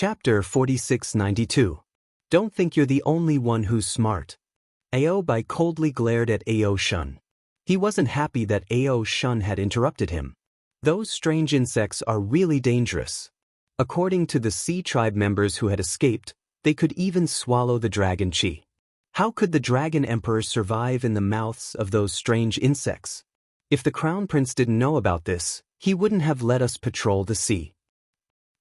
Chapter 4692. Don't think you're the only one who's smart. Aobai coldly glared at Ao Shun. He wasn't happy that Ao Shun had interrupted him. Those strange insects are really dangerous. According to the sea tribe members who had escaped, they could even swallow the dragon chi. How could the dragon emperor survive in the mouths of those strange insects? If the crown prince didn't know about this, he wouldn't have let us patrol the sea.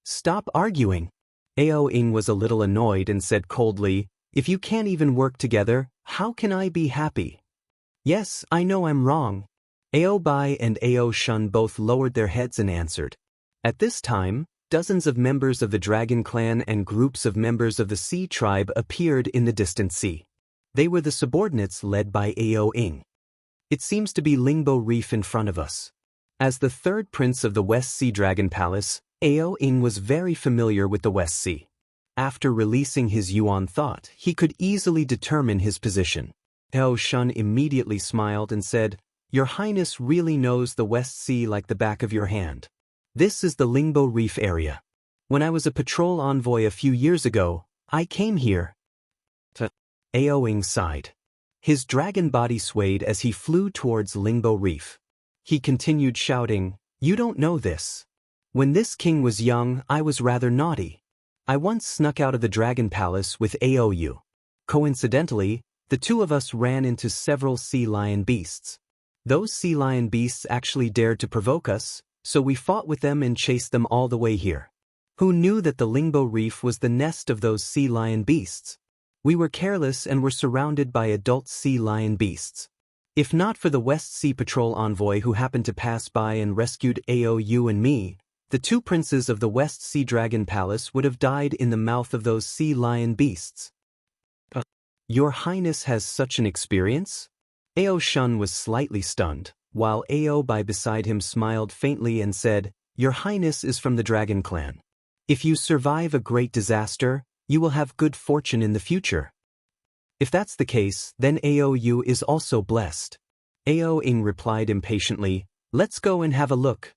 Stop arguing. Ao Ing was a little annoyed and said coldly, if you can't even work together, how can I be happy? Yes, I know I'm wrong. Aobai and Ao Shun both lowered their heads and answered. At this time, dozens of members of the dragon clan and groups of members of the sea tribe appeared in the distant sea. They were the subordinates led by Ao Ing. It seems to be Lingbo Reef in front of us. As the third prince of the West Sea Dragon Palace, Ao Ing was very familiar with the West Sea. After releasing his Yuan thought, he could easily determine his position. Ao Shun immediately smiled and said, Your Highness really knows the West Sea like the back of your hand. This is the Lingbo Reef area. When I was a patrol envoy a few years ago, I came here. Ao Ing sighed. His dragon body swayed as he flew towards Lingbo Reef. He continued shouting, You don't know this. When this king was young, I was rather naughty. I once snuck out of the dragon palace with Aou. Coincidentally, the two of us ran into several sea lion beasts. Those sea lion beasts actually dared to provoke us, so we fought with them and chased them all the way here. Who knew that the Lingbo Reef was the nest of those sea lion beasts? We were careless and were surrounded by adult sea lion beasts. If not for the West Sea Patrol envoy who happened to pass by and rescued Aou and me, the two princes of the West Sea Dragon Palace would have died in the mouth of those sea lion beasts. Your Highness has such an experience? Ao Shun was slightly stunned, while Aobai beside him smiled faintly and said, Your Highness is from the Dragon Clan. If you survive a great disaster, you will have good fortune in the future. If that's the case, then Aou is also blessed. Ao Ing replied impatiently, Let's go and have a look.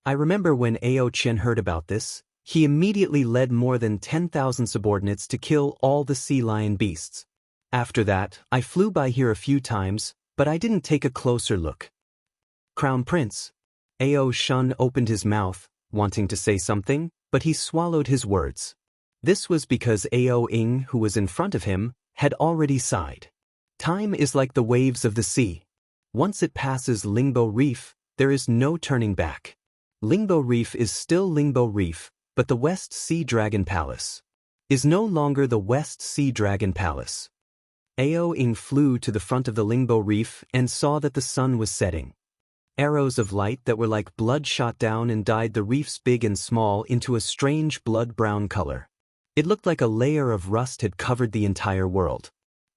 I remember when Ao Chen heard about this, he immediately led more than 10,000 subordinates to kill all the sea lion beasts. After that, I flew by here a few times, but I didn't take a closer look. Crown Prince. Ao Shun opened his mouth, wanting to say something, but he swallowed his words. This was because Ao Ing, who was in front of him, had already sighed. Time is like the waves of the sea. Once it passes Lingbo Reef, there is no turning back. Lingbo Reef is still Lingbo Reef, but the West Sea Dragon Palace is no longer the West Sea Dragon Palace. Ao Ing flew to the front of the Lingbo Reef and saw that the sun was setting. Arrows of light that were like blood shot down and dyed the reefs big and small into a strange blood-brown color. It looked like a layer of rust had covered the entire world.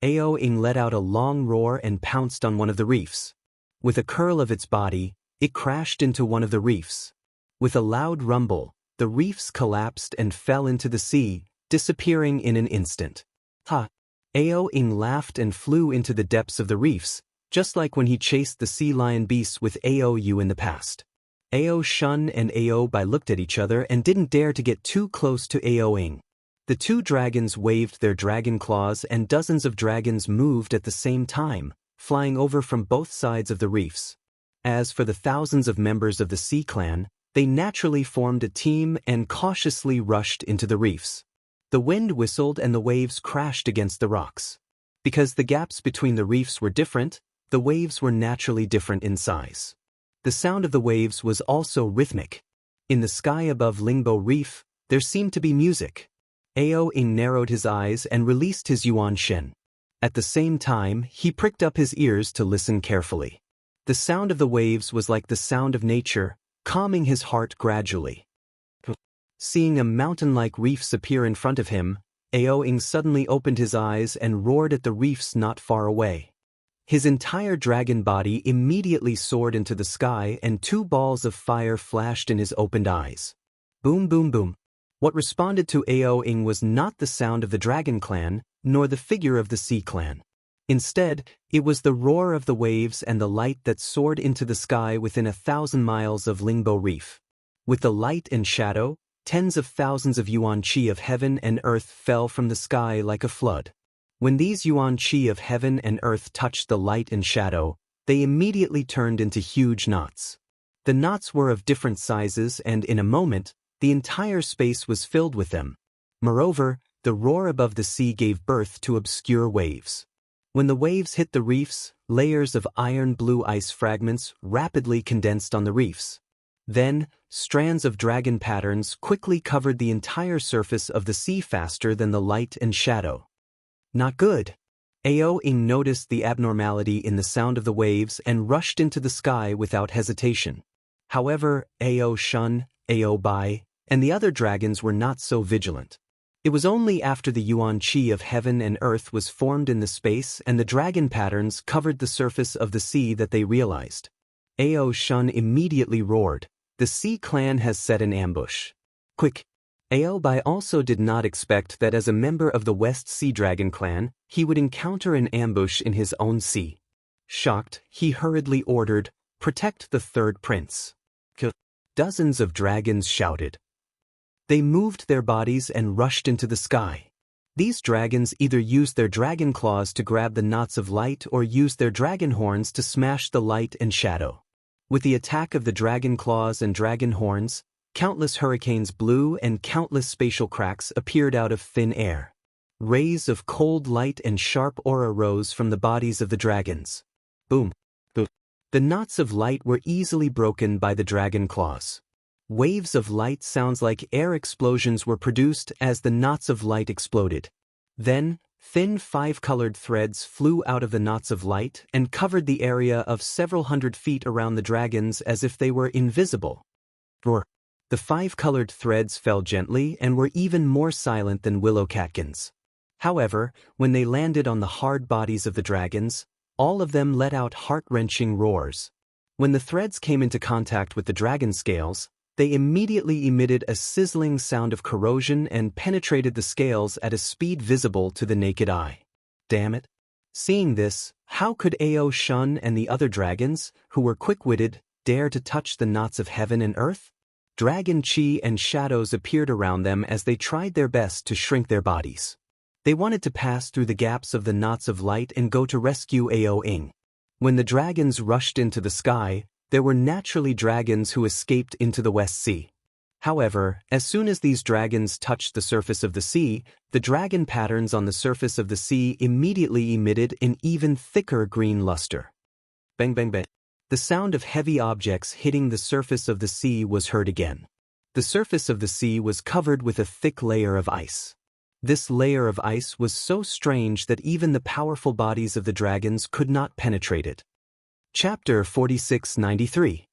Ao Ing let out a long roar and pounced on one of the reefs. With a curl of its body, it crashed into one of the reefs. With a loud rumble, the reefs collapsed and fell into the sea, disappearing in an instant. Ha! Ao Ing laughed and flew into the depths of the reefs, just like when he chased the sea lion beasts with Aou in the past. Ao Shun and Aobai looked at each other and didn't dare to get too close to Ao Ing. The two dragons waved their dragon claws and dozens of dragons moved at the same time, flying over from both sides of the reefs. As for the thousands of members of the Sea Clan, they naturally formed a team and cautiously rushed into the reefs. The wind whistled and the waves crashed against the rocks. Because the gaps between the reefs were different, the waves were naturally different in size. The sound of the waves was also rhythmic. In the sky above Lingbo Reef, there seemed to be music. Ao Ing narrowed his eyes and released his Yuan Shen. At the same time, he pricked up his ears to listen carefully. The sound of the waves was like the sound of nature, calming his heart gradually. Seeing a mountain-like reefs appear in front of him, Ao Ing suddenly opened his eyes and roared at the reefs not far away. His entire dragon body immediately soared into the sky and two balls of fire flashed in his opened eyes. Boom boom boom. What responded to Ao Ing was not the sound of the Dragon Clan, nor the figure of the Sea Clan. Instead, it was the roar of the waves and the light that soared into the sky within 1,000 miles of Lingbo Reef. With the light and shadow, tens of thousands of yuan qi of heaven and earth fell from the sky like a flood. When these yuan qi of heaven and earth touched the light and shadow, they immediately turned into huge knots. The knots were of different sizes, and in a moment, the entire space was filled with them. Moreover, the roar above the sea gave birth to obscure waves. When the waves hit the reefs, layers of iron-blue ice fragments rapidly condensed on the reefs. Then, strands of dragon patterns quickly covered the entire surface of the sea faster than the light and shadow. Not good. Ao Ing noticed the abnormality in the sound of the waves and rushed into the sky without hesitation. However, Ao Shun, Ao Bai, and the other dragons were not so vigilant. It was only after the yuan qi of heaven and earth was formed in the space and the dragon patterns covered the surface of the sea that they realized. Ao Shun immediately roared, "The Sea Clan has set an ambush. Quick!" Ao Bai also did not expect that as a member of the West Sea Dragon clan, he would encounter an ambush in his own sea. Shocked, he hurriedly ordered, "Protect the third prince." Dozens of dragons shouted. They moved their bodies and rushed into the sky. These dragons either used their dragon claws to grab the knots of light or used their dragon horns to smash the light and shadow. With the attack of the dragon claws and dragon horns, countless hurricanes blew and countless spatial cracks appeared out of thin air. Rays of cold light and sharp aura rose from the bodies of the dragons. Boom! The knots of light were easily broken by the dragon claws. Waves of light sounds like air explosions were produced as the knots of light exploded. Then, thin five-colored threads flew out of the knots of light and covered the area of several hundred feet around the dragons as if they were invisible. Roar! The five-colored threads fell gently and were even more silent than willow catkins. However, when they landed on the hard bodies of the dragons, all of them let out heart-wrenching roars. When the threads came into contact with the dragon scales, they immediately emitted a sizzling sound of corrosion and penetrated the scales at a speed visible to the naked eye. Damn it! Seeing this, how could Ao Shun and the other dragons, who were quick-witted, dare to touch the knots of heaven and earth? Dragon chi and shadows appeared around them as they tried their best to shrink their bodies. They wanted to pass through the gaps of the knots of light and go to rescue Ao Ing. When the dragons rushed into the sky, there were naturally dragons who escaped into the West Sea. However, as soon as these dragons touched the surface of the sea, the dragon patterns on the surface of the sea immediately emitted an even thicker green luster. Bang bang bang. The sound of heavy objects hitting the surface of the sea was heard again. The surface of the sea was covered with a thick layer of ice. This layer of ice was so strange that even the powerful bodies of the dragons could not penetrate it. Chapter 4693.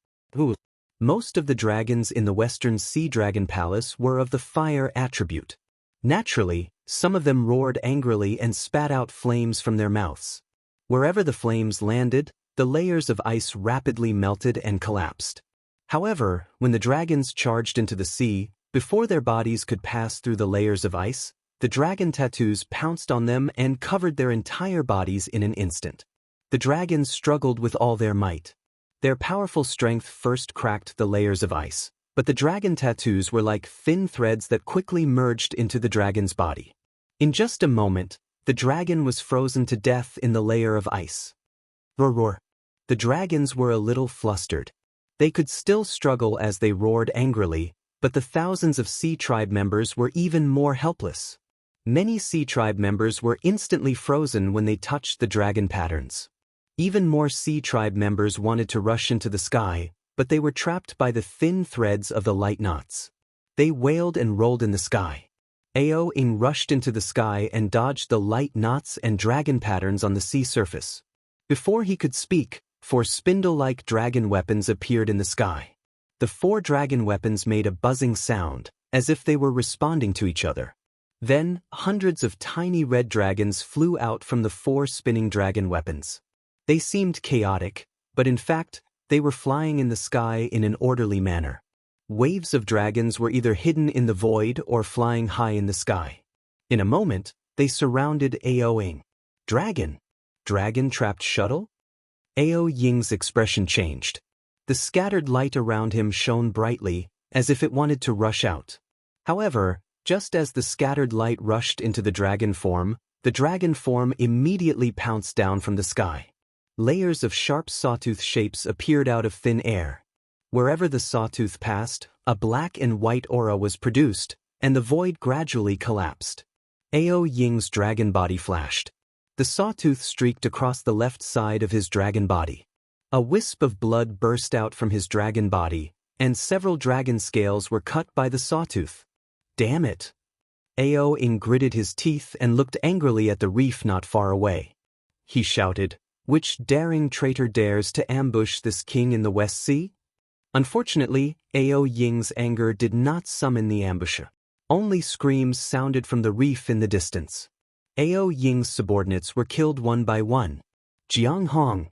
Most of the dragons in the Western Sea Dragon Palace were of the fire attribute. Naturally, some of them roared angrily and spat out flames from their mouths. Wherever the flames landed, the layers of ice rapidly melted and collapsed. However, when the dragons charged into the sea, before their bodies could pass through the layers of ice, the dragon tattoos pounced on them and covered their entire bodies in an instant. The dragons struggled with all their might. Their powerful strength first cracked the layers of ice, but the dragon tattoos were like thin threads that quickly merged into the dragon's body. In just a moment, the dragon was frozen to death in the layer of ice. Roar roar. The dragons were a little flustered. They could still struggle as they roared angrily, but the thousands of Sea Tribe members were even more helpless. Many Sea Tribe members were instantly frozen when they touched the dragon patterns. Even more Sea Tribe members wanted to rush into the sky, but they were trapped by the thin threads of the light knots. They wailed and rolled in the sky. Ao Ing rushed into the sky and dodged the light knots and dragon patterns on the sea surface. Before he could speak, 4 spindle-like dragon weapons appeared in the sky. The 4 dragon weapons made a buzzing sound, as if they were responding to each other. Then, hundreds of tiny red dragons flew out from the 4 spinning dragon weapons. They seemed chaotic, but in fact, they were flying in the sky in an orderly manner. Waves of dragons were either hidden in the void or flying high in the sky. In a moment, they surrounded Ao Ing. Dragon? Dragon-trapped shuttle? Ao Ying's expression changed. The scattered light around him shone brightly, as if it wanted to rush out. However, just as the scattered light rushed into the dragon form immediately pounced down from the sky. Layers of sharp sawtooth shapes appeared out of thin air. Wherever the sawtooth passed, a black and white aura was produced, and the void gradually collapsed. Ao Ying's dragon body flashed. The sawtooth streaked across the left side of his dragon body. A wisp of blood burst out from his dragon body, and several dragon scales were cut by the sawtooth. Damn it! Ao Ying gritted his teeth and looked angrily at the reef not far away. He shouted, "Which daring traitor dares to ambush this king in the West Sea?" Unfortunately, Ao Ying's anger did not summon the ambusher. Only screams sounded from the reef in the distance. Ao Ying's subordinates were killed one by one. Jianghu!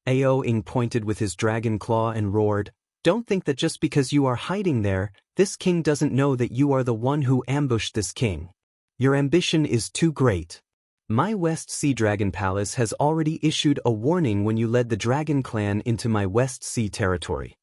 Ao Ying pointed with his dragon claw and roared, "Don't think that just because you are hiding there, this king doesn't know that you are the one who ambushed this king. Your ambition is too great. My West Sea Dragon Palace has already issued a warning when you led the dragon clan into my West Sea territory.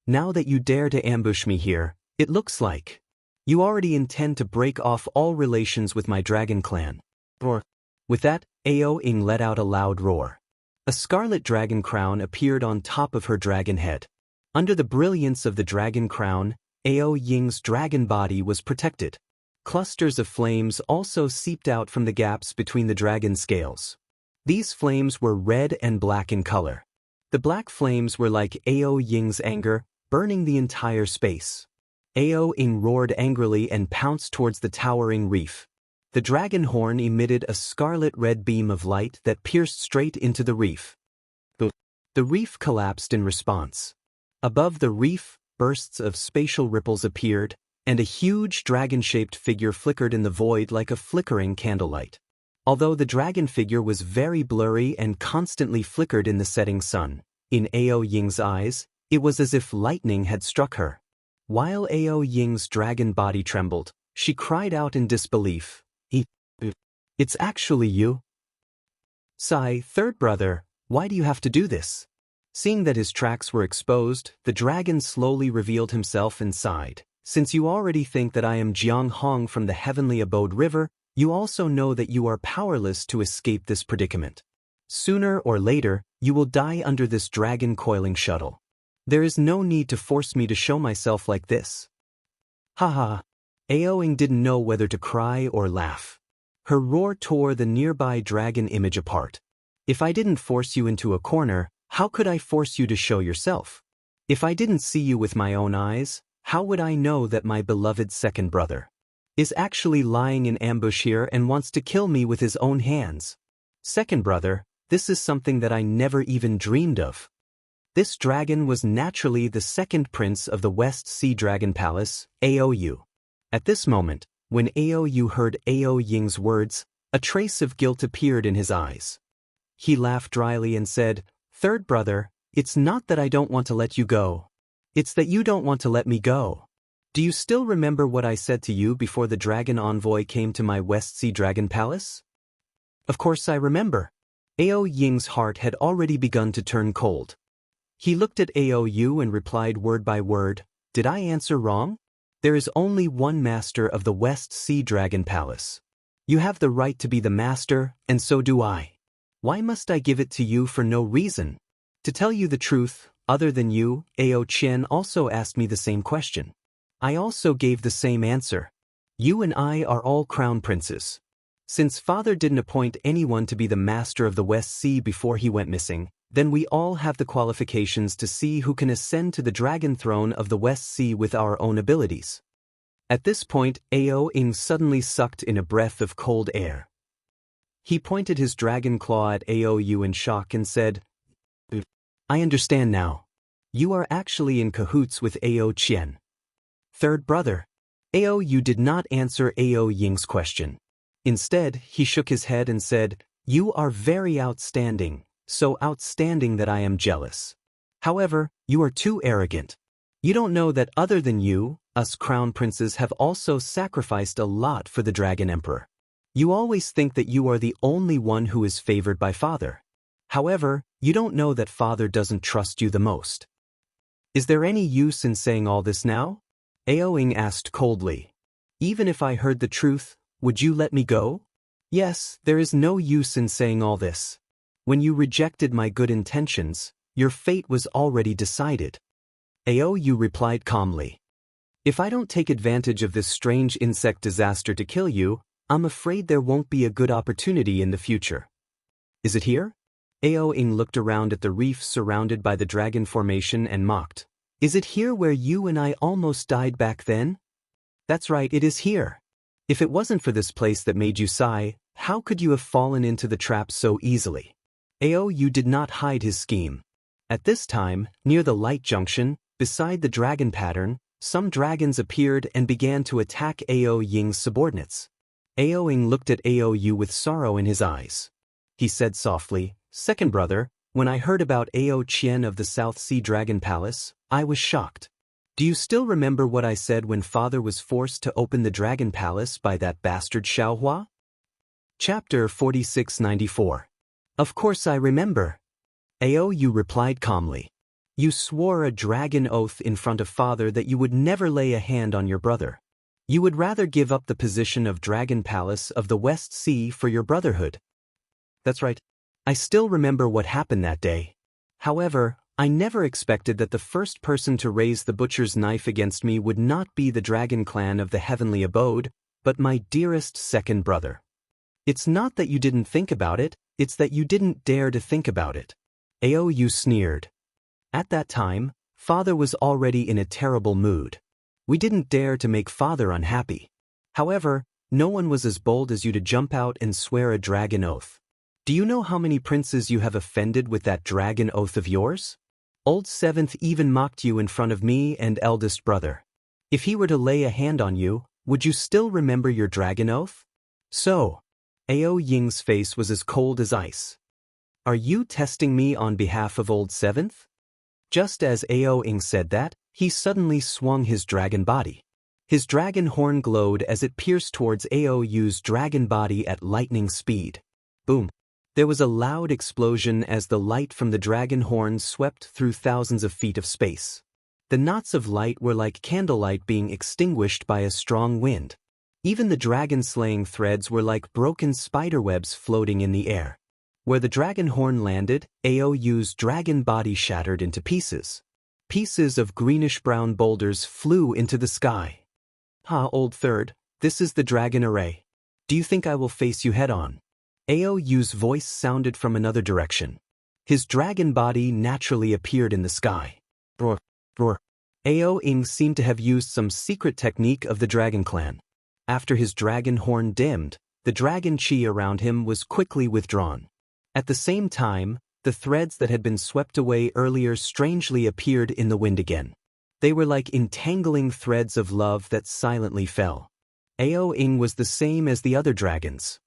Now that you dare to ambush me here, it looks like you already intend to break off all relations with my dragon clan." Roar. With that, Ao Ying let out a loud roar. A scarlet dragon crown appeared on top of her dragon head. Under the brilliance of the dragon crown, Ao Ying's dragon body was protected. Clusters of flames also seeped out from the gaps between the dragon scales. These flames were red and black in color. The black flames were like Ao Ying's anger, burning the entire space. Ao Ying roared angrily and pounced towards the towering reef. The dragon horn emitted a scarlet-red beam of light that pierced straight into the reef. The reef collapsed in response. Above the reef, bursts of spatial ripples appeared, and a huge dragon-shaped figure flickered in the void like a flickering candlelight. Although the dragon figure was very blurry and constantly flickered in the setting sun, in Ao Ying's eyes, it was as if lightning had struck her. While Ao Ying's dragon body trembled, she cried out in disbelief, "It's actually you? Sai, third brother, why do you have to do this?" Seeing that his tracks were exposed, the dragon slowly revealed himself and sighed. "Since you already think that I am Jianghu from the Heavenly Abode River, you also know that you are powerless to escape this predicament. Sooner or later, you will die under this dragon coiling shuttle. There is no need to force me to show myself like this." Haha. Ao Ying didn't know whether to cry or laugh. Her roar tore the nearby dragon image apart. "If I didn't force you into a corner, how could I force you to show yourself? If I didn't see you with my own eyes, how would I know that my beloved second brother is actually lying in ambush here and wants to kill me with his own hands? Second brother, this is something that I never even dreamed of." This dragon was naturally the second prince of the West Sea Dragon Palace, Aou. At this moment, when Aou heard Ao Ying's words, a trace of guilt appeared in his eyes. He laughed dryly and said, "Third brother, it's not that I don't want to let you go. It's that you don't want to let me go. Do you still remember what I said to you before the dragon envoy came to my West Sea Dragon Palace?" "Of course I remember." Ao Ying's heart had already begun to turn cold. He looked at Aou and replied word by word, "Did I answer wrong? There is only one master of the West Sea Dragon Palace. You have the right to be the master, and so do I. Why must I give it to you for no reason? To tell you the truth, other than you, Ao Qian also asked me the same question. I also gave the same answer. You and I are all crown princes. Since father didn't appoint anyone to be the master of the West Sea before he went missing, then we all have the qualifications to see who can ascend to the dragon throne of the West Sea with our own abilities." At this point, Ao Ying suddenly sucked in a breath of cold air. He pointed his dragon claw at Aou in shock and said, "I understand now. You are actually in cahoots with Ao Qian." "Third brother." Aou did not answer Ao Ying's question. Instead, he shook his head and said, "You are very outstanding. So outstanding that I am jealous. However, you are too arrogant. You don't know that other than you, us crown princes have also sacrificed a lot for the Dragon Emperor. You always think that you are the only one who is favored by father. However, you don't know that father doesn't trust you the most. Is there any use in saying all this now?" Aoing asked coldly. Even if I heard the truth, would you let me go? Yes, there is no use in saying all this. When you rejected my good intentions, your fate was already decided. Aou replied calmly. If I don't take advantage of this strange insect disaster to kill you, I'm afraid there won't be a good opportunity in the future. Is it here? Aoing looked around at the reef surrounded by the dragon formation and mocked. Is it here where you and I almost died back then? That's right, it is here. If it wasn't for this place that made you sigh, how could you have fallen into the trap so easily? Aou did not hide his scheme. At this time, near the light junction, beside the dragon pattern, some dragons appeared and began to attack Ao Ying's subordinates. Aoing looked at Aou with sorrow in his eyes. He said softly, "Second brother, when I heard about Ao Qian of the South Sea Dragon Palace, I was shocked. Do you still remember what I said when father was forced to open the Dragon Palace by that bastard Xiaohua?" Chapter 4694. Of course I remember. Aou replied calmly. You swore a dragon oath in front of father that you would never lay a hand on your brother. You would rather give up the position of Dragon Palace of the West Sea for your brotherhood. That's right. I still remember what happened that day. However, I never expected that the first person to raise the butcher's knife against me would not be the dragon clan of the heavenly abode, but my dearest second brother. It's not that you didn't think about it, it's that you didn't dare to think about it. Aou sneered. At that time, father was already in a terrible mood. We didn't dare to make father unhappy. However, no one was as bold as you to jump out and swear a dragon oath. Do you know how many princes you have offended with that dragon oath of yours? Old Seventh even mocked you in front of me and eldest brother. If he were to lay a hand on you, would you still remember your dragon oath? So, Ao Ying's face was as cold as ice. Are you testing me on behalf of Old Seventh? Just as Ao Ying said that, he suddenly swung his dragon body. His dragon horn glowed as it pierced towards Aou's dragon body at lightning speed. Boom. There was a loud explosion as the light from the dragon horn swept through thousands of feet of space. The knots of light were like candlelight being extinguished by a strong wind. Even the dragon-slaying threads were like broken spiderwebs floating in the air. Where the dragon horn landed, Aou's dragon body shattered into pieces. Pieces of greenish-brown boulders flew into the sky. Old Third, this is the dragon array. Do you think I will face you head-on? Aou's voice sounded from another direction. His dragon body naturally appeared in the sky. Roar, roar. Ao Ying seemed to have used some secret technique of the dragon clan. After his dragon horn dimmed, the dragon chi around him was quickly withdrawn. At the same time, the threads that had been swept away earlier strangely appeared in the wind again. They were like entangling threads of love that silently fell. Ao Ying was the same as the other dragons.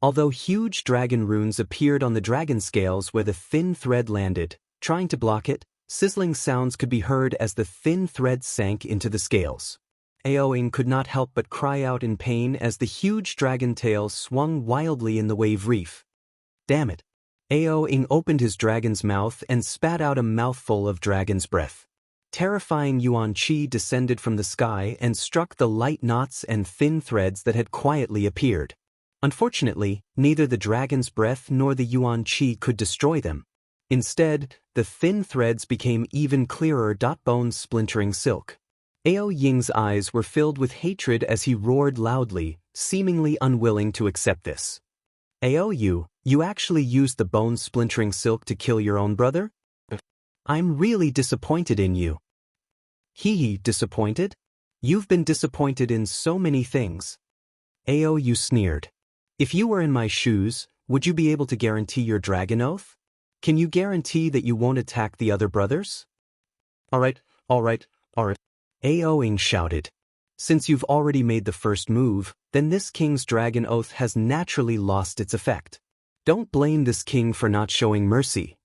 Although huge dragon runes appeared on the dragon scales where the thin thread landed, trying to block it, sizzling sounds could be heard as the thin thread sank into the scales. Ao Ying could not help but cry out in pain as the huge dragon tail swung wildly in the wave reef. Damn it! Ao Ying opened his dragon's mouth and spat out a mouthful of dragon's breath. Terrifying yuan qi descended from the sky and struck the light knots and thin threads that had quietly appeared. Unfortunately, neither the dragon's breath nor the yuan qi could destroy them. Instead, the thin threads became even clearer bone splintering silk. Ao Ying's eyes were filled with hatred as he roared loudly, seemingly unwilling to accept this. Ao you actually used the bone splintering silk to kill your own brother? I'm really disappointed in you. Hee, disappointed? You've been disappointed in so many things. Ao sneered. If you were in my shoes, would you be able to guarantee your dragon oath? Can you guarantee that you won't attack the other brothers? All right. Ao Ying shouted. Since you've already made the first move, then this king's dragon oath has naturally lost its effect. Don't blame this king for not showing mercy.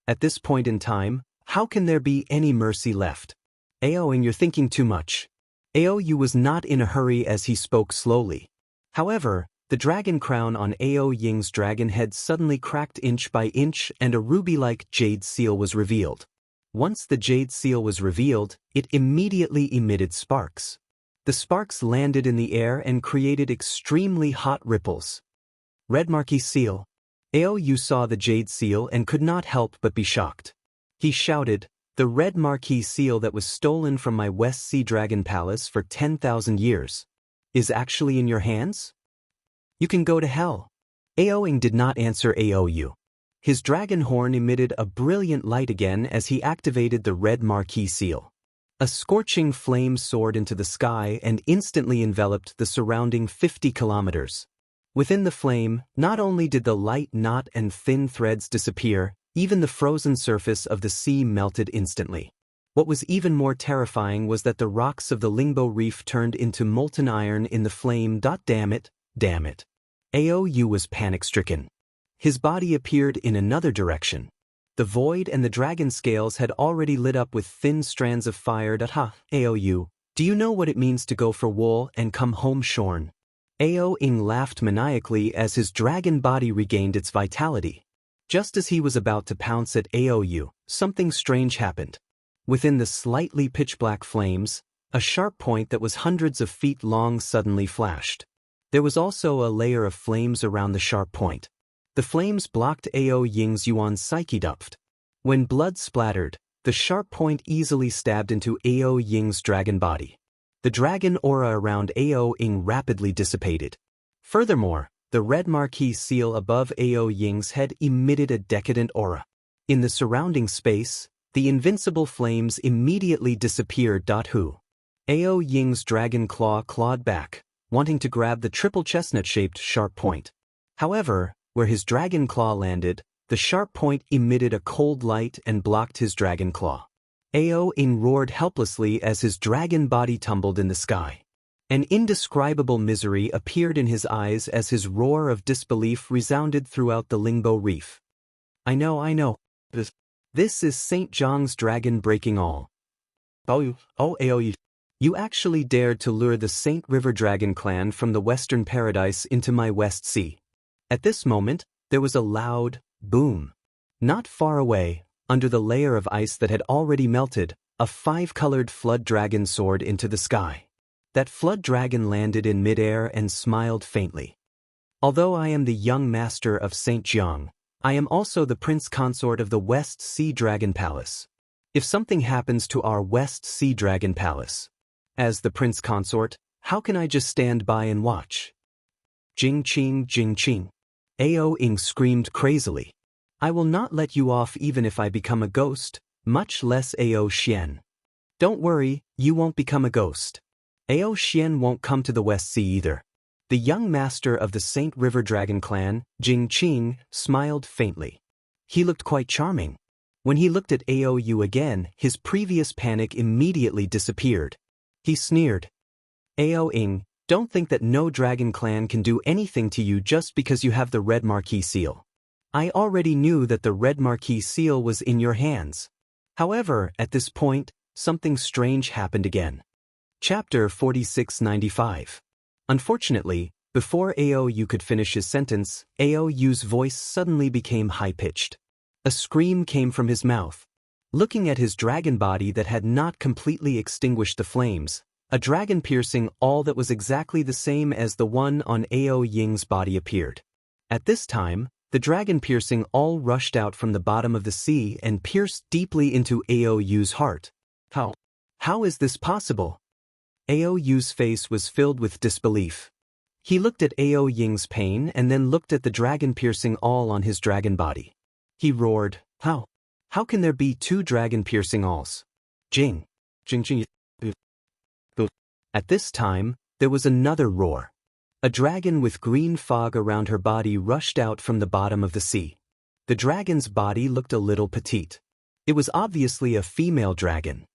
At this point in time, how can there be any mercy left? Ao Ying, you're thinking too much. Ao was not in a hurry as he spoke slowly. However, the dragon crown on Ao Ying's dragon head suddenly cracked inch by inch and a ruby-like jade seal was revealed. Once the jade seal was revealed, it immediately emitted sparks. The sparks landed in the air and created extremely hot ripples. Red Marquis Seal. Aou saw the jade seal and could not help but be shocked. He shouted, "The Red Marquis Seal that was stolen from my West Sea Dragon Palace for 10,000 years is actually in your hands? You can go to hell." Aou did not answer Aou. His dragon horn emitted a brilliant light again as he activated the Red Marquis Seal. A scorching flame soared into the sky and instantly enveloped the surrounding 50 kilometers. Within the flame, not only did the light knot and thin threads disappear, even the frozen surface of the sea melted instantly. What was even more terrifying was that the rocks of the Lingbo Reef turned into molten iron in the flame. Damn it, damn it. Aou was panic-stricken. His body appeared in another direction. The void and the dragon scales had already lit up with thin strands of fire. Ha, Aou, do you know what it means to go for wool and come home shorn? Aou laughed maniacally as his dragon body regained its vitality. Just as he was about to pounce at Aou, something strange happened. Within the slightly pitch-black flames, a sharp point that was hundreds of feet long suddenly flashed. There was also a layer of flames around the sharp point. The flames blocked Aou's Yuan's psyche depth. When blood splattered, the sharp point easily stabbed into Aou's dragon body. The dragon aura around Aou rapidly dissipated. Furthermore, the Red Marquis Seal above Aou's head emitted a decadent aura. In the surrounding space, the invincible flames immediately disappeared. Aou's dragon claw clawed back, wanting to grab the triple chestnut-shaped sharp point. However, where his dragon claw landed, the sharp point emitted a cold light and blocked his dragon claw. Aou roared helplessly as his dragon body tumbled in the sky. An indescribable misery appeared in his eyes as his roar of disbelief resounded throughout the Lingbo Reef. I know. This is St. Zhang's dragon breaking all. Oh, Aou. You actually dared to lure the Saint River Dragon clan from the Western Paradise into my West Sea. At this moment, there was a loud boom. Not far away, under the layer of ice that had already melted, a 5-colored flood dragon soared into the sky. That flood dragon landed in midair and smiled faintly. Although I am the young master of St. Jiang, I am also the prince consort of the West Sea Dragon Palace. If something happens to our West Sea Dragon Palace, as the prince consort, how can I just stand by and watch? Jing Qing. Aou screamed crazily. I will not let you off even if I become a ghost, much less Aou Xian. Don't worry, you won't become a ghost. Aou Xian won't come to the West Sea either. The young master of the Saint River Dragon clan, Jing Qing, smiled faintly. He looked quite charming. When he looked at Aou again, his previous panic immediately disappeared. He sneered. Aou, don't think that no dragon clan can do anything to you just because you have the Red Marquis Seal. I already knew that the Red Marquis Seal was in your hands. However, at this point, something strange happened again. Chapter 4695. Unfortunately, before Aou could finish his sentence, Aou's voice suddenly became high-pitched. A scream came from his mouth. Looking at his dragon body that had not completely extinguished the flames, a dragon piercing all that was exactly the same as the one on Aou's body appeared. At this time, the dragon piercing all rushed out from the bottom of the sea and pierced deeply into Aou's heart. How is this possible? Aou's face was filled with disbelief. He looked at Aou's pain and then looked at the dragon piercing all on his dragon body. He roared, How can there be 2 dragon piercing alls? Jing. At this time, there was another roar. A dragon with green fog around her body rushed out from the bottom of the sea. The dragon's body looked a little petite. It was obviously a female dragon.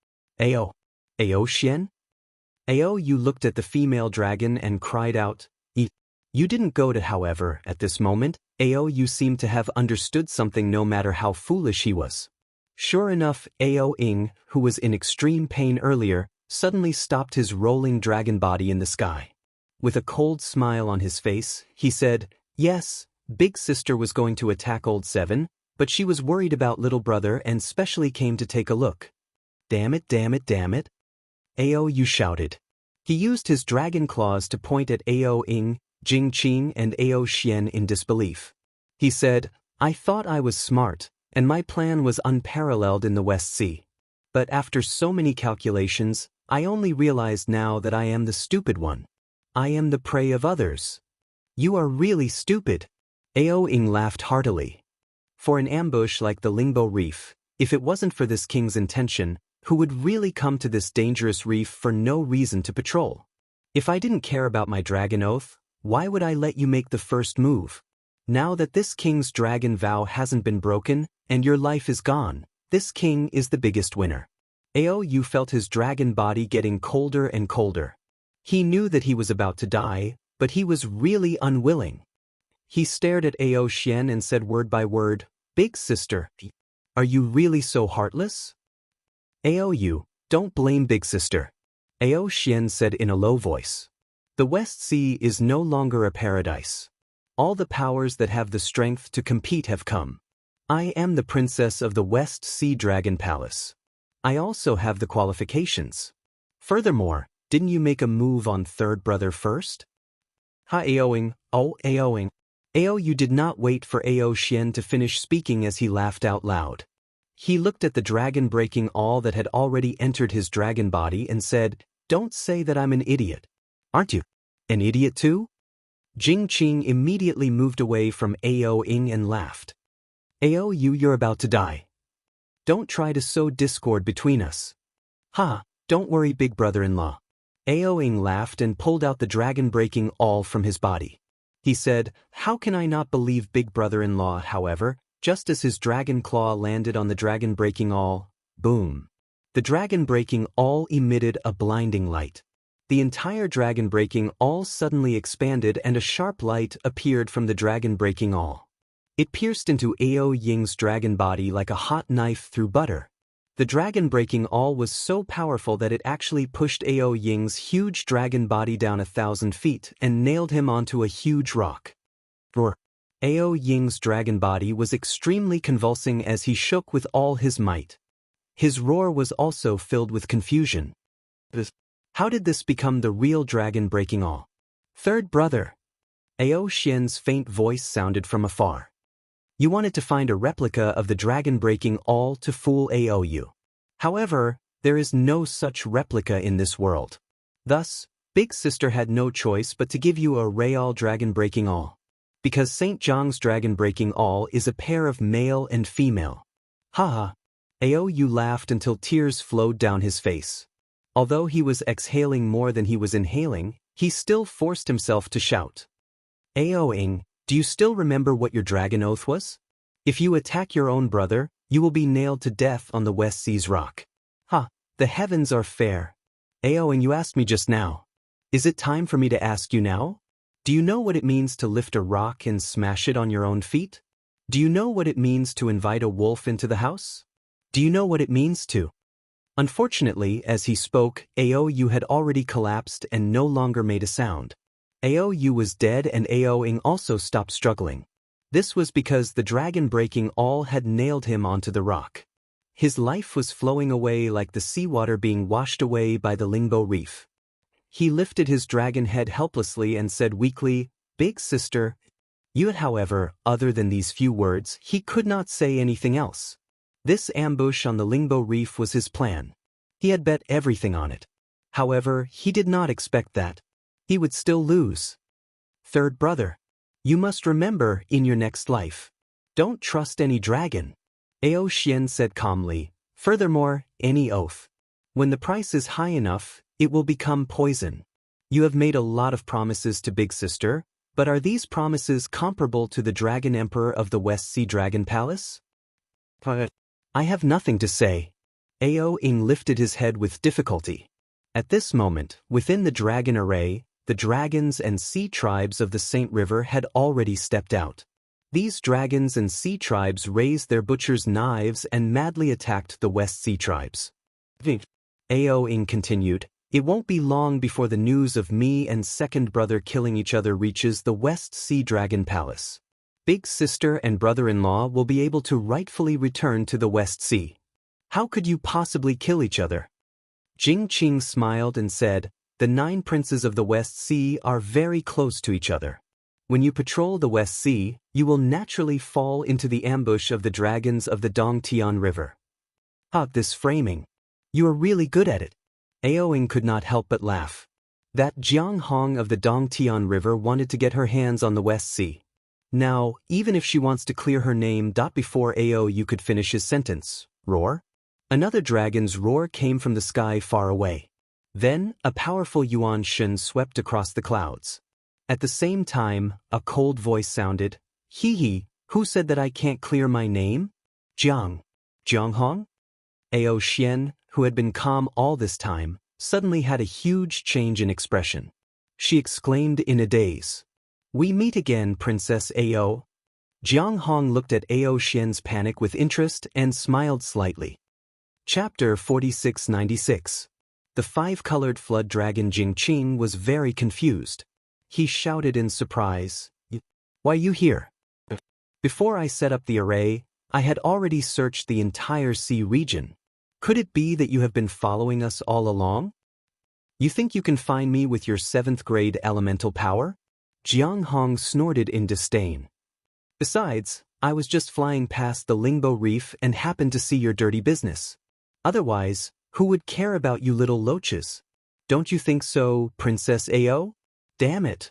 Aou Xian? Aou looked at the female dragon and cried out, You didn't go to. However, at this moment, Aou seemed to have understood something no matter how foolish he was. Sure enough, Aou, who was in extreme pain earlier, suddenly stopped his rolling dragon body in the sky. With a cold smile on his face, he said, Yes, Big Sister was going to attack Old 7, but she was worried about little brother and specially came to take a look. Damn it, damn it, damn it. Ao Yu shouted. He used his dragon claws to point at Ao Ying, Jing Qing and Ao Xian in disbelief. He said, I thought I was smart, and my plan was unparalleled in the West Sea. But after so many calculations, I only realized now that I am the stupid one. I am the prey of others. You are really stupid. Ao Ying laughed heartily. For an ambush like the Lingbo Reef, if it wasn't for this king's intention, who would really come to this dangerous reef for no reason to patrol? If I didn't care about my dragon oath, why would I let you make the first move? Now that this king's dragon vow hasn't been broken, and your life is gone, this king is the biggest winner. Ao Yu felt his dragon body getting colder and colder. He knew that he was about to die, but he was really unwilling. He stared at Ao Xian and said word by word, Big sister, are you really so heartless? Ao Yu, don't blame Big sister. Ao Xian said in a low voice. The West Sea is no longer a paradise. All the powers that have the strength to compete have come. I am the princess of the West Sea Dragon Palace. I also have the qualifications. Furthermore, didn't you make a move on third brother first? Ha Aoing, oh Aoing. Ao Yu did not wait for Ao Xian to finish speaking as he laughed out loud. He looked at the dragon breaking all that had already entered his dragon body and said, Don't say that I'm an idiot. Aren't you? An idiot too? Jing Qing immediately moved away from Ao Ying and laughed. Ao Yu, you're about to die. Don't try to sow discord between us. Ha, don't worry big brother-in-law. Ao Ying laughed and pulled out the dragon breaking all from his body. He said, How can I not believe big brother-in-law? However, just as his dragon claw landed on the dragon breaking all, boom. The dragon breaking all emitted a blinding light. The entire dragon breaking all suddenly expanded and a sharp light appeared from the dragon breaking all. It pierced into Ao Ying's dragon body like a hot knife through butter. The dragon breaking all was so powerful that it actually pushed Ao Ying's huge dragon body down 1,000 feet and nailed him onto a huge rock. Roar. Ao Ying's dragon body was extremely convulsing as he shook with all his might. His roar was also filled with confusion. How did this become the real dragon breaking all? Third brother. Ao Xian's faint voice sounded from afar. You wanted to find a replica of the dragon breaking all to fool Ao Yu. However, there is no such replica in this world. Thus, Big Sister had no choice but to give you a real dragon breaking all. Because St. Zhang's dragon breaking all is a pair of male and female. Haha. Ao Yu laughed until tears flowed down his face. Although he was exhaling more than he was inhaling, he still forced himself to shout. Ao Ying, do you still remember what your dragon oath was? If you attack your own brother, you will be nailed to death on the West Sea's rock. Ha, the heavens are fair. Ao Ying, you asked me just now. Is it time for me to ask you now? Do you know what it means to lift a rock and smash it on your own feet? Do you know what it means to invite a wolf into the house? Do you know what it means to? Unfortunately, as he spoke, Ao Yu had already collapsed and no longer made a sound. Ao Yu was dead and Ao Ying also stopped struggling. This was because the dragon breaking all had nailed him onto the rock. His life was flowing away like the seawater being washed away by the Lingbo Reef. He lifted his dragon head helplessly and said weakly, Big sister. Yet, however, other than these few words, he could not say anything else. This ambush on the Lingbo Reef was his plan. He had bet everything on it. However, he did not expect that he would still lose. Third brother. You must remember in your next life. Don't trust any dragon. Ao Xian said calmly. Furthermore, any oath. When the price is high enough, it will become poison. You have made a lot of promises to Big Sister, but are these promises comparable to the Dragon Emperor of the West Sea Dragon Palace? I have nothing to say. Ao Ying lifted his head with difficulty. At this moment, within the dragon array, the dragons and sea tribes of the Saint River had already stepped out. These dragons and sea tribes raised their butchers' knives and madly attacked the West Sea tribes. Ao Ying continued, It won't be long before the news of me and second brother killing each other reaches the West Sea Dragon Palace. Big sister and brother-in-law will be able to rightfully return to the West Sea. How could you possibly kill each other? Jingqing smiled and said, the 9 princes of the West Sea are very close to each other. When you patrol the West Sea, you will naturally fall into the ambush of the dragons of the Dongtian River. This framing. You are really good at it. Aoing could not help but laugh. That Jianghu of the Dongtian River wanted to get her hands on the West Sea. Now, even if she wants to clear her name. Before Ao you could finish his sentence. Roar. Another dragon's roar came from the sky far away. Then, a powerful yuan shen swept across the clouds. At the same time, a cold voice sounded, Hee, who said that I can't clear my name? Jianghong? Ao Xian, who had been calm all this time, suddenly had a huge change in expression. She exclaimed in a daze. We meet again, Princess Ao. Jianghong looked at Ao Xian's panic with interest and smiled slightly. Chapter 4696. The 5-colored flood dragon Jingqing was very confused. He shouted in surprise, Why are you here? Before I set up the array, I had already searched the entire sea region. Could it be that you have been following us all along? You think you can find me with your 7th grade elemental power? Jianghong snorted in disdain. Besides, I was just flying past the Lingbo Reef and happened to see your dirty business. Otherwise, who would care about you little loaches? Don't you think so, Princess Ao? Damn it!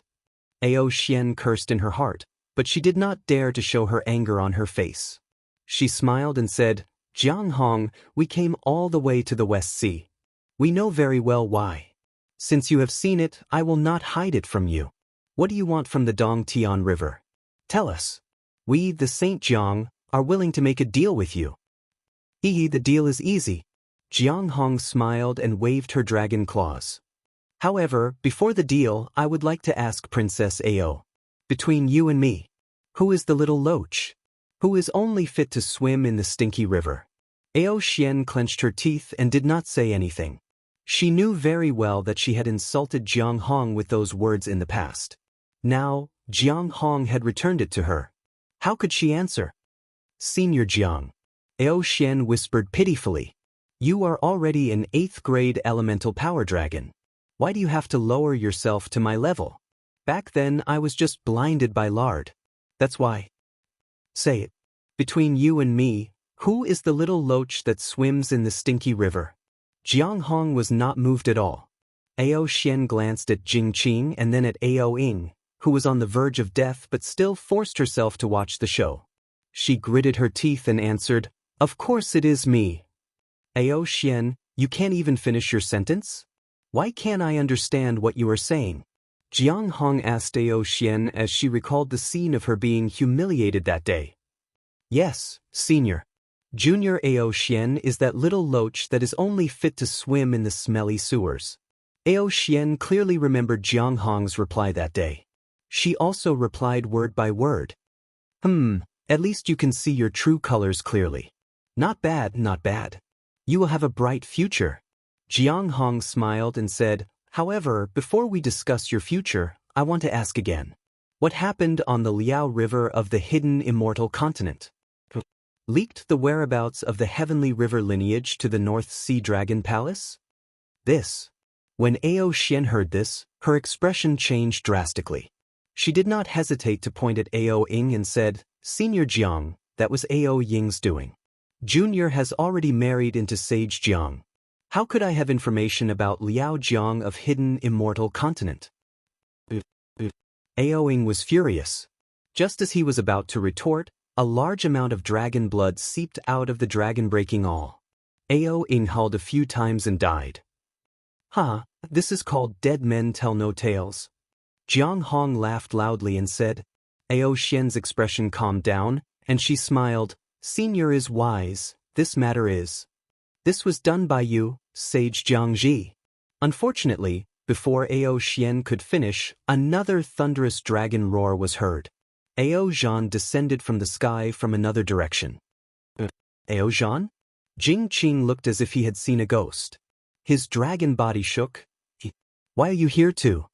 Ao Xian cursed in her heart, but she did not dare to show her anger on her face. She smiled and said, Jianghong, we came all the way to the West Sea. We know very well why. Since you have seen it, I will not hide it from you. What do you want from the Dongtian River? Tell us. We, the Saint Jiang, are willing to make a deal with you. The deal is easy. Jianghong smiled and waved her dragon claws. However, before the deal, I would like to ask Princess Ao. Between you and me, who is the little loach? Who is only fit to swim in the stinky river? Ao Xian clenched her teeth and did not say anything. She knew very well that she had insulted Jianghong with those words in the past. Now, Jianghong had returned it to her. How could she answer? Senior Jiang. Ao Xian whispered pitifully. You are already an 8th grade elemental power dragon. Why do you have to lower yourself to my level? Back then I was just blinded by lard. That's why. Say it. Between you and me, who is the little loach that swims in the stinky river? Jianghong was not moved at all. Ao Xian glanced at Jingqing and then at Ao Ying, who was on the verge of death but still forced herself to watch the show. She gritted her teeth and answered, Of course it is me. Ao Xian, you can't even finish your sentence? Why can't I understand what you are saying? Jianghong asked Ao Xian as she recalled the scene of her being humiliated that day. Yes, Senior. Junior Ao Xian is that little loach that is only fit to swim in the smelly sewers. Ao Xian clearly remembered Jianghong's reply that day. She also replied word by word. At least you can see your true colors clearly. Not bad, not bad. You will have a bright future. Jianghong smiled and said, However, before we discuss your future, I want to ask again. What happened on the Liao River of the hidden Immortal continent? Leaked the whereabouts of the Heavenly River lineage to the North Sea Dragon Palace? This. When Ao Xian heard this, her expression changed drastically. She did not hesitate to point at Ao Ying and said, Senior Jiang, that was Ao Ying's doing. Junior has already married into Sage Jiang. How could I have information about Liao Jiang of hidden Immortal continent? Ao Ying was furious. Just as he was about to retort, a large amount of dragon blood seeped out of the dragon, breaking all. Ao Ying howled a few times and died. This is called dead men tell no tales. Jianghong laughed loudly and said. Ao Xian's expression calmed down, and she smiled. Senior is wise, this matter is. This was done by you, Sage Jiangji. Unfortunately, before Ao Xian could finish, another thunderous dragon roar was heard. Ao Zhan descended from the sky from another direction. Ao Zhan? Jingqing looked as if he had seen a ghost. His dragon body shook. Why are you here too?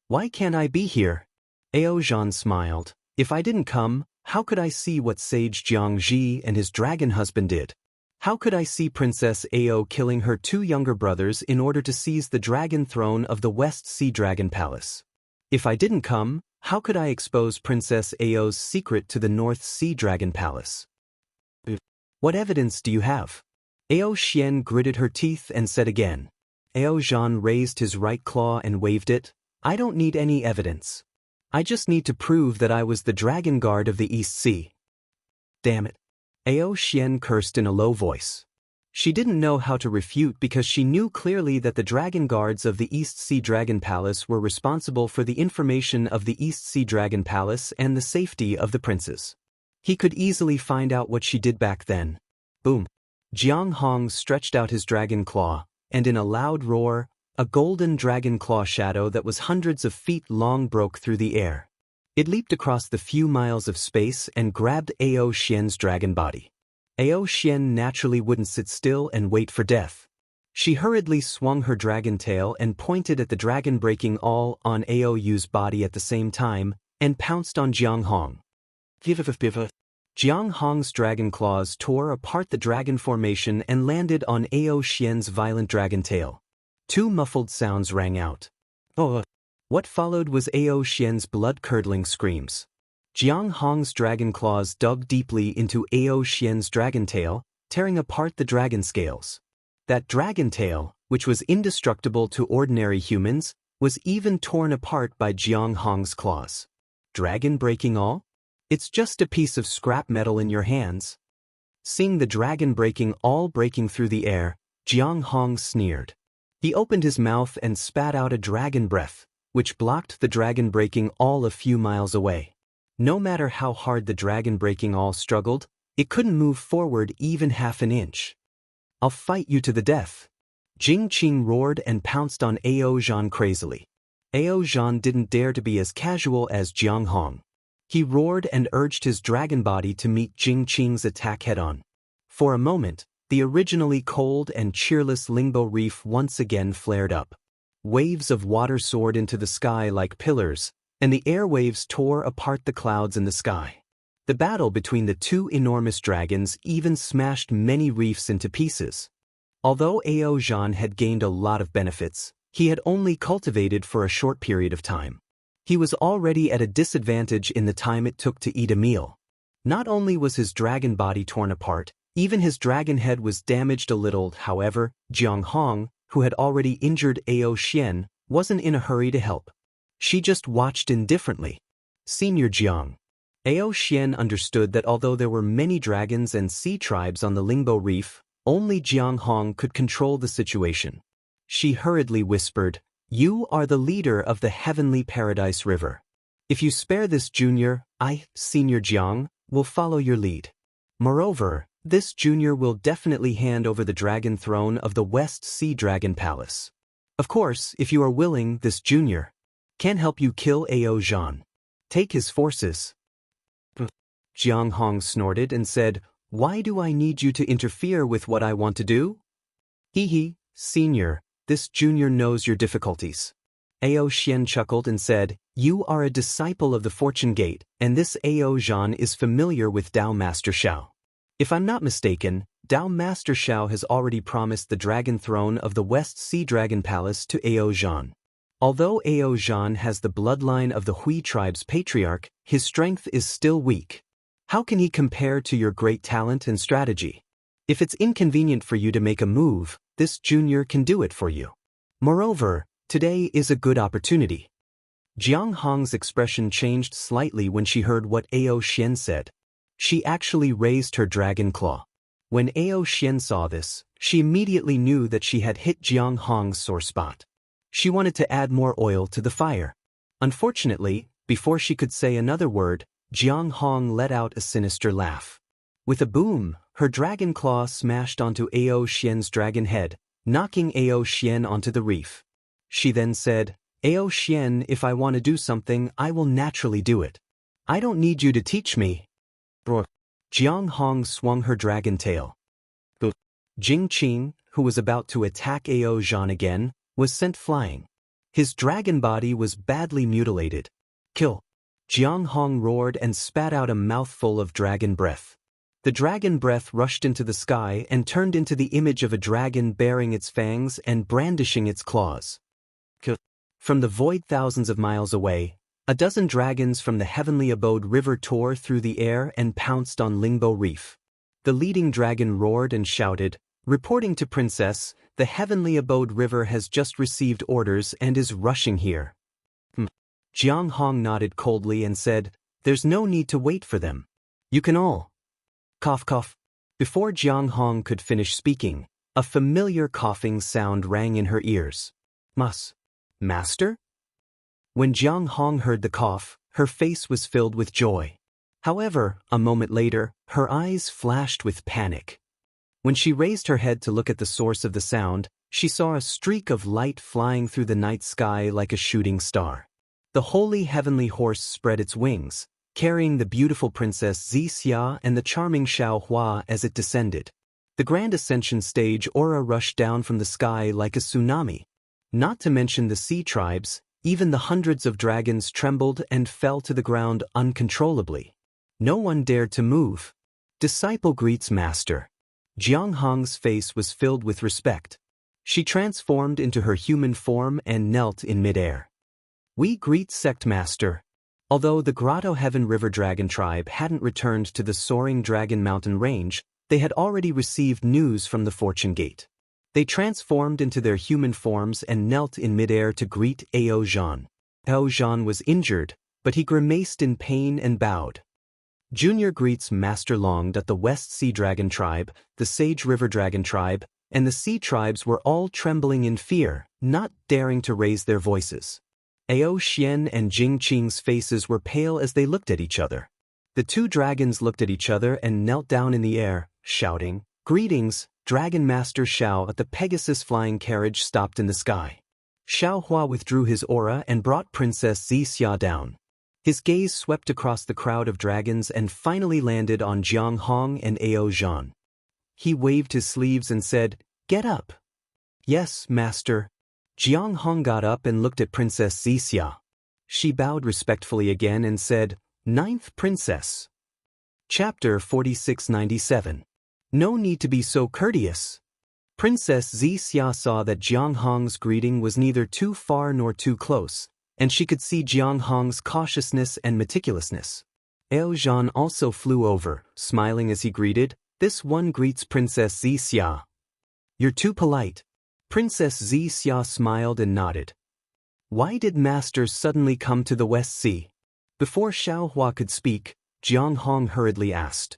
Why can't I be here? Ao Zhan smiled. If I didn't come, how could I see what Sage Jianghu and his dragon husband did? How could I see Princess Ao killing her two younger brothers in order to seize the dragon throne of the West Sea Dragon Palace? If I didn't come, how could I expose Princess Ao's secret to the North Sea Dragon Palace? What evidence do you have? Ao Xian gritted her teeth and said again. Ao Zhan raised his right claw and waved it. I don't need any evidence. I just need to prove that I was the dragon guard of the East Sea. Damn it. Ao Xian cursed in a low voice. She didn't know how to refute because she knew clearly that the dragon guards of the East Sea Dragon Palace were responsible for the information of the East Sea Dragon Palace and the safety of the princes. He could easily find out what she did back then. Boom. Jiang stretched out his dragon claw, and in a loud roar, a golden dragon claw shadow that was hundreds of feet long broke through the air. It leaped across the few miles of space and grabbed Ao Xian's dragon body. Ao Xian naturally wouldn't sit still and wait for death. She hurriedly swung her dragon tail and pointed at the dragon, breaking all on Ao Yu's body at the same time, and pounced on Jiang. Jiang dragon claws tore apart the dragon formation and landed on Ao Xian's violent dragon tail. Two muffled sounds rang out. Oh! What followed was Ao Xian's blood-curdling screams. Jiang dragon claws dug deeply into Ao Xian's dragon tail, tearing apart the dragon scales. That dragon tail, which was indestructible to ordinary humans, was even torn apart by Jiang claws. Dragon breaking all? It's just a piece of scrap metal in your hands. Seeing the dragon breaking through the air, Jiang sneered. He opened his mouth and spat out a dragon breath, which blocked the dragon breaking all a few miles away. No matter how hard the dragon breaking all struggled, it couldn't move forward even half an inch. I'll fight you to the death. Jing Qing roared and pounced on Ao Zhan crazily. Ao Zhan didn't dare to be as casual as Jiang. He roared and urged his dragon body to meet Jing Qing's attack head-on. For a moment, the originally cold and cheerless Lingbo Reef once again flared up. Waves of water soared into the sky like pillars, and the airwaves tore apart the clouds in the sky. The battle between the two enormous dragons even smashed many reefs into pieces. Although Ao Zhan had gained a lot of benefits, he had only cultivated for a short period of time. He was already at a disadvantage in the time it took to eat a meal. Not only was his dragon body torn apart, even his dragon head was damaged a little. However, Jiang, who had already injured Ao Xian, wasn't in a hurry to help. She just watched indifferently. Senior Jiang. Ao Xian understood that although there were many dragons and sea tribes on the Lingbo Reef, only Jiang could control the situation. She hurriedly whispered, "You are the leader of the Heavenly Paradise River. If you spare this junior, Senior Jiang, will follow your lead. Moreover, this junior will definitely hand over the dragon throne of the West Sea Dragon Palace. Of course, if you are willing, this junior can help you kill Ao Zhan. Take his forces." Jiang snorted and said, "Why do I need you to interfere with what I want to do?" Senior, this junior knows your difficulties. Ao Xian chuckled and said, "You are a disciple of the Fortune Gate, and this Ao Zhan is familiar with Dao Master Shao. If I'm not mistaken, Dao Master Shao has already promised the dragon throne of the West Sea Dragon Palace to Ao Zhan. Although Ao Zhan has the bloodline of the Hui tribe's patriarch, his strength is still weak. How can he compare to your great talent and strategy? If it's inconvenient for you to make a move, this junior can do it for you. Moreover, today is a good opportunity." Jiang expression changed slightly when she heard what Ao Xian said. She actually raised her dragon claw. When Ao Xian saw this, she immediately knew that she had hit Jiang sore spot. She wanted to add more oil to the fire. Unfortunately, before she could say another word, Jiang let out a sinister laugh. With a boom, her dragon claw smashed onto Ao Xian's dragon head, knocking Ao Xian onto the reef. She then said, "Ao Xian, if I want to do something, I will naturally do it. I don't need you to teach me." Jiang swung her dragon tail. Jing Qing, who was about to attack Ao Zhan again, was sent flying. His dragon body was badly mutilated. Kill. Jianghu roared and spat out a mouthful of dragon breath. The dragon breath rushed into the sky and turned into the image of a dragon baring its fangs and brandishing its claws. From the void thousands of miles away, a dozen dragons from the heavenly abode river tore through the air and pounced on Lingbo Reef. The leading dragon roared and shouted, "Reporting to Princess, the heavenly abode river has just received orders and is rushing here." Jianghu nodded coldly and said, "There's no need to wait for them. You can all." Cough cough. Before Jianghu could finish speaking, a familiar coughing sound rang in her ears. Master? When Jianghu heard the cough, her face was filled with joy. However, a moment later, her eyes flashed with panic. When she raised her head to look at the source of the sound, she saw a streak of light flying through the night sky like a shooting star. The holy heavenly horse spread its wings, carrying the beautiful Princess Wuxia and the charming Xiaohua as it descended. The grand ascension stage aura rushed down from the sky like a tsunami. Not to mention the sea tribes, even the hundreds of dragons trembled and fell to the ground uncontrollably. No one dared to move. Disciple greets master. Jianghu's face was filled with respect. She transformed into her human form and knelt in midair. We greet sect master. Although the Grotto Heaven River Dragon tribe hadn't returned to the soaring Dragon Mountain range, they had already received news from the Fortune Gate. They transformed into their human forms and knelt in midair to greet Ao Zhan. Ao Zhan was injured, but he grimaced in pain and bowed. Junior greets Master Long that the West Sea Dragon tribe, the Sage River Dragon tribe, and the Sea tribes were all trembling in fear, not daring to raise their voices. Ao Xian and Jing Qing's faces were pale as they looked at each other. The two dragons looked at each other and knelt down in the air, shouting, "Greetings!" Dragon Master Xiao at the Pegasus flying carriage stopped in the sky. Xiaohua withdrew his aura and brought Princess Wuxia down. His gaze swept across the crowd of dragons and finally landed on Jianghu and Ao Zhan. He waved his sleeves and said, "Get up." "Yes, master." Jianghu got up and looked at Princess Wuxia. She bowed respectfully again and said, "Ninth Princess." Chapter 4697. No need to be so courteous. Princess Wuxia saw that Jianghu's greeting was neither too far nor too close, and she could see Jianghu's cautiousness and meticulousness. Ao Zhan also flew over, smiling as he greeted, "This one greets Princess Wuxia." "You're too polite." Princess Wuxia smiled and nodded. "Why did Master suddenly come to the West Sea?" Before Xiaohua could speak, Jianghu hurriedly asked.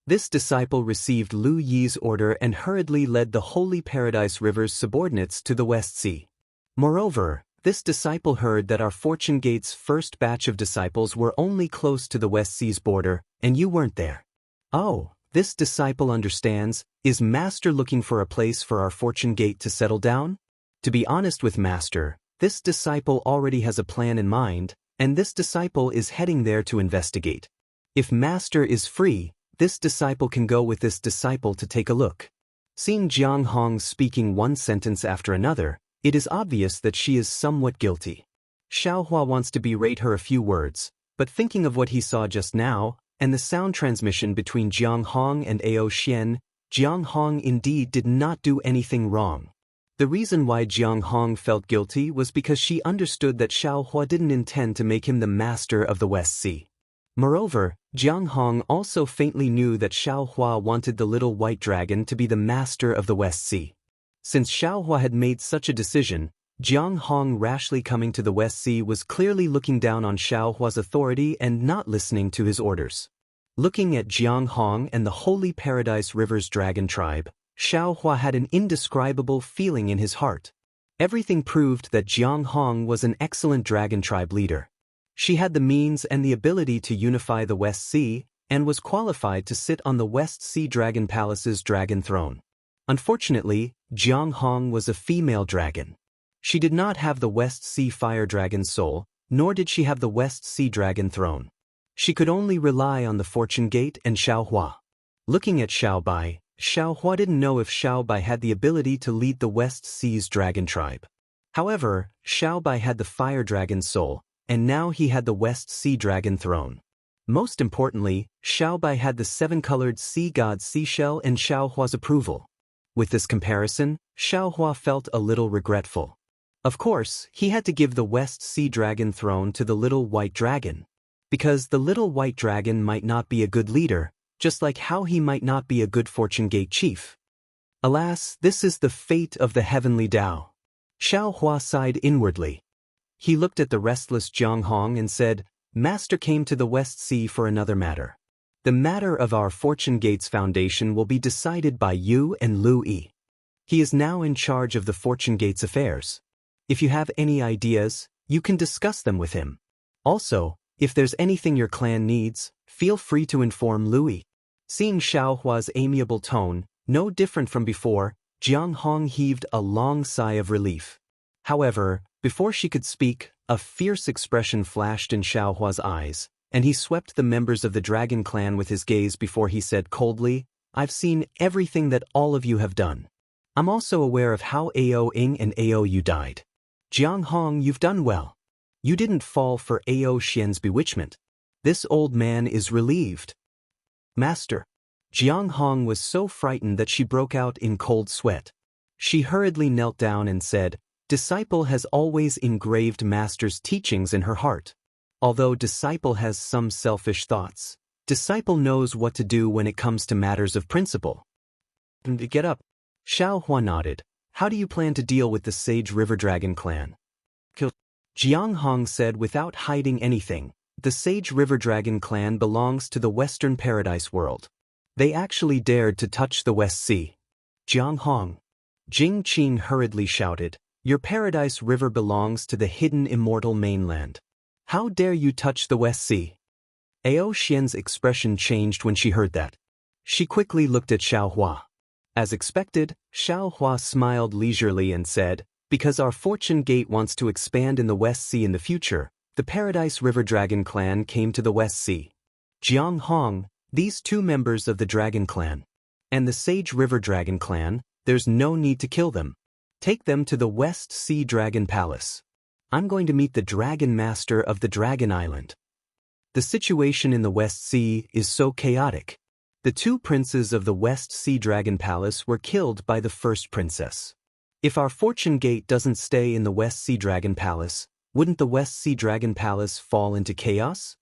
This disciple received Lu Yi's order and hurriedly led the Holy Paradise River's subordinates to the West Sea. Moreover, this disciple heard that our Fortune Gate's first batch of disciples were only close to the West Sea's border, and you weren't there. "Oh, this disciple understands. Is Master looking for a place for our Fortune Gate to settle down?" To be honest with Master, this disciple already has a plan in mind, and this disciple is heading there to investigate. If Master is free, this disciple can go with this disciple to take a look. Seeing Jianghu speaking one sentence after another, it is obvious that she is somewhat guilty. Xiaohua wants to berate her a few words, but thinking of what he saw just now, and the sound transmission between Jianghu and Ao Xian, Jianghu indeed did not do anything wrong. The reason why Jianghu felt guilty was because she understood that Xiaohua didn't intend to make him the master of the West Sea. Moreover, Jianghu also faintly knew that Xiaohua wanted the little white dragon to be the master of the West Sea. Since Xiaohua had made such a decision, Jianghu rashly coming to the West Sea was clearly looking down on Xiaohua's authority and not listening to his orders. Looking at Jianghu and the Holy Paradise River's dragon tribe, Xiaohua had an indescribable feeling in his heart. Everything proved that Jianghu was an excellent dragon tribe leader. She had the means and the ability to unify the West Sea, and was qualified to sit on the West Sea Dragon Palace's dragon throne. Unfortunately, Jianghu was a female dragon. She did not have the West Sea Fire Dragon's soul, nor did she have the West Sea Dragon throne. She could only rely on the Fortune Gate and Xiaohua. Looking at Xiaobai, Xiaohua didn't know if Xiaobai had the ability to lead the West Sea's dragon tribe. However, Xiaobai had the Fire Dragon's soul, and now he had the West Sea Dragon throne. Most importantly, Xiaobai had the seven-colored sea god seashell and Xiaohua's approval. With this comparison, Xiaohua felt a little regretful. Of course, he had to give the West Sea Dragon throne to the little white dragon. Because the little white dragon might not be a good leader, just like how he might not be a good Fortune Gate chief. Alas, this is the fate of the heavenly Tao. Xiaohua sighed inwardly. He looked at the restless Jianghu and said, Master came to the West Sea for another matter. The matter of our Fortune Gate's foundation will be decided by you and Lu Yi. He is now in charge of the Fortune Gate's affairs. If you have any ideas, you can discuss them with him. Also, if there's anything your clan needs, feel free to inform Lu Yi. Seeing Xiaohua's amiable tone, no different from before, Jianghu heaved a long sigh of relief. However, before she could speak, a fierce expression flashed in Xiaohua's eyes, and he swept the members of the Dragon Clan with his gaze before he said coldly, I've seen everything that all of you have done. I'm also aware of how Ao Ying and Ao Yu died. Jianghu, you've done well. You didn't fall for Ao Xian's bewitchment. This old man is relieved. Master. Jianghu was so frightened that she broke out in cold sweat. She hurriedly knelt down and said, Disciple has always engraved Master's teachings in her heart. Although Disciple has some selfish thoughts, Disciple knows what to do when it comes to matters of principle. Get up. Xiaohua nodded. How do you plan to deal with the Sage River Dragon clan? Jianghu said without hiding anything, the Sage River Dragon clan belongs to the Western Paradise world. They actually dared to touch the West Sea. Jianghu. Jing Qing hurriedly shouted, Your Paradise River belongs to the hidden Immortal mainland. How dare you touch the West Sea? Ao Xian's expression changed when she heard that. She quickly looked at Xiaohua. As expected, Xiaohua smiled leisurely and said, Because our Fortune Gate wants to expand in the West Sea in the future, the Paradise River Dragon clan came to the West Sea. Jianghu, these two members of the Dragon clan, and the Sage River Dragon clan, there's no need to kill them. Take them to the West Sea Dragon Palace. I'm going to meet the Dragon Master of the Dragon Island. The situation in the West Sea is so chaotic. The two princes of the West Sea Dragon Palace were killed by the first princess. If our Fortune Gate doesn't stay in the West Sea Dragon Palace, wouldn't the West Sea Dragon Palace fall into chaos?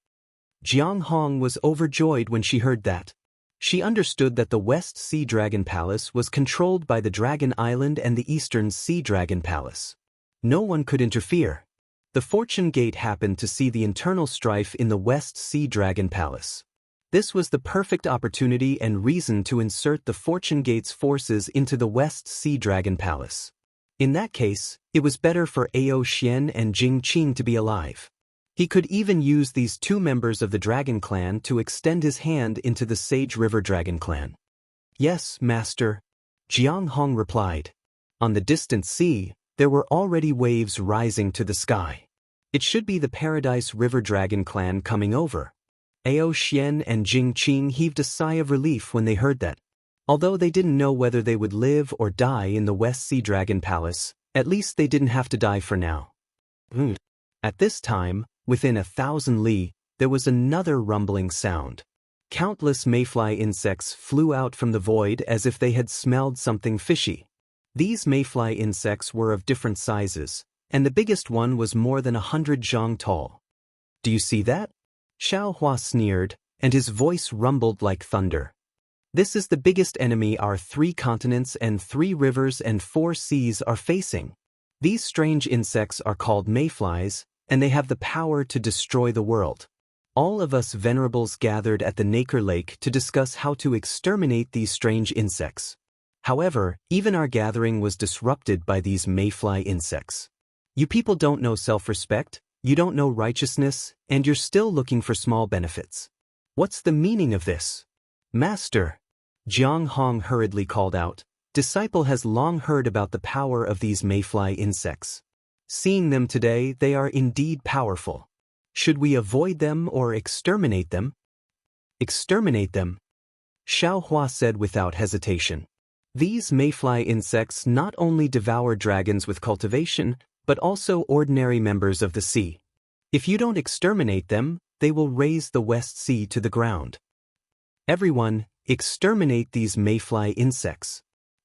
Jianghu was overjoyed when she heard that. She understood that the West Sea Dragon Palace was controlled by the Dragon Island and the Eastern Sea Dragon Palace. No one could interfere. The Fortune Gate happened to see the internal strife in the West Sea Dragon Palace. This was the perfect opportunity and reason to insert the Fortune Gate's forces into the West Sea Dragon Palace. In that case, it was better for Ao Xian and Jing Qing to be alive. He could even use these two members of the Dragon Clan to extend his hand into the Sage River Dragon Clan. Yes, Master. Jianghu replied. On the distant sea, there were already waves rising to the sky. It should be the Paradise River Dragon Clan coming over. Ao Xian and Jing Qing heaved a sigh of relief when they heard that. Although they didn't know whether they would live or die in the West Sea Dragon Palace, at least they didn't have to die for now. At this time, within 1,000 li, there was another rumbling sound. Countless mayfly insects flew out from the void as if they had smelled something fishy. These mayfly insects were of different sizes, and the biggest one was more than 100 zhang tall. Do you see that? Xiaohua sneered, and his voice rumbled like thunder. This is the biggest enemy our 3 continents and 3 rivers and 4 seas are facing. These strange insects are called mayflies, and they have the power to destroy the world. All of us venerables gathered at the Nacre Lake to discuss how to exterminate these strange insects. However, even our gathering was disrupted by these mayfly insects. You people don't know self-respect, you don't know righteousness, and you're still looking for small benefits. What's the meaning of this? Master, Jianghu hurriedly called out, Disciple has long heard about the power of these mayfly insects. Seeing them today, they are indeed powerful. Should we avoid them or exterminate them? Exterminate them, Xiaohua said without hesitation. These mayfly insects not only devour dragons with cultivation, but also ordinary members of the sea. If you don't exterminate them, they will raise the West Sea to the ground. Everyone, exterminate these mayfly insects.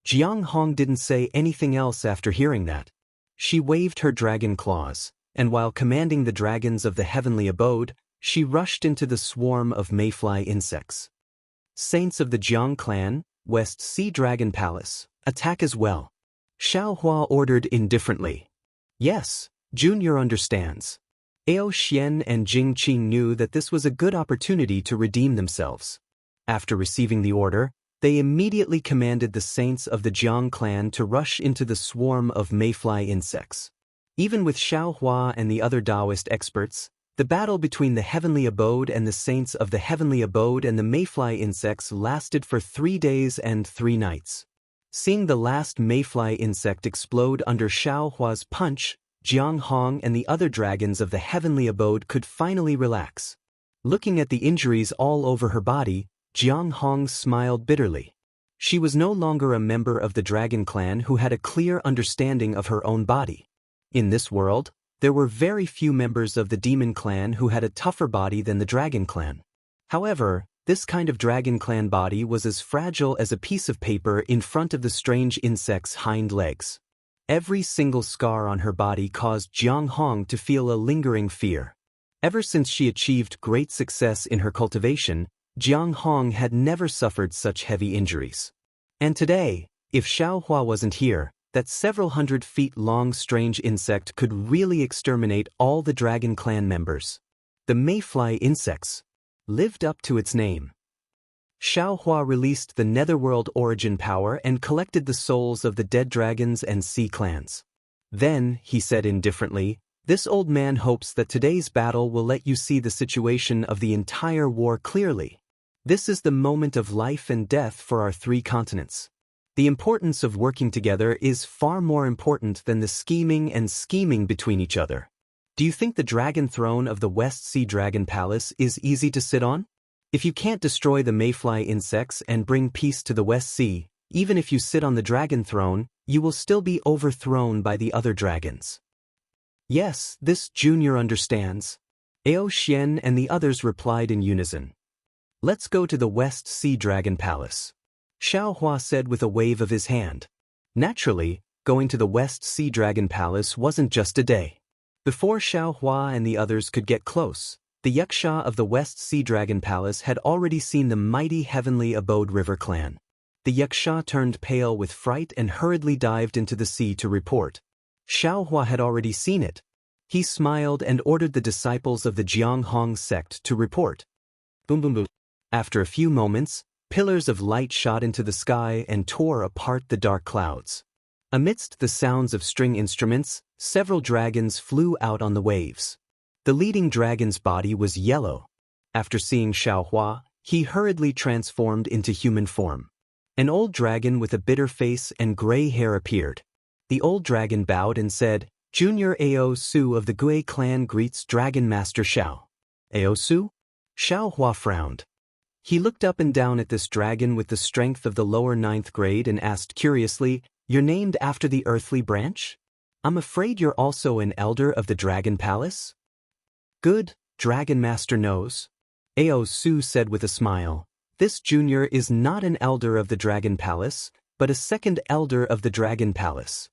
Jianghu didn't say anything else after hearing that. She waved her dragon claws, and while commanding the dragons of the heavenly abode, she rushed into the swarm of mayfly insects. Saints of the Jiang clan, West Sea Dragon Palace, attack as well. Xiaohua ordered indifferently. Yes, Junior understands. Ao Xian and Jing Qing knew that this was a good opportunity to redeem themselves. After receiving the order, they immediately commanded the saints of the Jiang clan to rush into the swarm of mayfly insects. Even with Xiaohua and the other Taoist experts, the battle between the heavenly abode and the saints of the heavenly abode and the mayfly insects lasted for 3 days and 3 nights. Seeing the last mayfly insect explode under Xiaohua's punch, Jianghu and the other dragons of the heavenly abode could finally relax. Looking at the injuries all over her body, Jianghu smiled bitterly. She was no longer a member of the dragon clan who had a clear understanding of her own body. In this world, there were very few members of the demon clan who had a tougher body than the dragon clan. However, this kind of dragon clan body was as fragile as a piece of paper in front of the strange insect's hind legs. Every single scar on her body caused Jianghu to feel a lingering fear. Ever since she achieved great success in her cultivation, Jianghu had never suffered such heavy injuries. And today, if Xiaohua wasn't here, that several 100 feet long strange insect could really exterminate all the dragon clan members. The mayfly insects lived up to its name. Xiaohua released the netherworld origin power and collected the souls of the dead dragons and sea clans. Then, he said indifferently, this old man hopes that today's battle will let you see the situation of the entire war clearly. This is the moment of life and death for our 3 continents. The importance of working together is far more important than the scheming between each other. Do you think the dragon throne of the West Sea Dragon Palace is easy to sit on? If you can't destroy the mayfly insects and bring peace to the West Sea, even if you sit on the dragon throne, you will still be overthrown by the other dragons. Yes, this Junior understands. Ao Xian and the others replied in unison. Let's go to the West Sea Dragon Palace. Xiaohua said with a wave of his hand. Naturally, going to the West Sea Dragon Palace wasn't just a day. Before Xiaohua and the others could get close, the Wuxia of the West Sea Dragon Palace had already seen the mighty heavenly abode river clan. The Wuxia turned pale with fright and hurriedly dived into the sea to report. Xiaohua had already seen it. He smiled and ordered the disciples of the Jianghu sect to report. Boom boom boom. After a few moments, pillars of light shot into the sky and tore apart the dark clouds. Amidst the sounds of string instruments, several dragons flew out on the waves. The leading dragon's body was yellow. After seeing Xiaohua, he hurriedly transformed into human form. An old dragon with a bitter face and gray hair appeared. The old dragon bowed and said, Junior Ao Su of the Gui clan greets Dragon Master Xiao. Ao Su? Xiaohua frowned. He looked up and down at this dragon with the strength of the lower 9th grade and asked curiously, You're named after the earthly branch? I'm afraid you're also an elder of the Dragon Palace? Good, Dragon Master knows. Ao Su said with a smile. This junior is not an elder of the Dragon Palace, but a second elder of the Dragon Palace.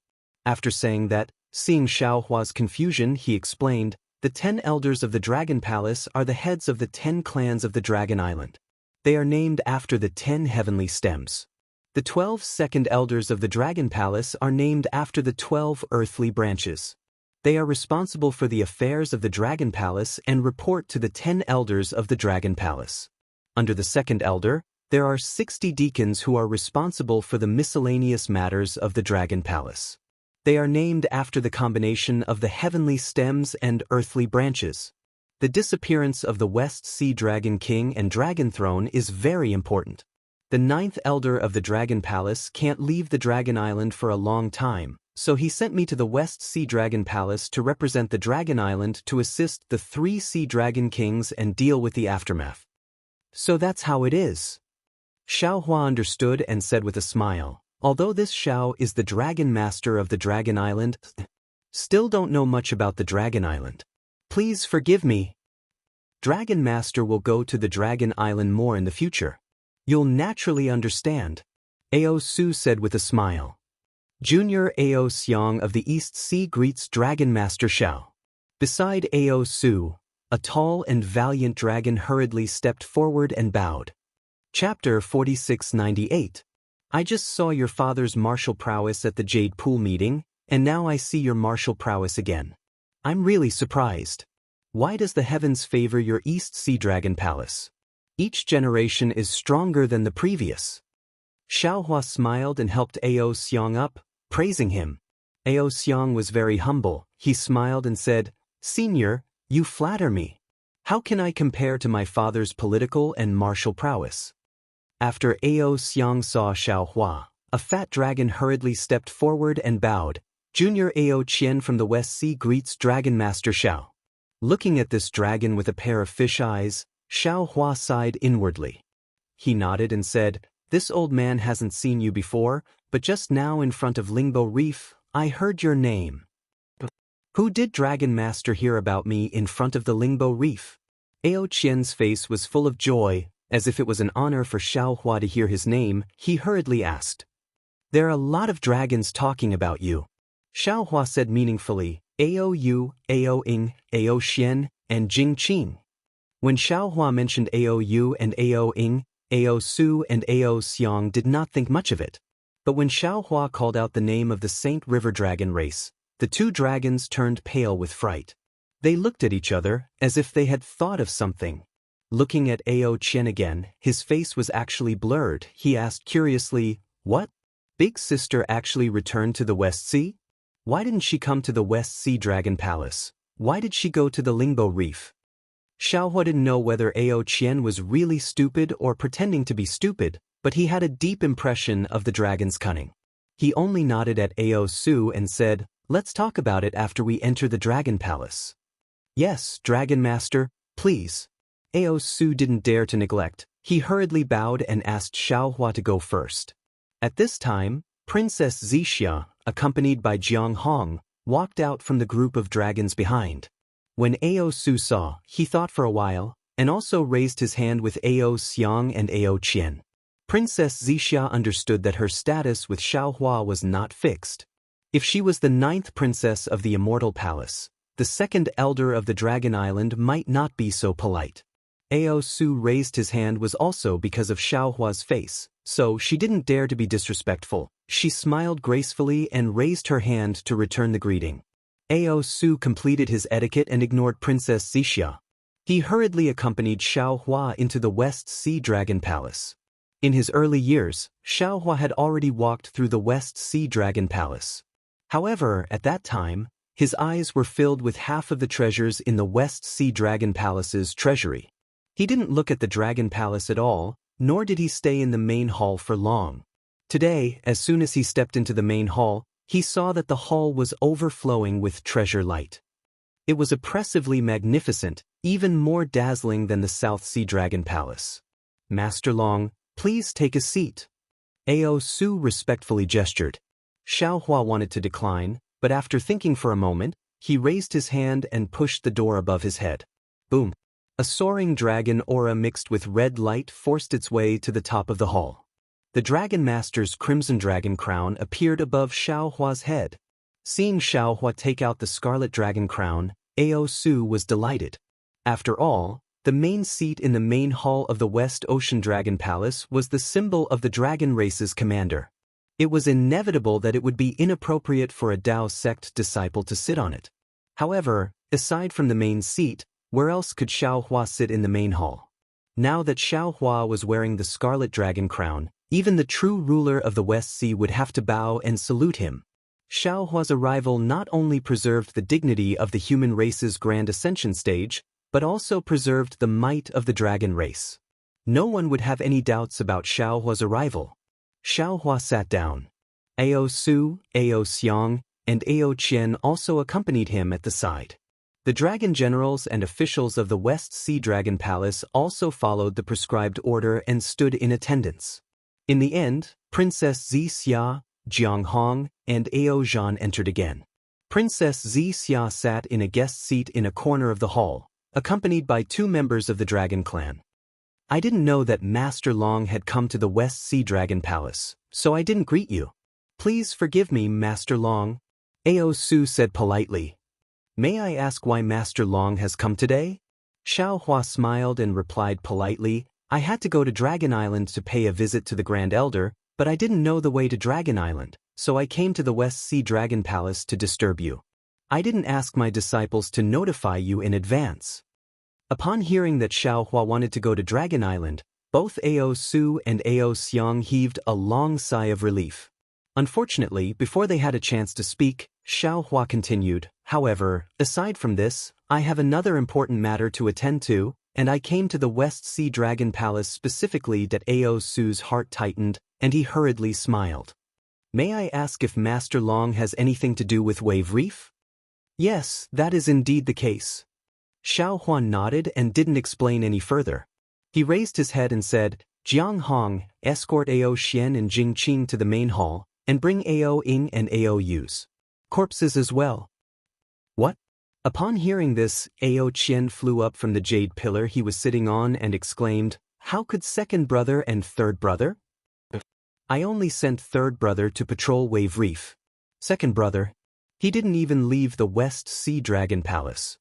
After saying that, seeing Xiaohua's confusion, he explained, The 10 elders of the Dragon Palace are the heads of the 10 clans of the Dragon Island. They are named after the 10 heavenly stems. The 12 second elders of the Dragon Palace are named after the 12 earthly branches. They are responsible for the affairs of the Dragon Palace and report to the 10 elders of the Dragon Palace. Under the second elder, there are 60 deacons who are responsible for the miscellaneous matters of the Dragon Palace. They are named after the combination of the heavenly stems and earthly branches. The disappearance of the West Sea Dragon King and Dragon Throne is very important. The 9th elder of the Dragon Palace can't leave the Dragon Island for a long time, so he sent me to the West Sea Dragon Palace to represent the Dragon Island to assist the 3 Sea Dragon Kings and deal with the aftermath. So that's how it is. Xiaohua understood and said with a smile, although this Xiao is the Dragon Master of the Dragon Island, still don't know much about the Dragon Island. Please forgive me. Dragon Master will go to the Dragon Island more in the future. You'll naturally understand, Ao Su said with a smile. Junior Ao Xiang of the East Sea greets Dragon Master Xiao. Beside Ao Su, a tall and valiant dragon hurriedly stepped forward and bowed. Chapter 4698. I just saw your father's martial prowess at the Jade Pool meeting, and now I see your martial prowess again. I'm really surprised. Why does the heavens favor your East Sea Dragon Palace? Each generation is stronger than the previous. Xiaohua smiled and helped Ao Xiang up, praising him. Ao Xiang was very humble. He smiled and said, Senior, you flatter me. How can I compare to my father's political and martial prowess? After Ao Xiang saw Xiaohua, a fat dragon hurriedly stepped forward and bowed. Junior Ao Qian from the West Sea greets Dragon Master Xiao. Looking at this dragon with a pair of fish eyes, Xiaohua sighed inwardly. He nodded and said, This old man hasn't seen you before, but just now in front of Lingbo Reef, I heard your name. Who did Dragon Master hear about me in front of the Lingbo Reef? Ao Qian's face was full of joy, as if it was an honor for Xiaohua to hear his name. He hurriedly asked. There are a lot of dragons talking about you. Xiaohua said meaningfully, Ao Yu, Ao Ying, Ao Xian, and Jing Qing. When Xiaohua mentioned Ao Yu and Ao Ying, Ao Su and Ao Xiang did not think much of it. But when Xiaohua called out the name of the Saint River Dragon race, the two dragons turned pale with fright. They looked at each other, as if they had thought of something. Looking at Ao Qian again, his face was actually blurred. He asked curiously, What? Big sister actually returned to the West Sea? Why didn't she come to the West Sea Dragon Palace? Why did she go to the Lingbo Reef? Xiaohua didn't know whether Ao Qian was really stupid or pretending to be stupid, but he had a deep impression of the dragon's cunning. He only nodded at Ao Su and said, Let's talk about it after we enter the Dragon Palace. Yes, Dragon Master, please. Ao Su didn't dare to neglect. He hurriedly bowed and asked Xiaohua to go first. At this time, Princess Zixia, accompanied by Jianghu, walked out from the group of dragons behind. When Ao Su saw, he thought for a while, and also raised his hand with Ao Xiang and Ao Qian. Princess Zixia understood that her status with Xiaohua was not fixed. If she was the 9th princess of the Immortal Palace, the 2nd elder of the Dragon Island might not be so polite. Ao Su raised his hand was also because of Xiaohua's face, so she didn't dare to be disrespectful. She smiled gracefully and raised her hand to return the greeting. Ao Su completed his etiquette and ignored Princess Zixia. He hurriedly accompanied Xiaohua into the West Sea Dragon Palace. In his early years, Xiaohua had already walked through the West Sea Dragon Palace. However, at that time, his eyes were filled with half of the treasures in the West Sea Dragon Palace's treasury. He didn't look at the Dragon Palace at all, nor did he stay in the main hall for long. Today, as soon as he stepped into the main hall, he saw that the hall was overflowing with treasure light. It was oppressively magnificent, even more dazzling than the South Sea Dragon Palace. Master Long, please take a seat. Ao Su respectfully gestured. Xiaohua wanted to decline, but after thinking for a moment, he raised his hand and pushed the door above his head. Boom! A soaring dragon aura mixed with red light forced its way to the top of the hall. The Dragon Master's crimson dragon crown appeared above Xiaohua's head. Seeing Xiaohua take out the scarlet dragon crown, Ao Su was delighted. After all, the main seat in the main hall of the West Ocean Dragon Palace was the symbol of the dragon race's commander. It was inevitable that it would be inappropriate for a Dao sect disciple to sit on it. However, aside from the main seat, where else could Xiaohua sit in the main hall? Now that Xiaohua was wearing the scarlet dragon crown, even the true ruler of the West Sea would have to bow and salute him. Xiaohua's arrival not only preserved the dignity of the human race's grand ascension stage, but also preserved the might of the dragon race. No one would have any doubts about Xiaohua's arrival. Xiaohua sat down. Ao Su, Ao Xiang, and Ao Qian also accompanied him at the side. The dragon generals and officials of the West Sea Dragon Palace also followed the prescribed order and stood in attendance. In the end, Princess Zixia, Jianghu, and Ao Zhan entered again. Princess Xia sat in a guest seat in a corner of the hall, accompanied by 2 members of the dragon clan. I didn't know that Master Long had come to the West Sea Dragon Palace, so I didn't greet you. Please forgive me, Master Long, Ao Su said politely. May I ask why Master Long has come today? Xiao Hua smiled and replied politely, I had to go to Dragon Island to pay a visit to the Grand Elder, but I didn't know the way to Dragon Island, so I came to the West Sea Dragon Palace to disturb you. I didn't ask my disciples to notify you in advance. Upon hearing that Xiao Hua wanted to go to Dragon Island, both Ao Su and Ao Xiang heaved a long sigh of relief. Unfortunately, before they had a chance to speak, Xiao Hua continued, however, aside from this, I have another important matter to attend to, and I came to the West Sea Dragon Palace specifically. That Ao Su's heart tightened, and he hurriedly smiled. May I ask if Master Long has anything to do with Wave Reef? Yes, that is indeed the case. Xiao Hua nodded and didn't explain any further. He raised his head and said, Jianghu, escort Ao Xian and Jing Qing to the main hall, and bring Ao Ying and Ao Yu's corpses as well. What? Upon hearing this, Ao Qian flew up from the jade pillar he was sitting on and exclaimed, How could second brother and third brother? I only sent third brother to patrol Wave Reef. Second brother? He didn't even leave the West Sea Dragon Palace.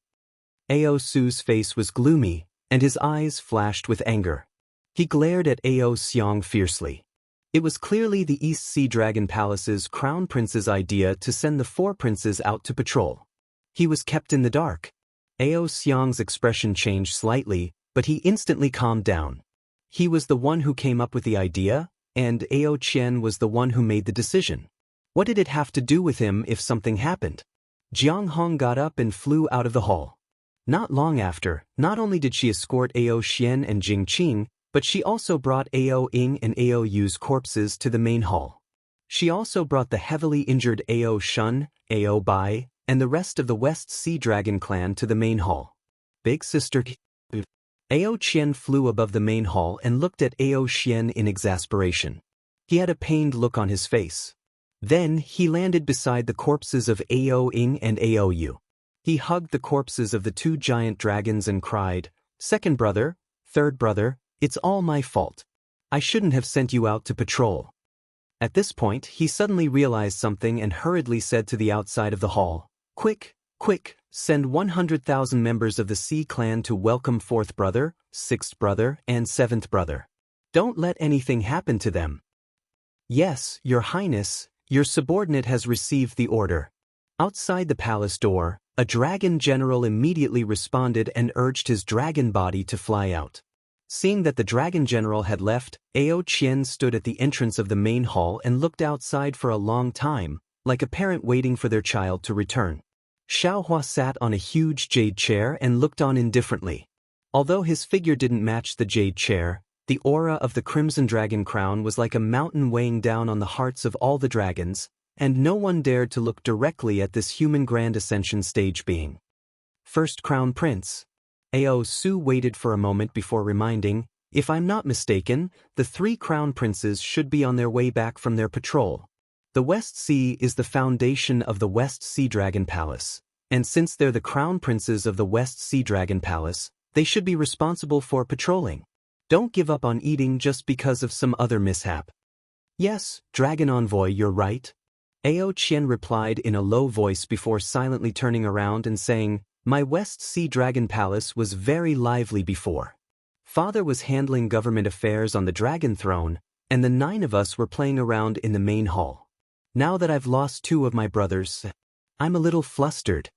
Ao Su's face was gloomy, and his eyes flashed with anger. He glared at Ao Xiang fiercely. It was clearly the East Sea Dragon Palace's crown prince's idea to send the 4 princes out to patrol. He was kept in the dark. Ao Xiang's expression changed slightly, but he instantly calmed down. He was the one who came up with the idea, and Ao Qian was the one who made the decision. What did it have to do with him if something happened? Jianghu got up and flew out of the hall. Not long after, not only did she escort Ao Xian and Jing Qing, but she also brought Ao Ying and Ao Yu's corpses to the main hall. She also brought the heavily injured Ao Shun, Ao Bai, and the rest of the West Sea Dragon clan to the main hall. Big sister Ao Qian flew above the main hall and looked at Ao Xian in exasperation. He had a pained look on his face. Then he landed beside the corpses of Ao Ying and Ao Yu. He hugged the corpses of the 2 giant dragons and cried, Second brother, third brother, it's all my fault. I shouldn't have sent you out to patrol. At this point, he suddenly realized something and hurriedly said to the outside of the hall, Quick, quick, send 100,000 members of the Sea clan to welcome 4th brother, 6th brother, and 7th brother. Don't let anything happen to them. Yes, Your Highness, your subordinate has received the order. Outside the palace door, a dragon general immediately responded and urged his dragon body to fly out. Seeing that the dragon general had left, Ao Qian stood at the entrance of the main hall and looked outside for a long time, like a parent waiting for their child to return. Xiao Hua sat on a huge jade chair and looked on indifferently. Although his figure didn't match the jade chair, the aura of the Crimson Dragon crown was like a mountain weighing down on the hearts of all the dragons, and no one dared to look directly at this human Grand Ascension stage being. First Crown Prince. Ao Su waited for a moment before reminding, if I'm not mistaken, the 3 crown princes should be on their way back from their patrol. The West Sea is the foundation of the West Sea Dragon Palace, and since they're the crown princes of the West Sea Dragon Palace, they should be responsible for patrolling. Don't give up on eating just because of some other mishap. Yes, Dragon Envoy, you're right. Ao Qian replied in a low voice before silently turning around and saying, My West Sea Dragon Palace was very lively before. Father was handling government affairs on the dragon throne, and the 9 of us were playing around in the main hall. Now that I've lost 2 of my brothers, I'm a little flustered.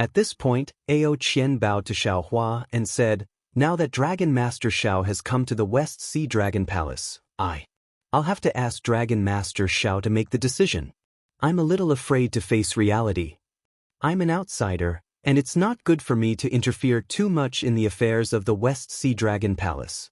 At this point, Ao Qian bowed to Xiao Hua and said, Now that Dragon Master Xiao has come to the West Sea Dragon Palace, I'll have to ask Dragon Master Xiao to make the decision. I'm a little afraid to face reality. I'm an outsider, and it's not good for me to interfere too much in the affairs of the West Sea Dragon Palace.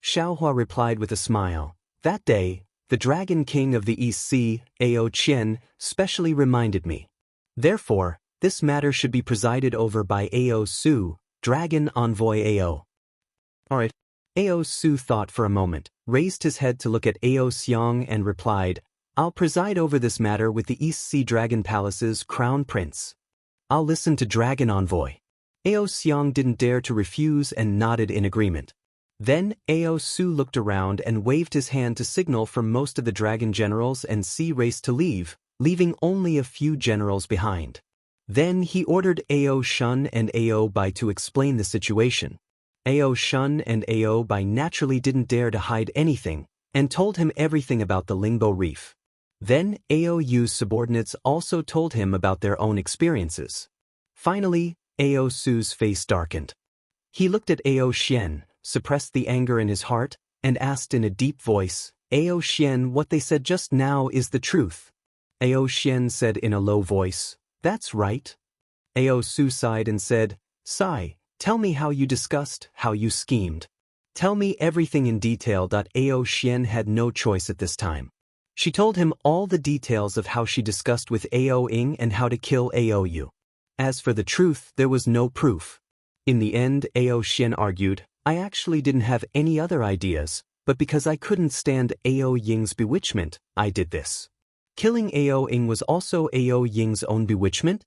Xiao Hua replied with a smile. That day, the Dragon King of the East Sea, Ao Qian, specially reminded me. Therefore, this matter should be presided over by Ao Su, Dragon Envoy Ao. Alright. Ao Su thought for a moment, raised his head to look at Ao Xiang and replied, I'll preside over this matter with the East Sea Dragon Palace's Crown Prince. I'll listen to Dragon Envoy. Ao Xiang didn't dare to refuse and nodded in agreement. Then, Ao Su looked around and waved his hand to signal for most of the dragon generals and sea race to leave, leaving only a few generals behind. Then he ordered Ao Shun and Ao Bai to explain the situation. Ao Shun and Ao Bai naturally didn't dare to hide anything, and told him everything about the Lingbo Reef. Then, Ao Yu's subordinates also told him about their own experiences. Finally, Ao Su's face darkened. He looked at Ao Xian, suppressed the anger in his heart, and asked in a deep voice, Ao Xian, what they said just now is the truth. Ao Xian said in a low voice, that's right. Ao Su sighed and said, Sai, tell me how you discussed, how you schemed. Tell me everything in detail. Ao Xian had no choice at this time. She told him all the details of how she discussed with Ao Ying and how to kill Ao Yu. As for the truth, there was no proof. In the end, Ao Xian argued, I actually didn't have any other ideas, but because I couldn't stand Ao Ying's bewitchment, I did this. Killing Ao Ying was also Ao Ying's own bewitchment?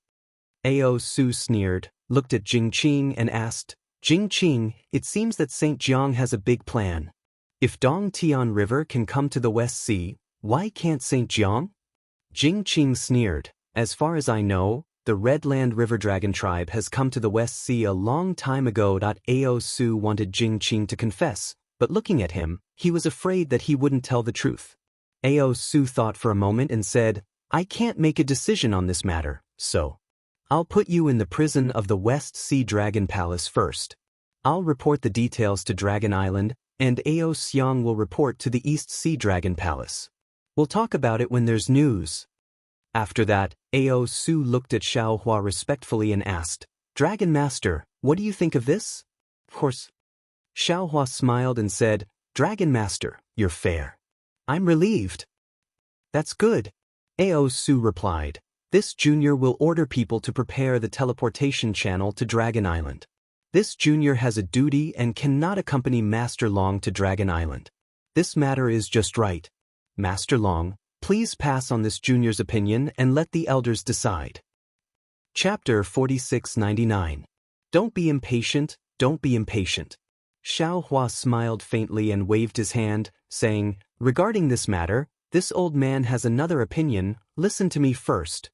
Ao Su sneered, looked at Jing Qing and asked, Jing Qing, it seems that St. Jiang has a big plan. If Dong Tian River can come to the West Sea, why can't St. Jiang? Jing Qing sneered, as far as I know, the Redland River Dragon tribe has come to the West Sea a long time ago. Ao Su wanted Jing Qing to confess, but looking at him, he was afraid that he wouldn't tell the truth. Ao Su thought for a moment and said, I can't make a decision on this matter, so I'll put you in the prison of the West Sea Dragon Palace first. I'll report the details to Dragon Island, and Ao Xiang will report to the East Sea Dragon Palace. We'll talk about it when there's news. After that, Ao Su looked at Xiao Hua respectfully and asked, Dragon Master, what do you think of this? Of course. Xiao Hua smiled and said, Dragon Master, you're fair. I'm relieved. That's good. Ao Su replied, this junior will order people to prepare the teleportation channel to Dragon Island. This junior has a duty and cannot accompany Master Long to Dragon Island. This matter is just right. Master Long, please pass on this junior's opinion and let the elders decide. Chapter 4699. Don't be impatient, don't be impatient. Xiao Hua smiled faintly and waved his hand, saying, regarding this matter, this old man has another opinion, listen to me first.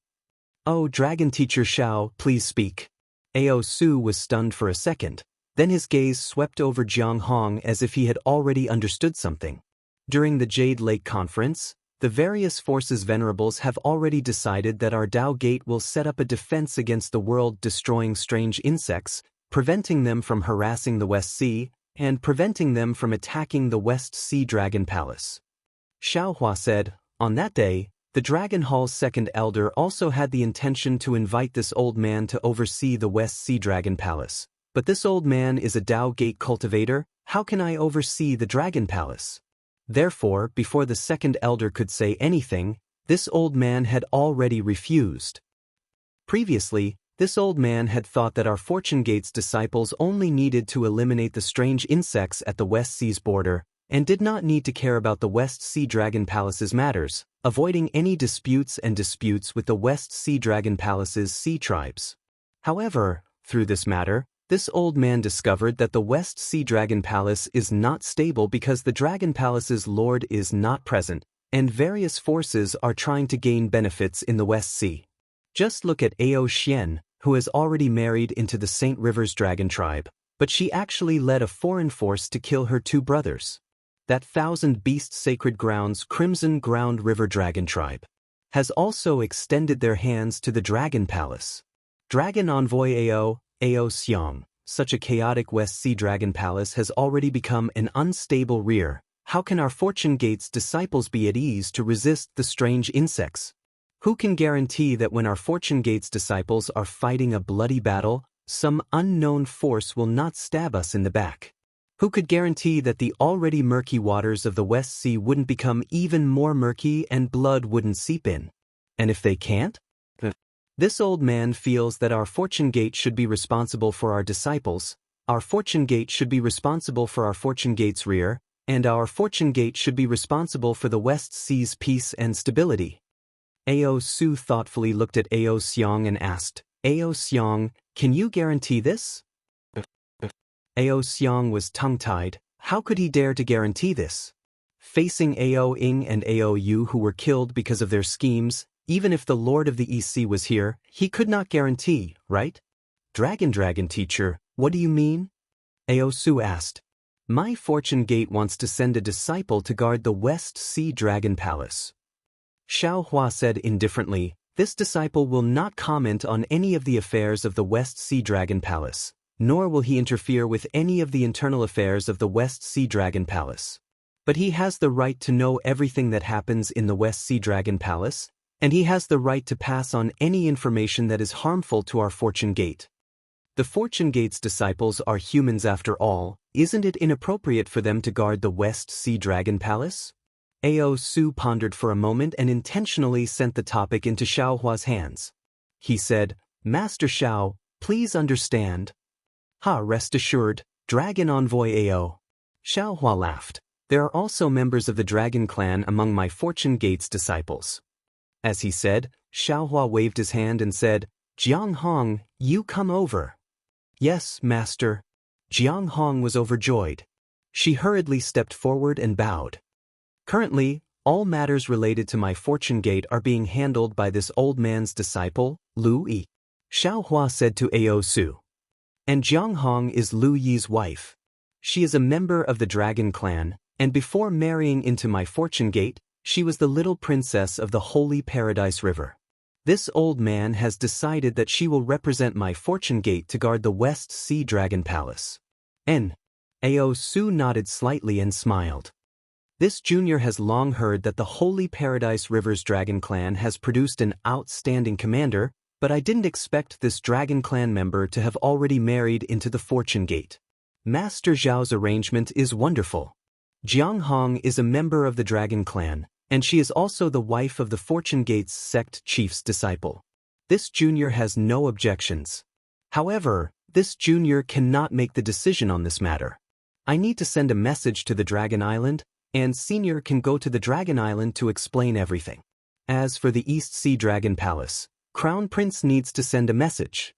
Oh, Dragon Teacher Xiao, please speak. Ao Su was stunned for a second, then his gaze swept over Jiang Hong as if he had already understood something. During the Jade Lake Conference, the various forces venerables have already decided that our Dao Gate will set up a defense against the world-destroying strange insects, preventing them from harassing the West Sea, and preventing them from attacking the West Sea Dragon Palace. Xiao Hua said, on that day, the Dragon Hall's second elder also had the intention to invite this old man to oversee the West Sea Dragon Palace. But this old man is a Dao Gate cultivator, how can I oversee the Dragon Palace? Therefore, before the second elder could say anything, this old man had already refused. Previously, this old man had thought that our Fortune Gate's disciples only needed to eliminate the strange insects at the West Sea's border, and did not need to care about the West Sea Dragon Palace's matters, avoiding any disputes with the West Sea Dragon Palace's sea tribes. However, through this matter, this old man discovered that the West Sea Dragon Palace is not stable because the Dragon Palace's lord is not present, and various forces are trying to gain benefits in the West Sea. Just look at Ao Xian, who has already married into the St. Rivers Dragon tribe, but she actually led a foreign force to kill her two brothers. That Thousand Beast Sacred Grounds Crimson Ground River Dragon tribe has also extended their hands to the Dragon Palace. Dragon Envoy Ao Xiang, such a chaotic West Sea Dragon Palace has already become an unstable rear. How can our Fortune Gate's disciples be at ease to resist the strange insects? Who can guarantee that when our Fortune Gate's disciples are fighting a bloody battle, some unknown force will not stab us in the back? Who could guarantee that the already murky waters of the West Sea wouldn't become even more murky and blood wouldn't seep in? And if they can't? This old man feels that our Fortune Gate should be responsible for our disciples, our Fortune Gate should be responsible for our Fortune Gate's rear, and our fortune gate should be responsible for the West Sea's peace and stability. Ao Su thoughtfully looked at Ao Xiong and asked, Ao Xiong, can you guarantee this? Ao Xiong was tongue-tied. How could he dare to guarantee this? Facing Ao Ing and Ao Yu, who were killed because of their schemes, even if the Lord of the EC was here, he could not guarantee, right? Dragon teacher, what do you mean? Ao Su asked. My fortune gate wants to send a disciple to guard the West Sea Dragon Palace. Xiao Hua said indifferently, this disciple will not comment on any of the affairs of the West Sea Dragon Palace, nor will he interfere with any of the internal affairs of the West Sea Dragon Palace. But he has the right to know everything that happens in the West Sea Dragon Palace, and he has the right to pass on any information that is harmful to our fortune gate. The fortune gate's disciples are humans after all. Isn't it inappropriate for them to guard the West Sea Dragon Palace? Ao Su pondered for a moment and intentionally sent the topic into Xiao Hua's hands. He said, Master Xiao, please understand. Rest assured, Dragon Envoy Ao. Xiao Hua laughed. There are also members of the Dragon Clan among my fortune gate's disciples. As he said, Xiao Hua waved his hand and said, Jiang Hong, you come over. Yes, master. Jiang Hong was overjoyed. She hurriedly stepped forward and bowed. Currently, all matters related to my fortune gate are being handled by this old man's disciple, Lu Yi. Xiao Hua said to Ao Su. And Jiang Hong is Lu Yi's wife. She is a member of the Dragon Clan, and before marrying into my fortune gate, she was the little princess of the Holy Paradise River. This old man has decided that she will represent my fortune gate to guard the West Sea Dragon Palace. Ao Su nodded slightly and smiled. This junior has long heard that the Holy Paradise River's Dragon Clan has produced an outstanding commander, but I didn't expect this Dragon Clan member to have already married into the fortune gate. Master Zhao's arrangement is wonderful. Jiang Hong is a member of the Dragon Clan, and she is also the wife of the Fortune Gate's sect chief's disciple. This junior has no objections. However, this junior cannot make the decision on this matter. I need to send a message to the Dragon Island, and senior can go to the Dragon Island to explain everything. As for the East Sea Dragon Palace, Crown Prince needs to send a message.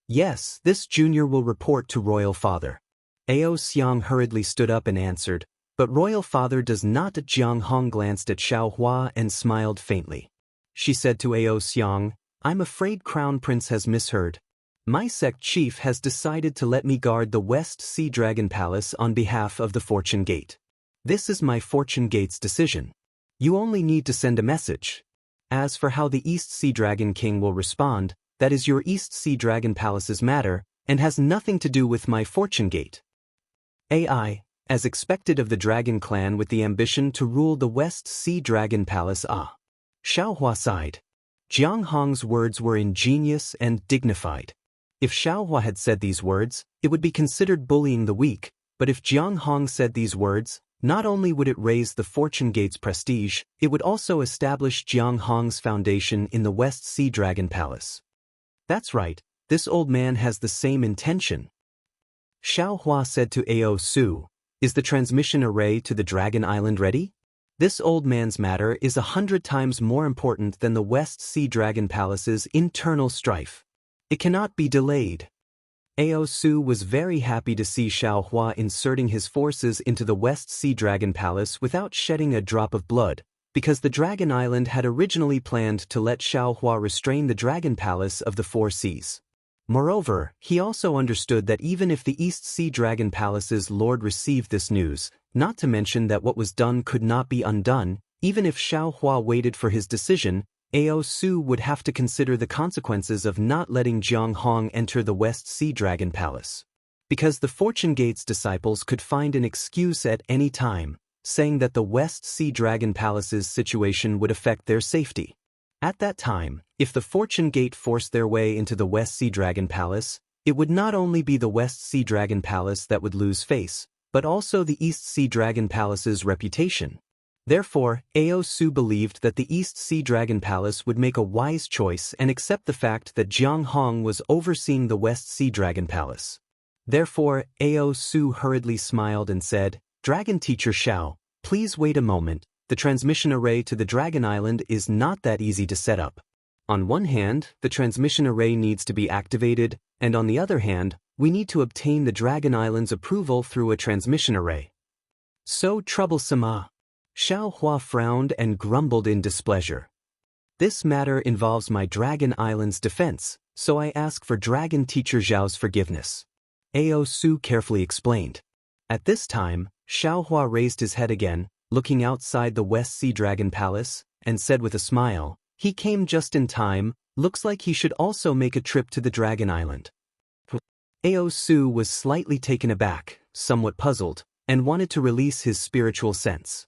Yes, this junior will report to Royal Father. Ao Xiong hurriedly stood up and answered, but Royal Father does not. Jiang Hong glanced at Xiao Hua and smiled faintly. She said to Ao Xiong, I'm afraid Crown Prince has misheard. My sect chief has decided to let me guard the West Sea Dragon Palace on behalf of the Fortune Gate. This is my Fortune Gate's decision. You only need to send a message. As for how the East Sea Dragon King will respond, that is your East Sea Dragon Palace's matter, and has nothing to do with my Fortune Gate. AI, as expected of the Dragon Clan with the ambition to rule the West Sea Dragon Palace. Xiao Hua sighed. Jiang Hong's words were ingenious and dignified. If Xiao Hua had said these words, it would be considered bullying the weak, but if Jiang Hong said these words, not only would it raise the Fortune Gate's prestige, it would also establish Jiang Hong's foundation in the West Sea Dragon Palace. That's right, this old man has the same intention. Xiao Hua said to Ao Su, Is the transmission array to the Dragon Island ready? This old man's matter is 100 times more important than the West Sea Dragon Palace's internal strife. It cannot be delayed. Ao Su was very happy to see Xiao Hua inserting his forces into the West Sea Dragon Palace without shedding a drop of blood, because the Dragon Island had originally planned to let Xiao Hua restrain the Dragon Palace of the Four Seas. Moreover, he also understood that even if the East Sea Dragon Palace's lord received this news, not to mention that what was done could not be undone, even if Xiao Hua waited for his decision, Ao Su would have to consider the consequences of not letting Jiang Hong enter the West Sea Dragon Palace. Because the Fortune Gate's disciples could find an excuse at any time, saying that the West Sea Dragon Palace's situation would affect their safety. At that time, if the Fortune Gate forced their way into the West Sea Dragon Palace, it would not only be the West Sea Dragon Palace that would lose face, but also the East Sea Dragon Palace's reputation. Therefore, Ao Su believed that the East Sea Dragon Palace would make a wise choice and accept the fact that Jiang Hong was overseeing the West Sea Dragon Palace. Therefore, Ao Su hurriedly smiled and said, Dragon Teacher Xiao, please wait a moment. The transmission array to the Dragon Island is not that easy to set up. On one hand, the transmission array needs to be activated, and on the other hand, we need to obtain the Dragon Island's approval through a transmission array. So troublesome ah. Xiao Hua frowned and grumbled in displeasure. This matter involves my Dragon Island's defense, so I ask for Dragon Teacher Zhao's forgiveness. Ao Su carefully explained. At this time, Xiao Hua raised his head again, looking outside the West Sea Dragon Palace, and said with a smile, he came just in time, looks like he should also make a trip to the Dragon Island. Ao Su was slightly taken aback, somewhat puzzled, and wanted to release his spiritual sense.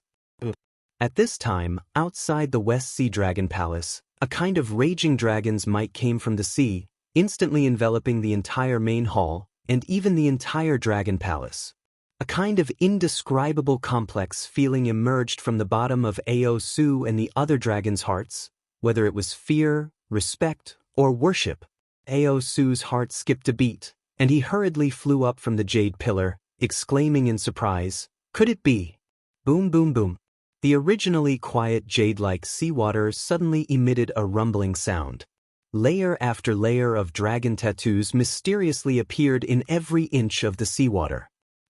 At this time, outside the West Sea Dragon Palace, a kind of raging dragon's might came from the sea, instantly enveloping the entire main hall, and even the entire Dragon Palace. A kind of indescribable complex feeling emerged from the bottom of Ao Su and the other dragons' hearts, whether it was fear, respect, or worship. Ao Su's heart skipped a beat, and he hurriedly flew up from the jade pillar, exclaiming in surprise, "Could it be?" Boom boom boom. The originally quiet jade-like seawater suddenly emitted a rumbling sound. Layer after layer of dragon tattoos mysteriously appeared in every inch of the seawater.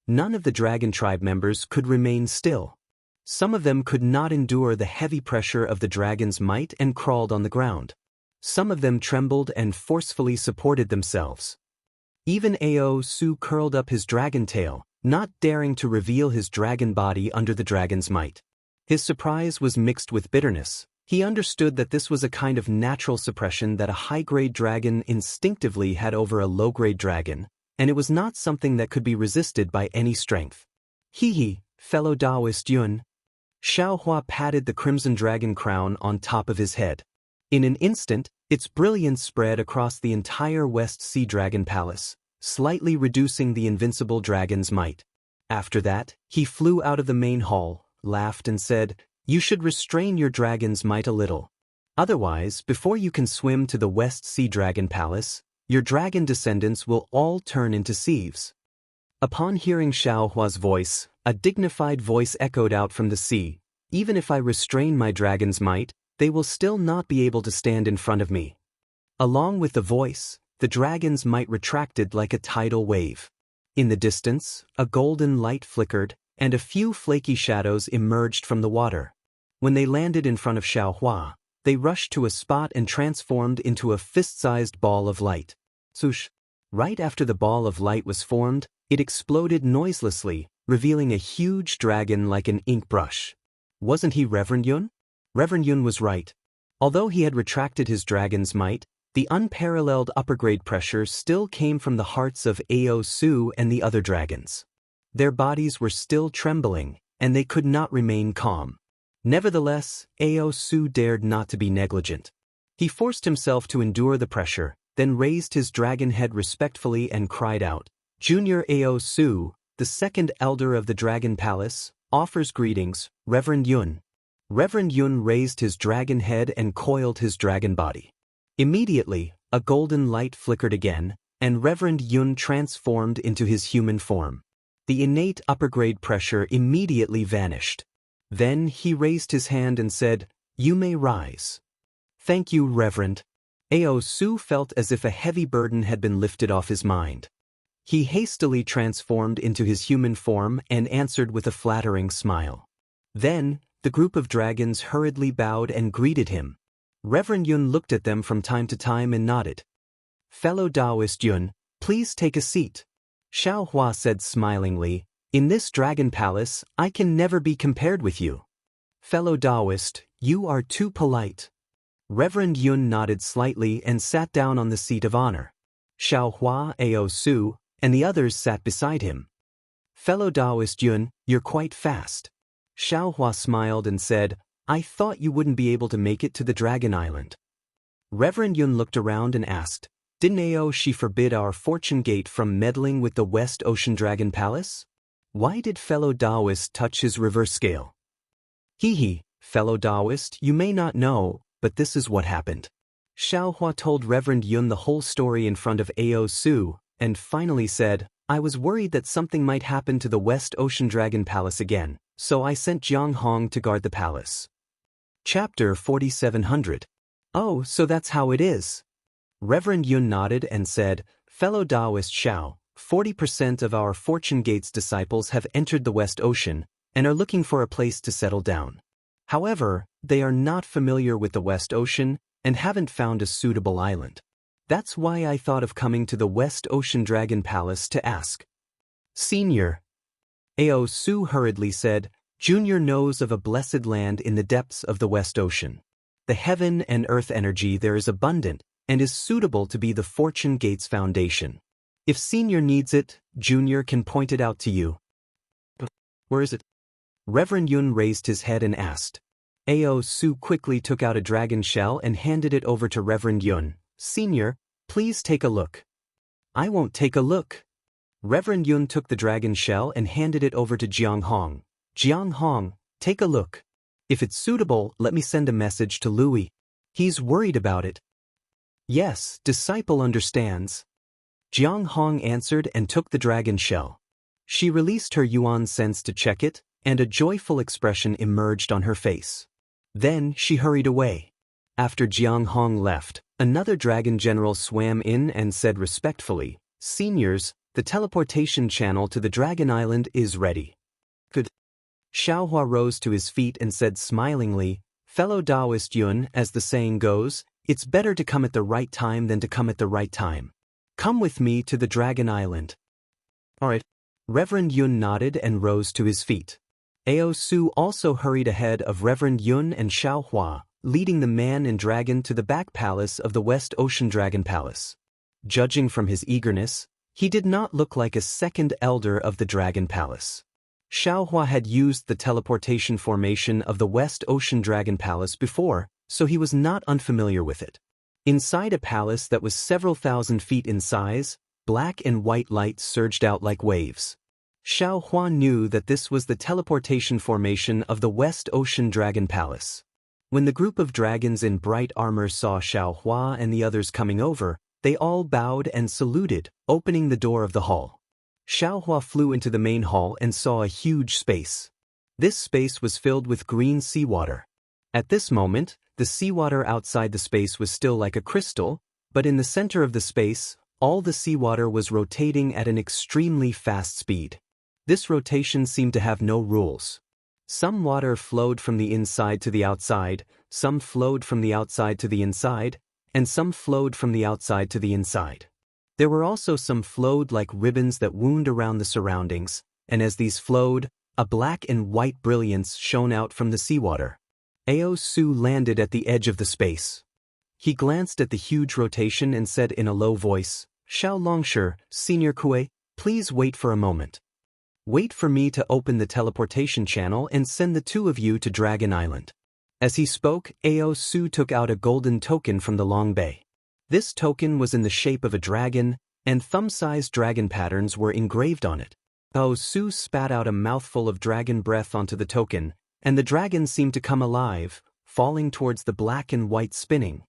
None of the dragon tribe members could remain still. Some of them could not endure the heavy pressure of the dragon's might and crawled on the ground. Some of them trembled and forcefully supported themselves. Even Ao Su curled up his dragon tail, not daring to reveal his dragon body under the dragon's might. His surprise was mixed with bitterness. He understood that this was a kind of natural suppression that a high-grade dragon instinctively had over a low-grade dragon, and it was not something that could be resisted by any strength. Hee, fellow Taoist Yun. Xiao Hua patted the crimson dragon crown on top of his head. In an instant, its brilliance spread across the entire West Sea Dragon Palace, slightly reducing the invincible dragon's might. After that, he flew out of the main hall, laughed and said, "You should restrain your dragon's might a little. Otherwise, before you can swim to the West Sea Dragon Palace, your dragon descendants will all turn into sieves." Upon hearing Xiao Hua's voice, a dignified voice echoed out from the sea, "Even if I restrain my dragon's might, they will still not be able to stand in front of me." Along with the voice, the dragon's might retracted like a tidal wave. In the distance, a golden light flickered, and a few flaky shadows emerged from the water. When they landed in front of Xiao Hua, they rushed to a spot and transformed into a fist-sized ball of light. Swoosh! Right after the ball of light was formed, it exploded noiselessly, revealing a huge dragon like an ink brush. Wasn't he Reverend Yun? Reverend Yun was right. Although he had retracted his dragon's might, the unparalleled upper-grade pressure still came from the hearts of Ao Su and the other dragons. Their bodies were still trembling, and they could not remain calm. Nevertheless, Ao Su dared not to be negligent. He forced himself to endure the pressure, then raised his dragon head respectfully and cried out, "Junior Ao Su, the second elder of the Dragon Palace, offers greetings, Reverend Yun." Reverend Yun raised his dragon head and coiled his dragon body. Immediately, a golden light flickered again, and Reverend Yun transformed into his human form. The innate upper-grade pressure immediately vanished. Then he raised his hand and said, "You may rise." "Thank you, Reverend." Ao Su felt as if a heavy burden had been lifted off his mind. He hastily transformed into his human form and answered with a flattering smile. Then, the group of dragons hurriedly bowed and greeted him. Reverend Yun looked at them from time to time and nodded. "Fellow Taoist Yun, please take a seat." Xiao Hua said smilingly, "In this dragon palace, I can never be compared with you." "Fellow Taoist, you are too polite." Reverend Yun nodded slightly and sat down on the seat of honor. Xiao Hua, Ao Su, and the others sat beside him. "Fellow Taoist Yun, you're quite fast." Xiao Hua smiled and said, "I thought you wouldn't be able to make it to the Dragon Island." Reverend Yun looked around and asked, "Didn't Ao Shi forbid our Fortune Gate from meddling with the West Ocean Dragon Palace? Why did fellow Taoist touch his reverse scale?" "Hee, fellow Taoist, you may not know, but this is what happened." Xiao Hua told Reverend Yun the whole story in front of Ao Su, and finally said, I was worried that something might happen to the West Ocean Dragon Palace again, so I sent Jianghu to guard the palace. Chapter 4700. Oh, so that's how it is. Reverend Yun nodded and said, Fellow Taoist Xiao, 40% of our Fortune Gates disciples have entered the West Ocean and are looking for a place to settle down. However, they are not familiar with the West Ocean and haven't found a suitable island. That's why I thought of coming to the West Ocean Dragon Palace to ask. Senior. Ao Su hurriedly said, Junior knows of a blessed land in the depths of the West Ocean. The heaven and earth energy there is abundant and is suitable to be the Fortune Gates foundation. If Senior needs it, Junior can point it out to you. Where is it? Reverend Yun raised his head and asked. Ao Su quickly took out a dragon shell and handed it over to Reverend Yun. Senior, please take a look. I won't take a look. Reverend Yun took the dragon shell and handed it over to Jianghu. Jianghu, take a look. If it's suitable, let me send a message to Louis. He's worried about it. Yes, disciple understands. Jianghu answered and took the dragon shell. She released her yuan sense to check it, and a joyful expression emerged on her face. Then she hurried away. After Jianghu left, another dragon general swam in and said respectfully, Seniors, the teleportation channel to the Dragon Island is ready. Good. Xiaohua rose to his feet and said smilingly, Fellow Taoist Yun, as the saying goes, it's better to come at the right time than to come at the right time. Come with me to the Dragon Island. All right. Reverend Yun nodded and rose to his feet. Ao Su also hurried ahead of Reverend Yun and Xiaohua, leading the man and dragon to the back palace of the West Ocean Dragon Palace. Judging from his eagerness, he did not look like a second elder of the Dragon Palace. Xiaohua had used the teleportation formation of the West Ocean Dragon Palace before, so he was not unfamiliar with it. Inside a palace that was several thousand feet in size, black and white light surged out like waves. Xiaohua knew that this was the teleportation formation of the West Ocean Dragon Palace. When the group of dragons in bright armor saw Xiaohua and the others coming over, they all bowed and saluted, opening the door of the hall. Xiaohua flew into the main hall and saw a huge space. This space was filled with green seawater. At this moment, the seawater outside the space was still like a crystal, but in the center of the space, all the seawater was rotating at an extremely fast speed. This rotation seemed to have no rules. Some water flowed from the inside to the outside, some flowed from the outside to the inside, and some flowed from the outside to the inside. There were also some flowed like ribbons that wound around the surroundings, and as these flowed, a black and white brilliance shone out from the seawater. Ao Su landed at the edge of the space. He glanced at the huge rotation and said in a low voice, Xiao Longsher, Senior Kue, please wait for a moment. Wait for me to open the teleportation channel and send the two of you to Dragon Island. As he spoke, Ao Su took out a golden token from the long bay. This token was in the shape of a dragon, and thumb-sized dragon patterns were engraved on it. Ao Su spat out a mouthful of dragon breath onto the token, and the dragon seemed to come alive, falling towards the black and white spinning.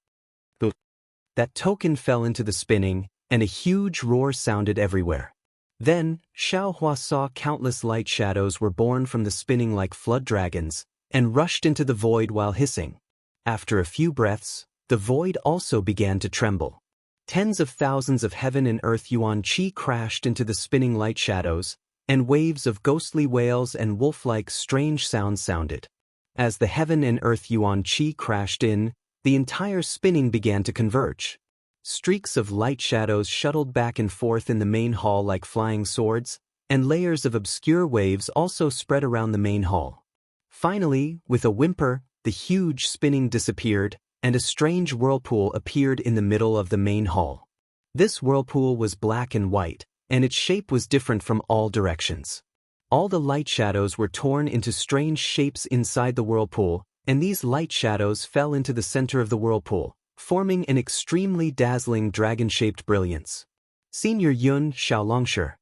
That token fell into the spinning, and a huge roar sounded everywhere. Then, Xiaohua saw countless light shadows were born from the spinning like flood dragons, and rushed into the void while hissing. After a few breaths, the void also began to tremble. Tens of thousands of heaven and earth yuan qi crashed into the spinning light shadows, and waves of ghostly wails and wolf-like strange sounds sounded. As the heaven and earth yuan qi crashed in, the entire spinning began to converge. Streaks of light shadows shuttled back and forth in the main hall like flying swords, and layers of obscure waves also spread around the main hall. Finally, with a whimper, the huge spinning disappeared, and a strange whirlpool appeared in the middle of the main hall. This whirlpool was black and white, and its shape was different from all directions. All the light shadows were torn into strange shapes inside the whirlpool, and these light shadows fell into the center of the whirlpool, forming an extremely dazzling dragon-shaped brilliance. Senior Yun Xiaolongsher.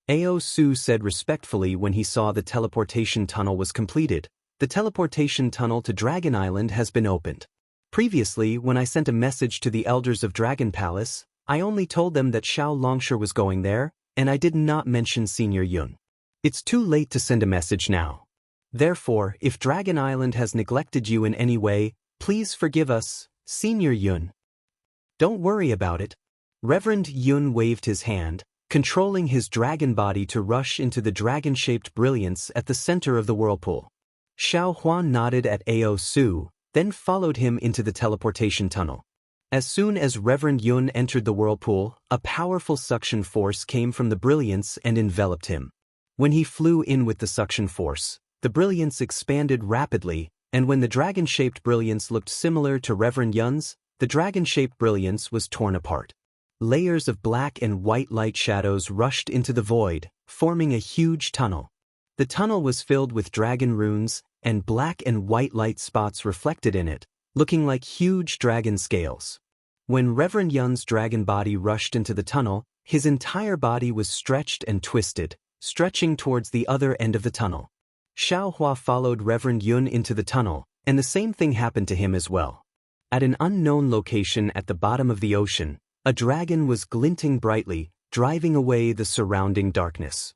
Ao Su said respectfully when he saw the teleportation tunnel was completed. The teleportation tunnel to Dragon Island has been opened. Previously, when I sent a message to the elders of Dragon Palace, I only told them that Xiao Longsher was going there, and I did not mention Senior Yun. It's too late to send a message now. Therefore, if Dragon Island has neglected you in any way, please forgive us, Senior Yun. Don't worry about it. Reverend Yun waved his hand, controlling his dragon body to rush into the dragon-shaped brilliance at the center of the whirlpool. Xiao Huan nodded at Ao Su, then followed him into the teleportation tunnel. As soon as Reverend Yun entered the whirlpool, a powerful suction force came from the brilliance and enveloped him. When he flew in with the suction force, the brilliance expanded rapidly, and when the dragon-shaped brilliance looked similar to Reverend Yun's, the dragon-shaped brilliance was torn apart. Layers of black and white light shadows rushed into the void, forming a huge tunnel. The tunnel was filled with dragon runes, and black and white light spots reflected in it, looking like huge dragon scales. When Reverend Yun's dragon body rushed into the tunnel, his entire body was stretched and twisted, stretching towards the other end of the tunnel. Xiao Hua followed Reverend Yun into the tunnel, and the same thing happened to him as well. At an unknown location at the bottom of the ocean, a dragon was glinting brightly, driving away the surrounding darkness.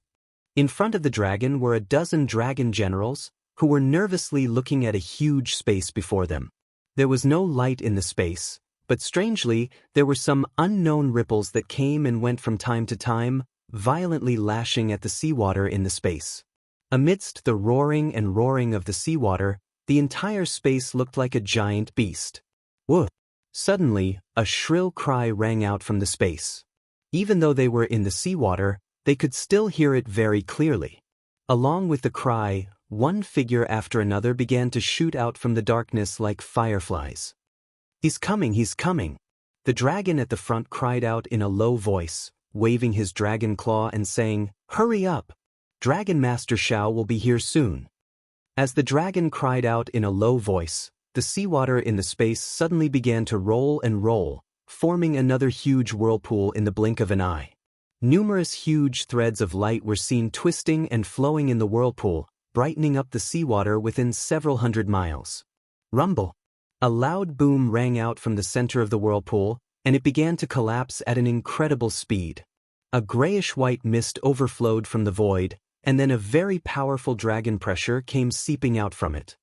In front of the dragon were a dozen dragon generals, who were nervously looking at a huge space before them. There was no light in the space, but strangely, there were some unknown ripples that came and went from time to time, violently lashing at the seawater in the space. Amidst the roaring and roaring of the seawater, the entire space looked like a giant beast. Whoa! Suddenly, a shrill cry rang out from the space. Even though they were in the seawater, they could still hear it very clearly. Along with the cry, one figure after another began to shoot out from the darkness like fireflies. He's coming, he's coming! The dragon at the front cried out in a low voice, waving his dragon claw and saying, "Hurry up! Dragon Master Xiao will be here soon." As the dragon cried out in a low voice, the seawater in the space suddenly began to roll and roll, forming another huge whirlpool in the blink of an eye. Numerous huge threads of light were seen twisting and flowing in the whirlpool, brightening up the seawater within several hundred miles. Rumble! A loud boom rang out from the center of the whirlpool, and it began to collapse at an incredible speed. A grayish-white mist overflowed from the void, and then a very powerful dragon pressure came seeping out from it.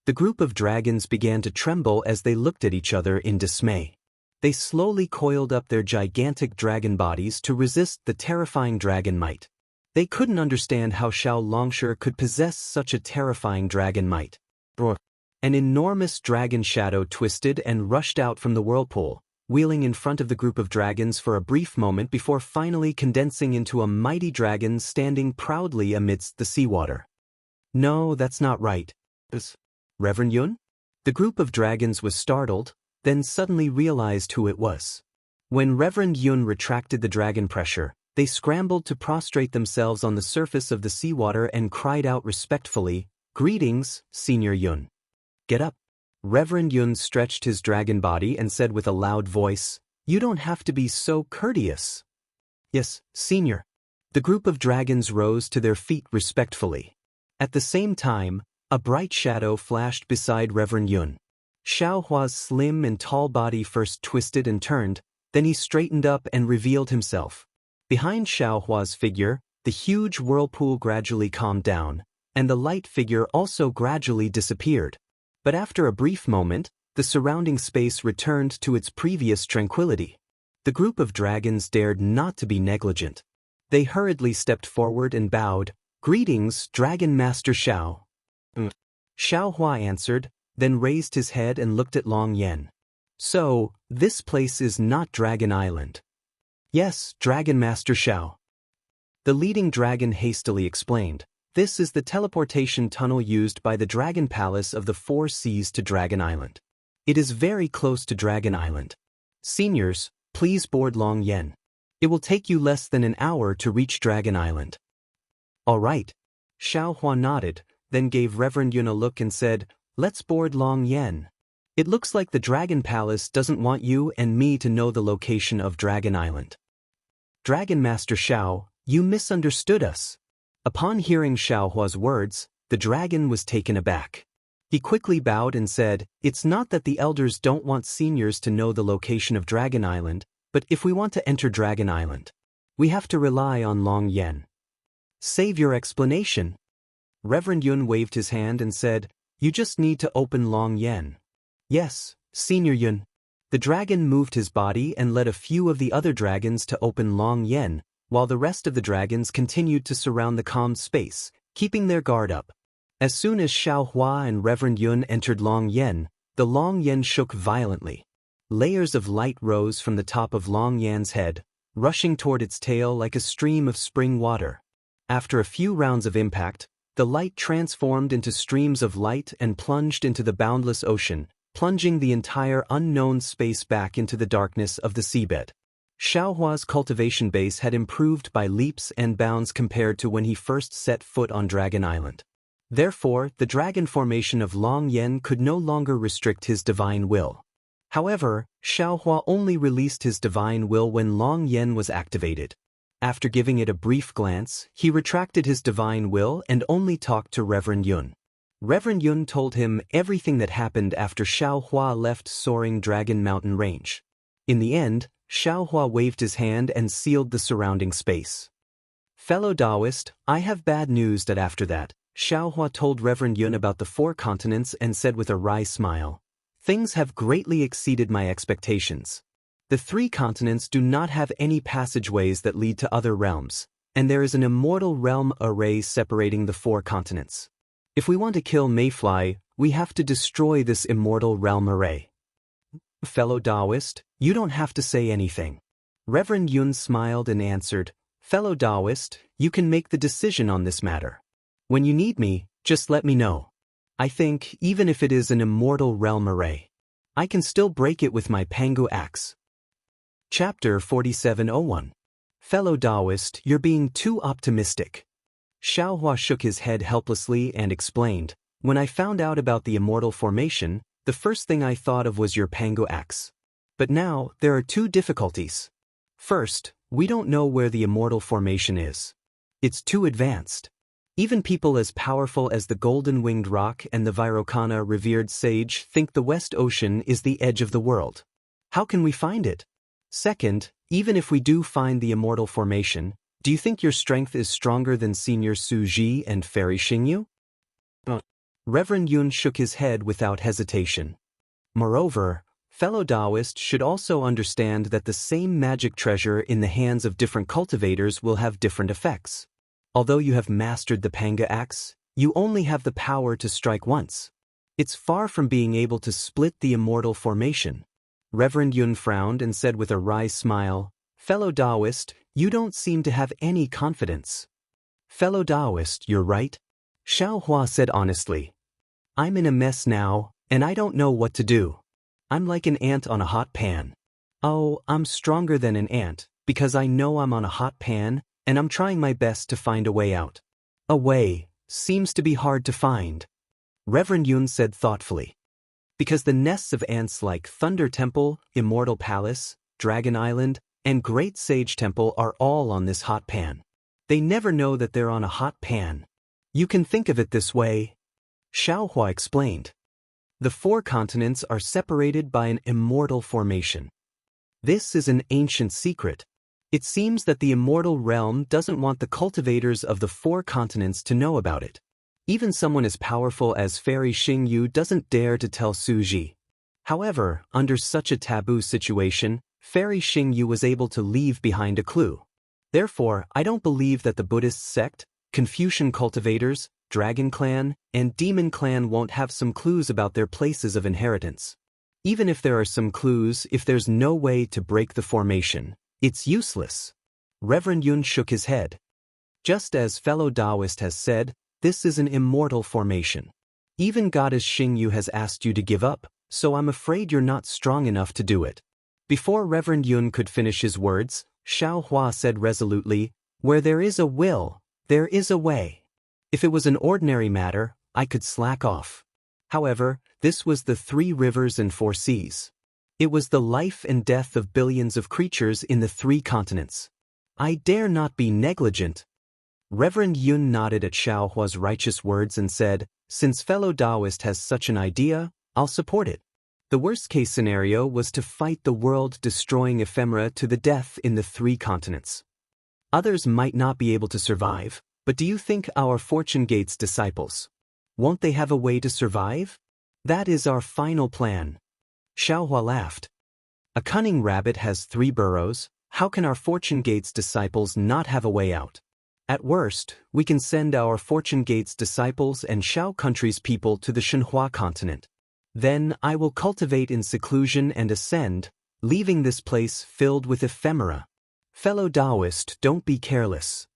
The group of dragons began to tremble as they looked at each other in dismay. They slowly coiled up their gigantic dragon bodies to resist the terrifying dragon might. They couldn't understand how Xiao Longshi could possess such a terrifying dragon might. An enormous dragon shadow twisted and rushed out from the whirlpool, wheeling in front of the group of dragons for a brief moment before finally condensing into a mighty dragon standing proudly amidst the seawater. No, that's not right. Reverend Yun? The group of dragons was startled, then suddenly realized who it was. When Reverend Yun retracted the dragon pressure, they scrambled to prostrate themselves on the surface of the seawater and cried out respectfully, "Greetings, Senior Yun." "Get up." Reverend Yun stretched his dragon body and said with a loud voice, "You don't have to be so courteous." "Yes, Senior." The group of dragons rose to their feet respectfully. At the same time, a bright shadow flashed beside Reverend Yun. Xiao Hua's slim and tall body first twisted and turned, then he straightened up and revealed himself. Behind Xiao Hua's figure, the huge whirlpool gradually calmed down, and the light figure also gradually disappeared. But after a brief moment, the surrounding space returned to its previous tranquility. The group of dragons dared not to be negligent. They hurriedly stepped forward and bowed, "Greetings, Dragon Master Xiao." Xiao Hua answered, then raised his head and looked at Long Yen. "So, this place is not Dragon Island." "Yes, Dragon Master Xiao." The leading dragon hastily explained, "This is the teleportation tunnel used by the Dragon Palace of the Four Seas to Dragon Island. It is very close to Dragon Island. Seniors, please board Long Yen. It will take you less than an hour to reach Dragon Island." "All right." Xiao Hua nodded, then gave Reverend Yun a look and said, "Let's board Long Yen. It looks like the Dragon Palace doesn't want you and me to know the location of Dragon Island." "Dragon Master Xiao, you misunderstood us." Upon hearing Xiao Hua's words, the dragon was taken aback. He quickly bowed and said, "It's not that the elders don't want seniors to know the location of Dragon Island, but if we want to enter Dragon Island." We have to rely on Long Yen. Save your explanation. Reverend Yun waved his hand and said, You just need to open Long Yen. Yes, Senior Yun. The dragon moved his body and led a few of the other dragons to open Long Yen, while the rest of the dragons continued to surround the calm space, keeping their guard up. As soon as Xiao Hua and Reverend Yun entered Long Yen, the Long Yen shook violently. Layers of light rose from the top of Long Yan's head, rushing toward its tail like a stream of spring water. After a few rounds of impact, the light transformed into streams of light and plunged into the boundless ocean, plunging the entire unknown space back into the darkness of the seabed. Xiaohua's cultivation base had improved by leaps and bounds compared to when he first set foot on Dragon Island. Therefore, the dragon formation of Long Yen could no longer restrict his divine will. However, Xiaohua only released his divine will when Long Yen was activated. After giving it a brief glance, he retracted his divine will and only talked to Reverend Yun. Reverend Yun told him everything that happened after Xiaohua left Soaring Dragon Mountain Range. In the end, Xiaohua waved his hand and sealed the surrounding space. Fellow Taoist, I have bad news that after that, Xiaohua told Reverend Yun about the 4 continents and said with a wry smile, Things have greatly exceeded my expectations. The 3 continents do not have any passageways that lead to other realms, and there is an immortal realm array separating the 4 continents. If we want to kill Mayfly, we have to destroy this immortal realm array. Fellow Taoist, you don't have to say anything. Reverend Yun smiled and answered, Fellow Taoist, you can make the decision on this matter. When you need me, just let me know. I think, even if it is an immortal realm array, I can still break it with my Pangu axe. Chapter 4701. Fellow Taoist, you're being too optimistic. Xiaohua shook his head helplessly and explained, When I found out about the immortal formation, the first thing I thought of was your Pangu axe. But now, there are 2 difficulties. First, we don't know where the immortal formation is. It's too advanced. Even people as powerful as the Golden-Winged Roc and the Vairocana revered sage think the West Ocean is the edge of the world. How can we find it? Second, even if we do find the immortal formation, do you think your strength is stronger than Senior Su Ji and Fairy Xingyu? Reverend Yun shook his head without hesitation. Moreover, fellow Taoist should also understand that the same magic treasure in the hands of different cultivators will have different effects. Although you have mastered the Panga axe, you only have the power to strike once. It's far from being able to split the immortal formation. Reverend Yun frowned and said with a wry smile, Fellow Taoist, you don't seem to have any confidence. Fellow Taoist, you're right. Xiaohua said honestly. I'm in a mess now, and I don't know what to do. I'm like an ant on a hot pan. Oh, I'm stronger than an ant, because I know I'm on a hot pan, and I'm trying my best to find a way out. A way seems to be hard to find. Reverend Yun said thoughtfully. Because the nests of ants like Thunder Temple, Immortal Palace, Dragon Island, and Great Sage Temple are all on this hot pan. They never know that they're on a hot pan. You can think of it this way. Xiaohua explained. The 4 continents are separated by an immortal formation. This is an ancient secret. It seems that the immortal realm doesn't want the cultivators of the 4 continents to know about it. Even someone as powerful as Fairy Xingyu doesn't dare to tell Su Ji. However, under such a taboo situation, Fairy Xingyu was able to leave behind a clue. Therefore, I don't believe that the Buddhist sect, Confucian cultivators, Dragon Clan, and Demon Clan won't have some clues about their places of inheritance. Even if there are some clues, if there's no way to break the formation, it's useless. Reverend Yun shook his head. Just as fellow Taoist has said, this is an immortal formation. Even Goddess Xingyu has asked you to give up, so I'm afraid you're not strong enough to do it. Before Reverend Yun could finish his words, Xiaohua said resolutely, Where there is a will, there is a way. If it was an ordinary matter, I could slack off. However, this was the 3 rivers and 4 seas. It was the life and death of billions of creatures in the 3 continents. I dare not be negligent. Reverend Yun nodded at Xiaohua's righteous words and said, Since fellow Taoist has such an idea, I'll support it. The worst-case scenario was to fight the world-destroying ephemera to the death in the 3 continents. Others might not be able to survive, but do you think our Fortune Gates disciples, won't they have a way to survive? That is our final plan. Xiaohua laughed. A cunning rabbit has 3 burrows. How can our Fortune Gates disciples not have a way out? At worst, we can send our Fortune Gates disciples and Shao country's people to the Shenhua continent. Then I will cultivate in seclusion and ascend, leaving this place filled with ephemera. Fellow Taoist, don't be careless.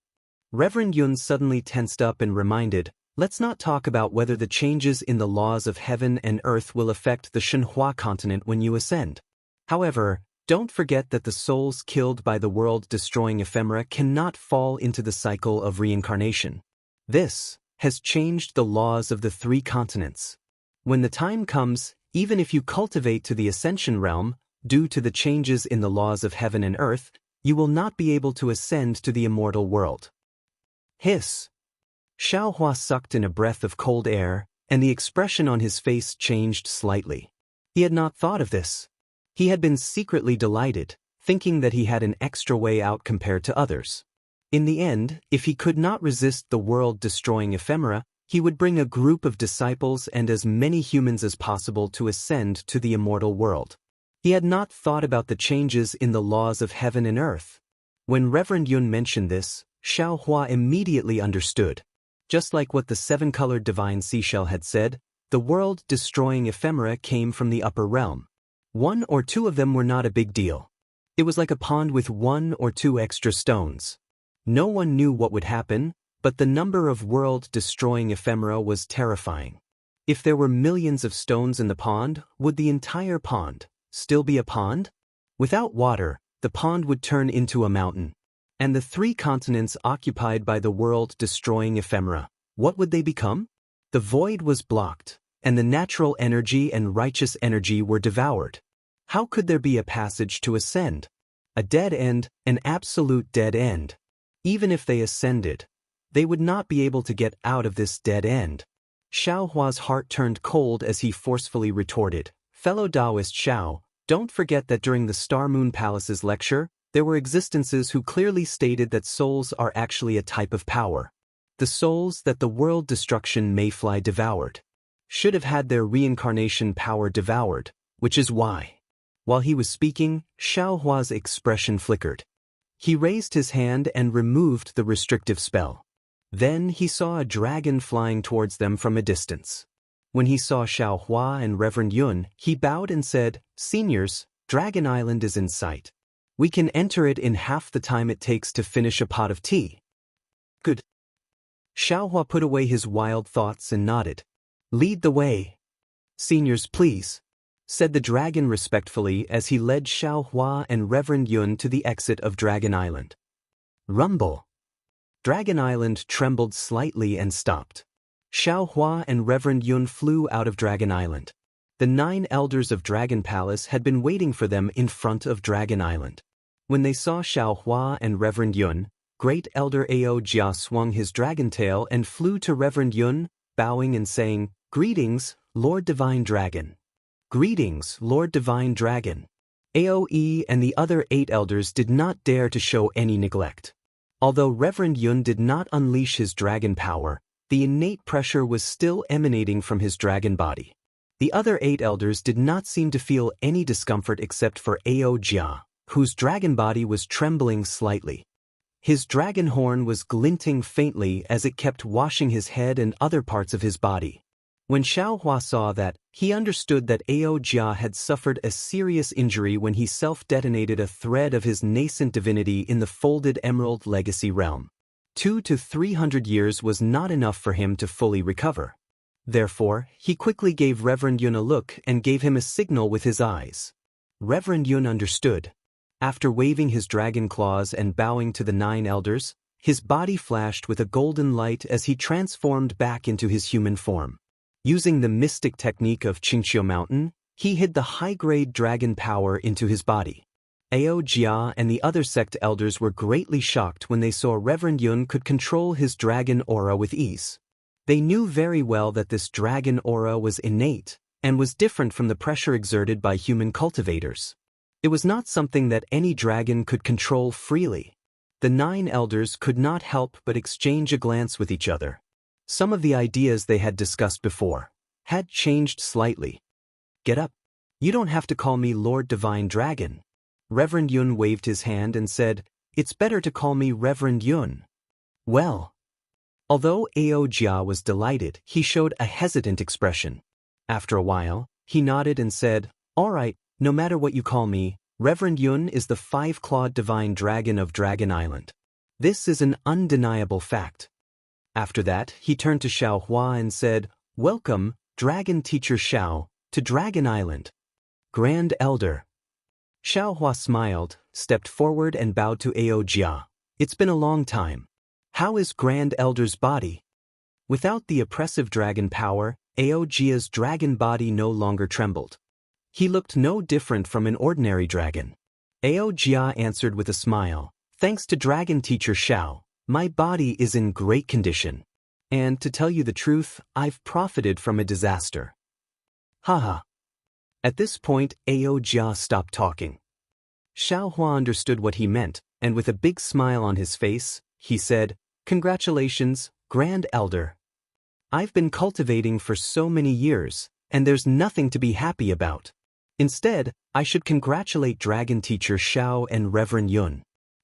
Reverend Yun suddenly tensed up and reminded, let's not talk about whether the changes in the laws of heaven and earth will affect the Shenhua continent when you ascend. However, don't forget that the souls killed by the world-destroying ephemera cannot fall into the cycle of reincarnation. This has changed the laws of the 3 continents. When the time comes, even if you cultivate to the ascension realm, due to the changes in the laws of heaven and earth, you will not be able to ascend to the immortal world. Hiss. Xiaohua sucked in a breath of cold air, and the expression on his face changed slightly. He had not thought of this. He had been secretly delighted, thinking that he had an extra way out compared to others. In the end, if he could not resist the world-destroying ephemera, he would bring a group of disciples and as many humans as possible to ascend to the immortal world. He had not thought about the changes in the laws of heaven and earth. When Reverend Yun mentioned this, Xiaohua immediately understood. Just like what the 7-colored divine seashell had said, the world-destroying ephemera came from the upper realm. 1 or 2 of them were not a big deal. It was like a pond with 1 or 2 extra stones. No one knew what would happen, but the number of world-destroying ephemera was terrifying. If there were millions of stones in the pond, would the entire pond still be a pond? Without water, the pond would turn into a mountain. And the 3 continents occupied by the world-destroying ephemera, what would they become? The void was blocked, and the natural energy and righteous energy were devoured. How could there be a passage to ascend? A dead end, an absolute dead end. Even if they ascended, they would not be able to get out of this dead end. Xiaohua's heart turned cold as he forcefully retorted, fellow Taoist Xiao, don't forget that during the Star Moon Palace's lecture, there were existences who clearly stated that souls are actually a type of power. The souls that the world destruction Mayfly devoured should have had their reincarnation power devoured, which is why. While he was speaking, Xiaohua's expression flickered. He raised his hand and removed the restrictive spell. Then he saw a dragon flying towards them from a distance. When he saw Xiaohua and Reverend Yun, he bowed and said, Seniors, Dragon Island is in sight. We can enter it in half the time it takes to finish a pot of tea. Good. Xiaohua put away his wild thoughts and nodded. Lead the way. Seniors, please, said the dragon respectfully as he led Xiaohua and Reverend Yun to the exit of Dragon Island. Rumble. Dragon Island trembled slightly and stopped. Xiaohua and Reverend Yun flew out of Dragon Island. The 9 elders of Dragon Palace had been waiting for them in front of Dragon Island. When they saw Xiaohua and Reverend Yun, Great Elder Ao Jia swung his dragon tail and flew to Reverend Yun, bowing and saying, Greetings, Lord Divine Dragon. Greetings, Lord Divine Dragon. Aoe and the other 8 elders did not dare to show any neglect. Although Reverend Yun did not unleash his dragon power, the innate pressure was still emanating from his dragon body. The other 8 elders did not seem to feel any discomfort except for Ao Jia, whose dragon body was trembling slightly. His dragon horn was glinting faintly as it kept washing his head and other parts of his body. When Xiaohua saw that, he understood that Ao Jia had suffered a serious injury when he self-detonated a thread of his nascent divinity in the folded Emerald Legacy realm. 200 to 300 years was not enough for him to fully recover. Therefore, he quickly gave Reverend Yun a look and gave him a signal with his eyes. Reverend Yun understood. After waving his dragon claws and bowing to the 9 elders, his body flashed with a golden light as he transformed back into his human form. Using the mystic technique of Qingqiu Mountain, he hid the high-grade dragon power into his body. Ao Jia and the other sect elders were greatly shocked when they saw Reverend Yun could control his dragon aura with ease. They knew very well that this dragon aura was innate and was different from the pressure exerted by human cultivators. It was not something that any dragon could control freely. The 9 elders could not help but exchange a glance with each other. Some of the ideas they had discussed before had changed slightly. Get up. You don't have to call me Lord Divine Dragon. Reverend Yun waved his hand and said, "It's better to call me Reverend Yun." Well. Although Ao Jia was delighted, he showed a hesitant expression. After a while, he nodded and said, "All right, no matter what you call me, Reverend Yun is the 5-clawed divine dragon of Dragon Island. This is an undeniable fact." After that, he turned to Xiao Hua and said, "Welcome, Dragon Teacher Xiao, to Dragon Island." Grand Elder. Xiao Hua smiled, stepped forward and bowed to Ao Jia. "It's been a long time. How is Grand Elder's body?" Without the oppressive dragon power, Ao Jia's dragon body no longer trembled. He looked no different from an ordinary dragon. Ao Jia answered with a smile, "Thanks to Dragon Teacher Xiao, my body is in great condition. And to tell you the truth, I've profited from a disaster." Haha. At this point, Ao Jia stopped talking. Xiao Hua understood what he meant, and with a big smile on his face, he said, "Congratulations, Grand Elder. I've been cultivating for so many years, and there's nothing to be happy about. Instead, I should congratulate Dragon Teacher Xiao and Reverend Yun."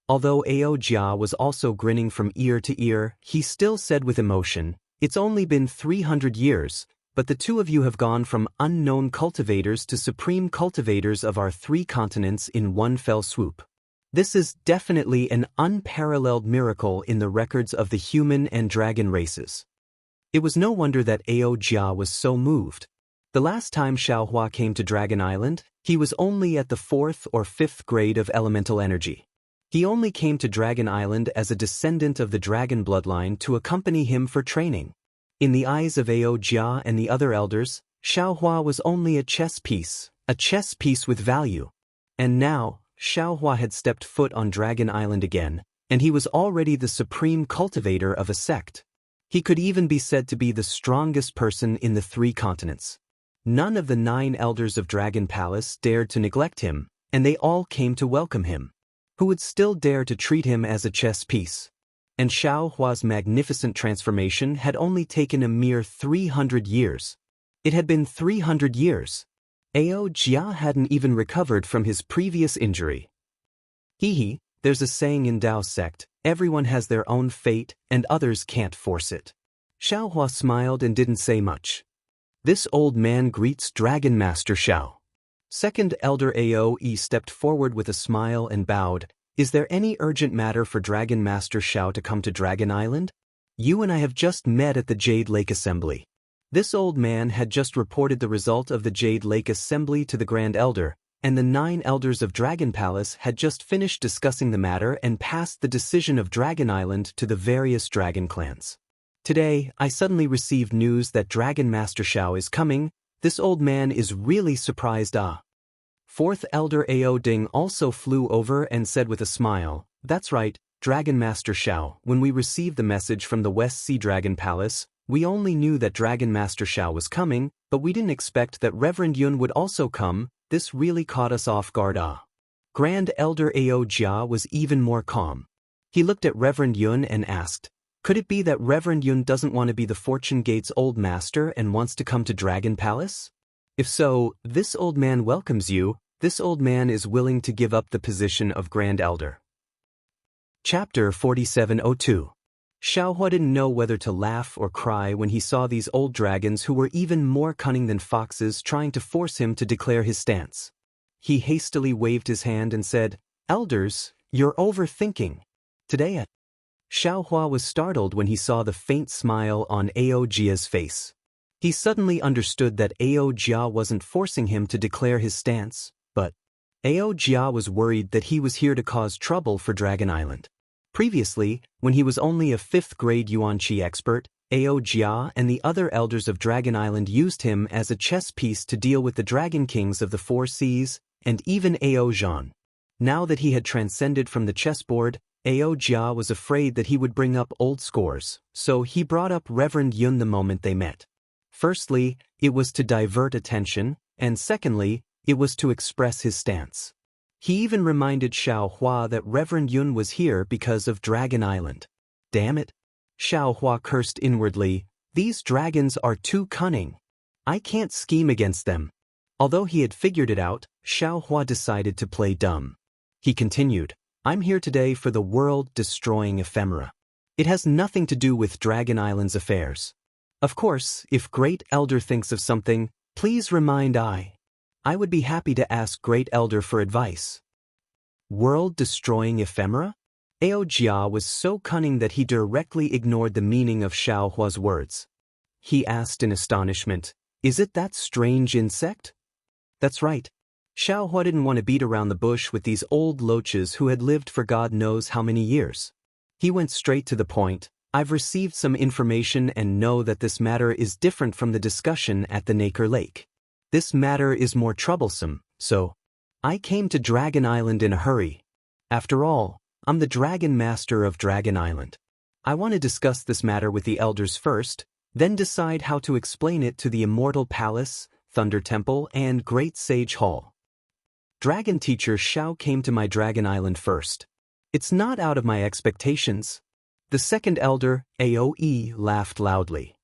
Although Ao Jia was also grinning from ear to ear, he still said with emotion, "It's only been 300 years, but the two of you have gone from unknown cultivators to supreme cultivators of our 3 continents in one fell swoop. This is definitely an unparalleled miracle in the records of the human and dragon races." It was no wonder that Ao Jia was so moved. The last time Xiao Hua came to Dragon Island, he was only at the 4th or 5th grade of elemental energy. He only came to Dragon Island as a descendant of the dragon bloodline to accompany him for training. In the eyes of Ao Jia and the other elders, Xiao Hua was only a chess piece with value. And now, Xiao Hua had stepped foot on Dragon Island again, and he was already the supreme cultivator of a sect. He could even be said to be the strongest person in the 3 continents. None of the 9 elders of Dragon Palace dared to neglect him, and they all came to welcome him. Who would still dare to treat him as a chess piece? And Xiao Hua's magnificent transformation had only taken a mere 300 years. It had been 300 years. Ao Jia hadn't even recovered from his previous injury. Hehe, there's a saying in Dao sect, everyone has their own fate and others can't force it. Xiao Hua smiled and didn't say much. This old man greets Dragon Master Xiao. Second Elder Aoe stepped forward with a smile and bowed. "Is there any urgent matter for Dragon Master Xiao to come to Dragon Island? You and I have just met at the Jade Lake Assembly." This old man had just reported the result of the Jade Lake Assembly to the Grand Elder, and the 9 elders of Dragon Palace had just finished discussing the matter and passed the decision of Dragon Island to the various dragon clans. "Today, I suddenly received news that Dragon Master Xiao is coming. This old man is really surprised. Fourth Elder Ao Ding also flew over and said with a smile, "That's right, Dragon Master Xiao. When we received the message from the West Sea Dragon Palace, we only knew that Dragon Master Xiao was coming, but we didn't expect that Reverend Yun would also come. This really caught us off guard." Grand Elder Ao Jia was even more calm. He looked at Reverend Yun and asked, "Could it be that Reverend Yun doesn't want to be the Fortune Gate's old master and wants to come to Dragon Palace? If so, this old man welcomes you. This old man is willing to give up the position of Grand Elder." Chapter 4702. Xiao Hua didn't know whether to laugh or cry when he saw these old dragons who were even more cunning than foxes trying to force him to declare his stance. He hastily waved his hand and said, "Elders, you're overthinking. Today Xiao Hua was startled when he saw the faint smile on Ao Jia's face. He suddenly understood that Ao Jia wasn't forcing him to declare his stance, but Ao Jia was worried that he was here to cause trouble for Dragon Island. Previously, when he was only a 5th grade Yuanqi expert, Ao Jia and the other elders of Dragon Island used him as a chess piece to deal with the Dragon Kings of the 4 Seas, and even Ao Zhan. Now that he had transcended from the chessboard, Ao Jia was afraid that he would bring up old scores, so he brought up Reverend Yun the moment they met. Firstly, it was to divert attention, and secondly, it was to express his stance. He even reminded Xiao Hua that Reverend Yun was here because of Dragon Island. Damn it! Xiao Hua cursed inwardly, these dragons are too cunning. I can't scheme against them. Although he had figured it out, Xiao Hua decided to play dumb. He continued, I'm here today for the world-destroying ephemera. It has nothing to do with Dragon Island's affairs. Of course, if Great Elder thinks of something, please remind I would be happy to ask Great Elder for advice. World-destroying ephemera? Aojia was so cunning that he directly ignored the meaning of Xiao Hua's words. He asked in astonishment, is it that strange insect? That's right. Xiao Hua didn't want to beat around the bush with these old loaches who had lived for God knows how many years. He went straight to the point, I've received some information and know that this matter is different from the discussion at the Nacre Lake. This matter is more troublesome, so I came to Dragon Island in a hurry. After all, I'm the Dragon Master of Dragon Island. I want to discuss this matter with the elders first, then decide how to explain it to the Immortal Palace, Thunder Temple, and Great Sage Hall. Dragon Teacher Xiao came to my Dragon Island first. It's not out of my expectations. The second elder, Aoe, laughed loudly.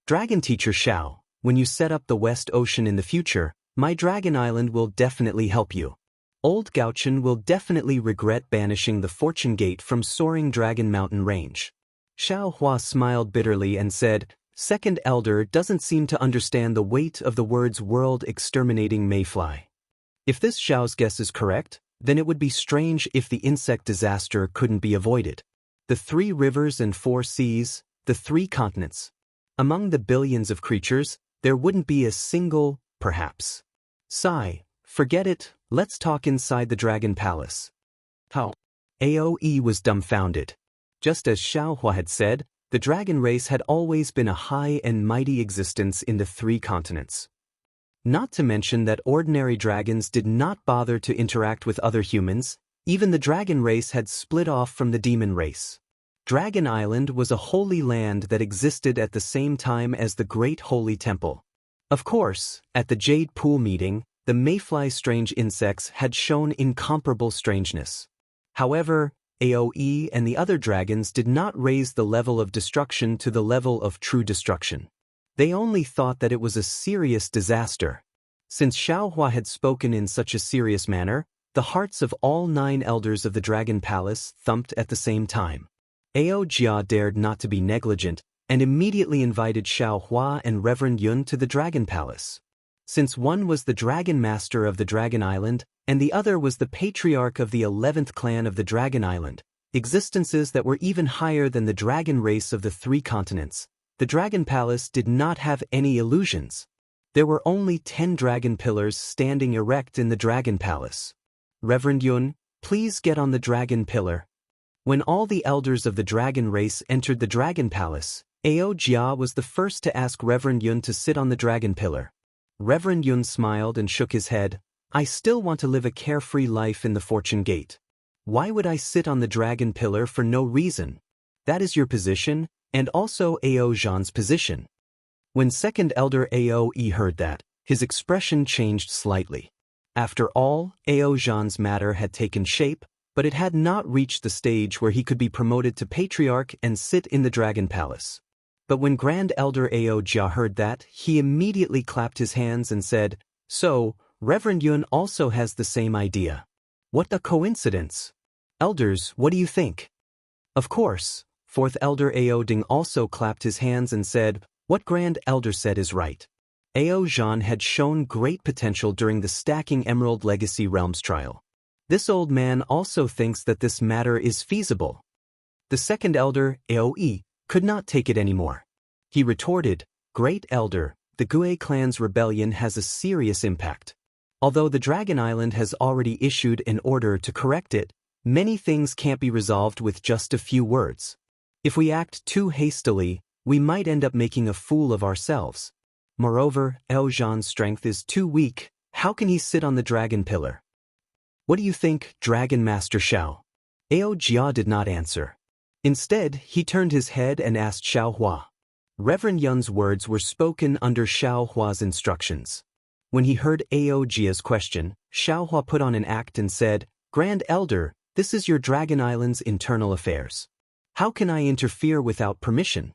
Dragon Teacher Xiao, when you set up the West Ocean in the future, my Dragon Island will definitely help you. Old Gauchen will definitely regret banishing the Fortune Gate from Soaring Dragon Mountain Range. Xiao Hua smiled bitterly and said, Second Elder doesn't seem to understand the weight of the words world-exterminating mayfly. If this Xiao's guess is correct, then it would be strange if the insect disaster couldn't be avoided. The 3 rivers and 4 seas, the 3 continents. Among the billions of creatures, there wouldn't be a single, perhaps. Sigh, forget it, let's talk inside the Dragon Palace. How? Aoe was dumbfounded. Just as Xiao Hua had said, the dragon race had always been a high and mighty existence in the 3 continents. Not to mention that ordinary dragons did not bother to interact with other humans, even the dragon race had split off from the demon race. Dragon Island was a holy land that existed at the same time as the Great Holy Temple. Of course, at the Jade Pool meeting, the mayfly strange insects had shown incomparable strangeness. However, Aoe and the other dragons did not raise the level of destruction to the level of true destruction. They only thought that it was a serious disaster. Since Xiao Hua had spoken in such a serious manner, the hearts of all 9 elders of the Dragon Palace thumped at the same time. Aojia dared not to be negligent and immediately invited Xiao Hua and Reverend Yun to the Dragon Palace. Since one was the Dragon Master of the Dragon Island and the other was the Patriarch of the 11th clan of the Dragon Island, existences that were even higher than the dragon race of the 3 continents, the Dragon Palace did not have any illusions. There were only 10 dragon pillars standing erect in the Dragon Palace. Reverend Yun, please get on the dragon pillar. When all the elders of the dragon race entered the Dragon Palace, Aojia was the first to ask Reverend Yun to sit on the dragon pillar. Reverend Yun smiled and shook his head. I still want to live a carefree life in the Fortune Gate. Why would I sit on the dragon pillar for no reason? That is your position, and also Aojan's position. When second elder Aoe heard that, his expression changed slightly. After all, Aojan's matter had taken shape, but it had not reached the stage where he could be promoted to Patriarch and sit in the Dragon Palace. But when Grand Elder Aojia heard that, he immediately clapped his hands and said, So, Reverend Yun also has the same idea. What a coincidence! Elders, what do you think? Of course, Fourth Elder Aoding also clapped his hands and said, What Grand Elder said is right. Aojan had shown great potential during the Stacking Emerald Legacy Realms trial. This old man also thinks that this matter is feasible. The second elder, Aoe, could not take it anymore. He retorted, Great Elder, the Gue clan's rebellion has a serious impact. Although the Dragon Island has already issued an order to correct it, many things can't be resolved with just a few words. If we act too hastily, we might end up making a fool of ourselves. Moreover, Aojan's strength is too weak. How can he sit on the dragon pillar? What do you think, Dragon Master Xiao? Aojia did not answer. Instead, he turned his head and asked Xiao Hua. Reverend Yun's words were spoken under Xiao Hua's instructions. When he heard Aojia's question, Xiaohua put on an act and said, "Grand Elder, this is your Dragon Island's internal affairs. How can I interfere without permission?"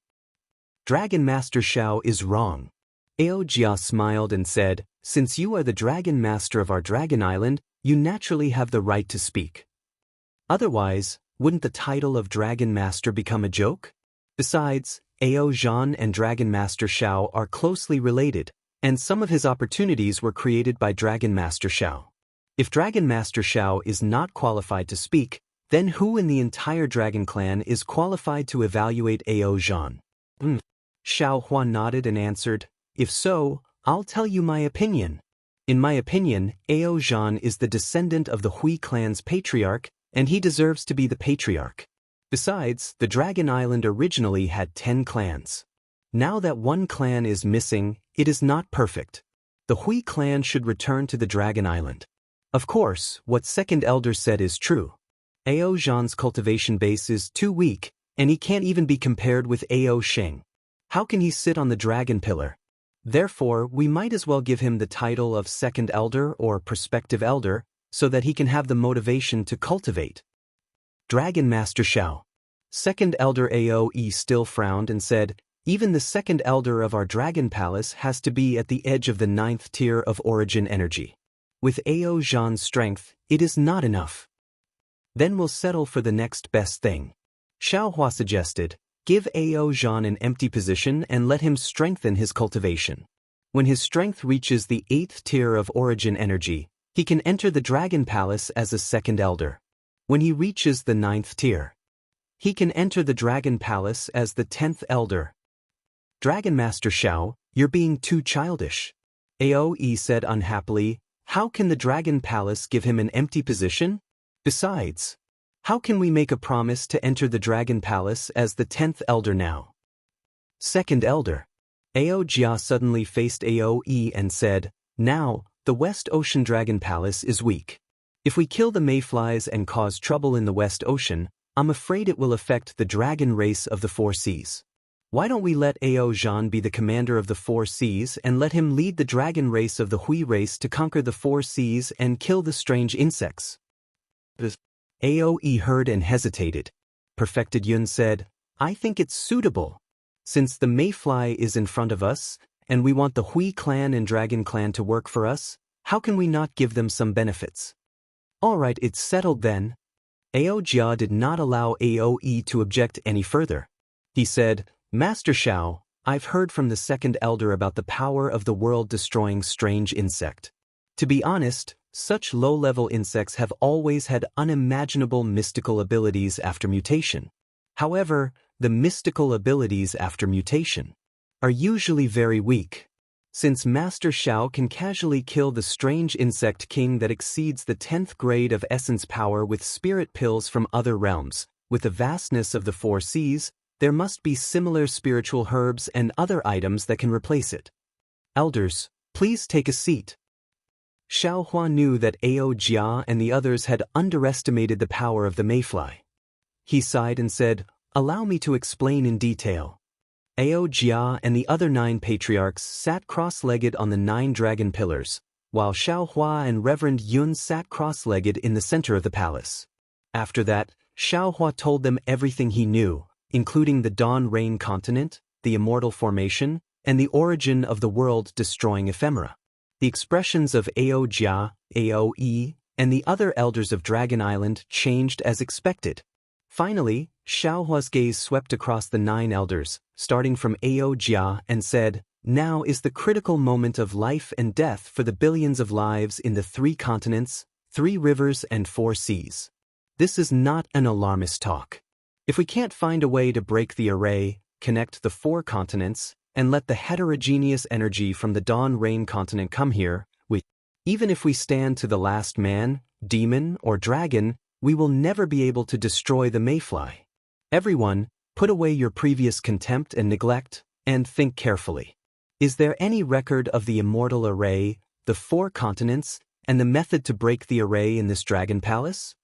Dragon Master Xiao is wrong. Aojia smiled and said, "Since you are the Dragon Master of our Dragon Island, you naturally have the right to speak. Otherwise, wouldn't the title of Dragon Master become a joke? Besides, Ao Zhan and Dragon Master Xiao are closely related, and some of his opportunities were created by Dragon Master Xiao. If Dragon Master Xiao is not qualified to speak, then who in the entire Dragon Clan is qualified to evaluate Ao Zhan?" Xiao Hua nodded and answered, "If so, I'll tell you my opinion. In my opinion, Ao Zhan is the descendant of the Hui clan's patriarch, and he deserves to be the patriarch. Besides, the Dragon Island originally had 10 clans. Now that one clan is missing, it is not perfect. The Hui clan should return to the Dragon Island." Of course, what Second Elder said is true. Ao Zhan's cultivation base is too weak, and he can't even be compared with Ao Sheng. How can he sit on the Dragon Pillar? Therefore, we might as well give him the title of Second Elder or Prospective Elder, so that he can have the motivation to cultivate. Dragon Master Xiao. Second Elder Aoe still frowned and said, "Even the Second Elder of our Dragon Palace has to be at the edge of the 9th tier of origin energy. With Ao Zhan's strength, it is not enough. Then we'll settle for the next best thing." Xiaohua suggested, "Give Ao Zhan an empty position and let him strengthen his cultivation. When his strength reaches the 8th tier of origin energy, he can enter the Dragon Palace as a Second Elder. When he reaches the 9th tier, he can enter the Dragon Palace as the 10th Elder." "Dragon Master Xiao, you're being too childish," Aoe said unhappily. "How can the Dragon Palace give him an empty position? Besides, how can we make a promise to enter the Dragon Palace as the 10th Elder now?" "Second Elder." Aojia suddenly faced Aoe and said, "Now, the West Ocean Dragon Palace is weak. If we kill the mayflies and cause trouble in the West Ocean, I'm afraid it will affect the dragon race of the 4 seas. Why don't we let Ao Zhan be the commander of the 4 seas and let him lead the dragon race of the Hui race to conquer the 4 seas and kill the strange insects?" Aoe heard and hesitated. Perfected Yun said, "I think it's suitable. Since the mayfly is in front of us, and we want the Hui clan and Dragon clan to work for us, how can we not give them some benefits?" "All right, it's settled then." Aojia did not allow Aoe to object any further. He said, "Master Xiao, I've heard from the Second Elder about the power of the world-destroying strange insect. To be honest, such low-level insects have always had unimaginable mystical abilities after mutation. However, the mystical abilities after mutation are usually very weak. Since Master Xiao can casually kill the strange insect king that exceeds the 10th grade of essence power with spirit pills from other realms, with the vastness of the 4 seas, there must be similar spiritual herbs and other items that can replace it. Elders, please take a seat." Xiaohua knew that Ao Jia and the others had underestimated the power of the mayfly. He sighed and said, "Allow me to explain in detail." Ao Jia and the other 9 patriarchs sat cross-legged on the 9 dragon pillars, while Xiaohua and Reverend Yun sat cross-legged in the center of the palace. After that, Xiaohua told them everything he knew, including the Dawn Rain continent, the Immortal formation, and the origin of the world-destroying ephemera. The expressions of Ao Jia, Aoe, and the other elders of Dragon Island changed as expected. Finally, Xiaohua's gaze swept across the 9 elders, starting from Ao Jia, and said, "Now is the critical moment of life and death for the billions of lives in the 3 continents, 3 rivers, and 4 seas. This is not an alarmist talk. If we can't find a way to break the array, connect the 4 continents, and let the heterogeneous energy from the Dawn Rain continent come here, even if we stand to the last man, demon, or dragon, we will never be able to destroy the mayfly. Everyone, put away your previous contempt and neglect, and think carefully. Is there any record of the immortal array, the 4 continents, and the method to break the array in this dragon palace?"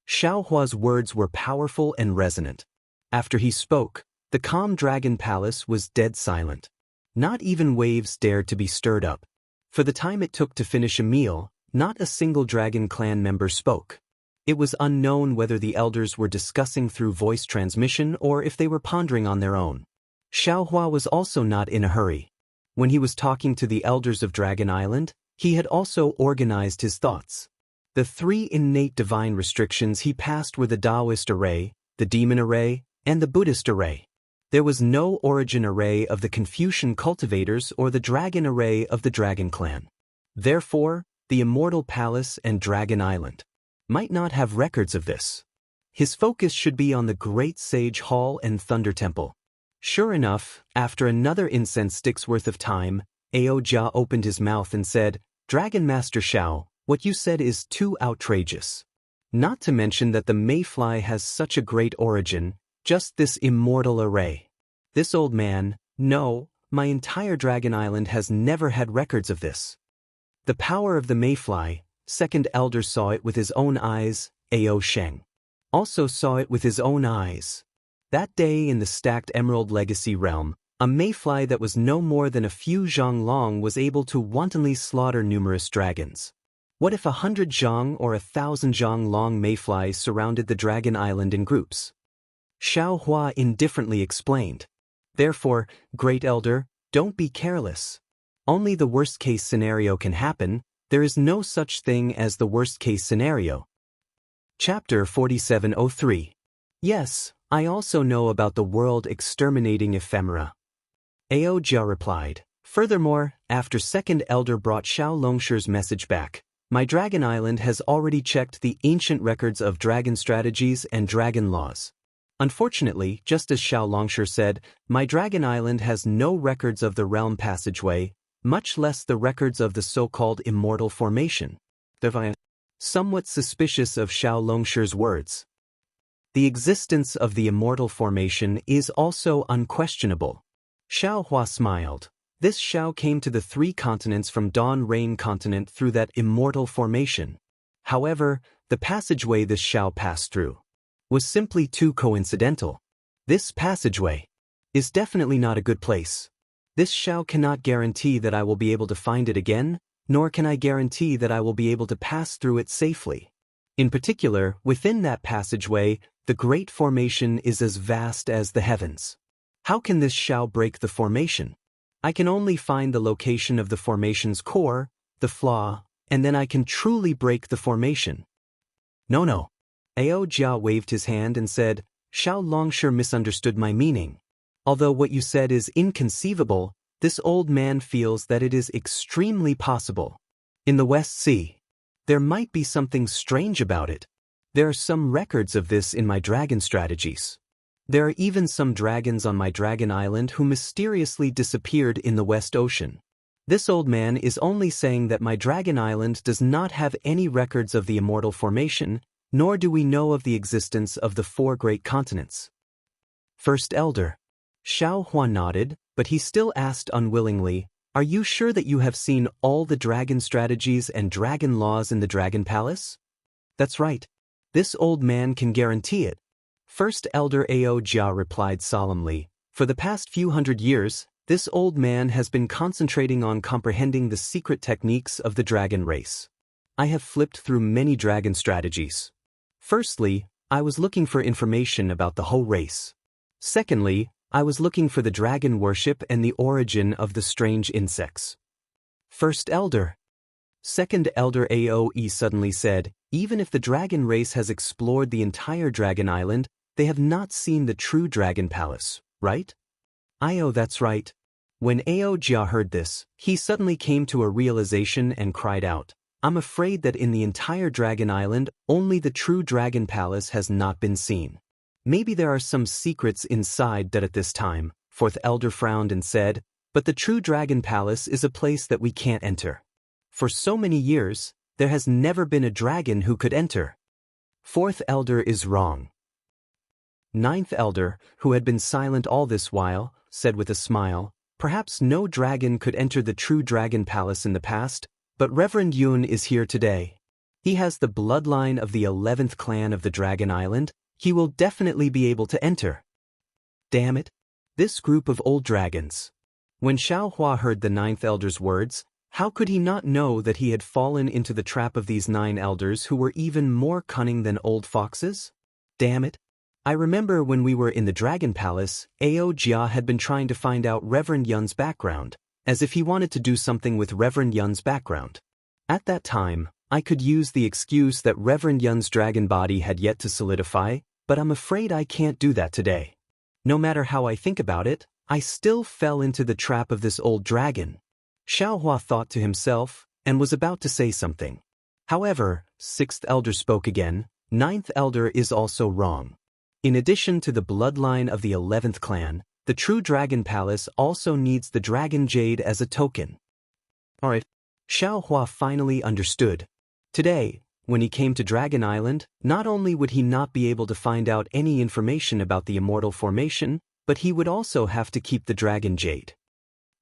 Xiaohua's words were powerful and resonant. After he spoke, the calm dragon palace was dead silent. Not even waves dared to be stirred up. For the time it took to finish a meal, Not a single Dragon Clan member spoke. It was unknown whether the elders were discussing through voice transmission or if they were pondering on their own. Xiaohua was also not in a hurry. When he was talking to the elders of Dragon Island, he had also organized his thoughts. The three innate divine restrictions he passed were the Taoist array, the demon array, and the Buddhist array. There was no origin array of the Confucian cultivators or the dragon array of the Dragon Clan. Therefore, the Immortal Palace and Dragon Island might not have records of this. His focus should be on the Great Sage Hall and Thunder Temple. Sure enough, after another incense stick's worth of time, Aojia opened his mouth and said, "Dragon Master Xiao, what you said is too outrageous. Not to mention that the mayfly has such a great origin, just this immortal array. This old man, no, my entire Dragon Island has never had records of this." The power of the mayfly, second elder saw it with his own eyes, Ao Sheng also saw it with his own eyes. That day in the stacked Emerald Legacy realm, a mayfly that was no more than a few zhang long was able to wantonly slaughter numerous dragons. What if 100 zhang or 1,000 zhang long mayflies surrounded the Dragon Island in groups? Xiaohua indifferently explained. Therefore, Great Elder, don't be careless. Only the worst-case scenario can happen. There is no such thing as the worst-case scenario. Chapter 4703. Yes, I also know about the world-exterminating ephemera. Aojia replied. Furthermore, after Second Elder brought Xiao Longshi's message back, my Dragon Island has already checked the ancient records of dragon strategies and dragon laws. Unfortunately, just as Xiao Longshi said, my Dragon Island has no records of the realm passageway, much less the records of the so-called Immortal Formation. Somewhat suspicious of Xiao Longshi's words. The existence of the Immortal Formation is also unquestionable. Xiaohua smiled. This Xiao came to the three continents from Dawn Rain Continent through that Immortal Formation. However, the passageway this Xiao passed through was simply too coincidental. This passageway is definitely not a good place. This Xiao cannot guarantee that I will be able to find it again, nor can I guarantee that I will be able to pass through it safely. In particular, within that passageway, the Great Formation is as vast as the heavens. How can this Xiao break the formation? I can only find the location of the formation's core, the flaw, and then I can truly break the formation. No. Aojia waved his hand and said, Xiao Longshi misunderstood my meaning. Although what you said is inconceivable, this old man feels that it is extremely possible. In the West Sea, there might be something strange about it. There are some records of this in my dragon strategies. There are even some dragons on my Dragon Island who mysteriously disappeared in the West Ocean. This old man is only saying that my Dragon Island does not have any records of the Immortal Formation, nor do we know of the existence of the four great continents. First Elder. Xiaohua nodded, but he still asked unwillingly, are you sure that you have seen all the dragon strategies and dragon laws in the Dragon Palace? That's right. This old man can guarantee it. First Elder Aojia replied solemnly, for the past few hundred years, this old man has been concentrating on comprehending the secret techniques of the dragon race. I have flipped through many dragon strategies. Firstly, I was looking for information about the whole race. Secondly, I was looking for the dragon worship and the origin of the strange insects. First Elder. Second Elder Aoe suddenly said, even if the dragon race has explored the entire Dragon Island, they have not seen the true Dragon Palace, right? Io, that's right. When Aojia heard this, he suddenly came to a realization and cried out, I'm afraid that in the entire Dragon Island, only the true Dragon Palace has not been seen. Maybe there are some secrets inside that at this time. Fourth Elder frowned and said, but the true Dragon Palace is a place that we can't enter. For so many years, there has never been a dragon who could enter. Fourth Elder is wrong. Ninth Elder, who had been silent all this while, said with a smile, perhaps no dragon could enter the true Dragon Palace in the past, but Reverend Yun is here today. He has the bloodline of the 11th clan of the Dragon Island. He will definitely be able to enter. Damn it. This group of old dragons. When Xiaohua heard the Ninth Elder's words, How could he not know that he had fallen into the trap of these 9 elders who were even more cunning than old foxes? Damn it. I remember when we were in the Dragon Palace, Jia had been trying to find out Reverend Yun's background, as if he wanted to do something with Reverend Yun's background. At that time, I could use the excuse that Reverend Yun's dragon body had yet to solidify, but I'm afraid I can't do that today. No matter how I think about it, I still fell into the trap of this old dragon. Xiaohua thought to himself, and was about to say something. However, 6th elder spoke again. 9th elder is also wrong. In addition to the bloodline of the 11th clan, the true Dragon Palace also needs the Dragon Jade as a token. Alright. Xiaohua finally understood. Today, when he came to Dragon Island, not only would he not be able to find out any information about the Immortal formation, but he would also have to keep the Dragon Jade.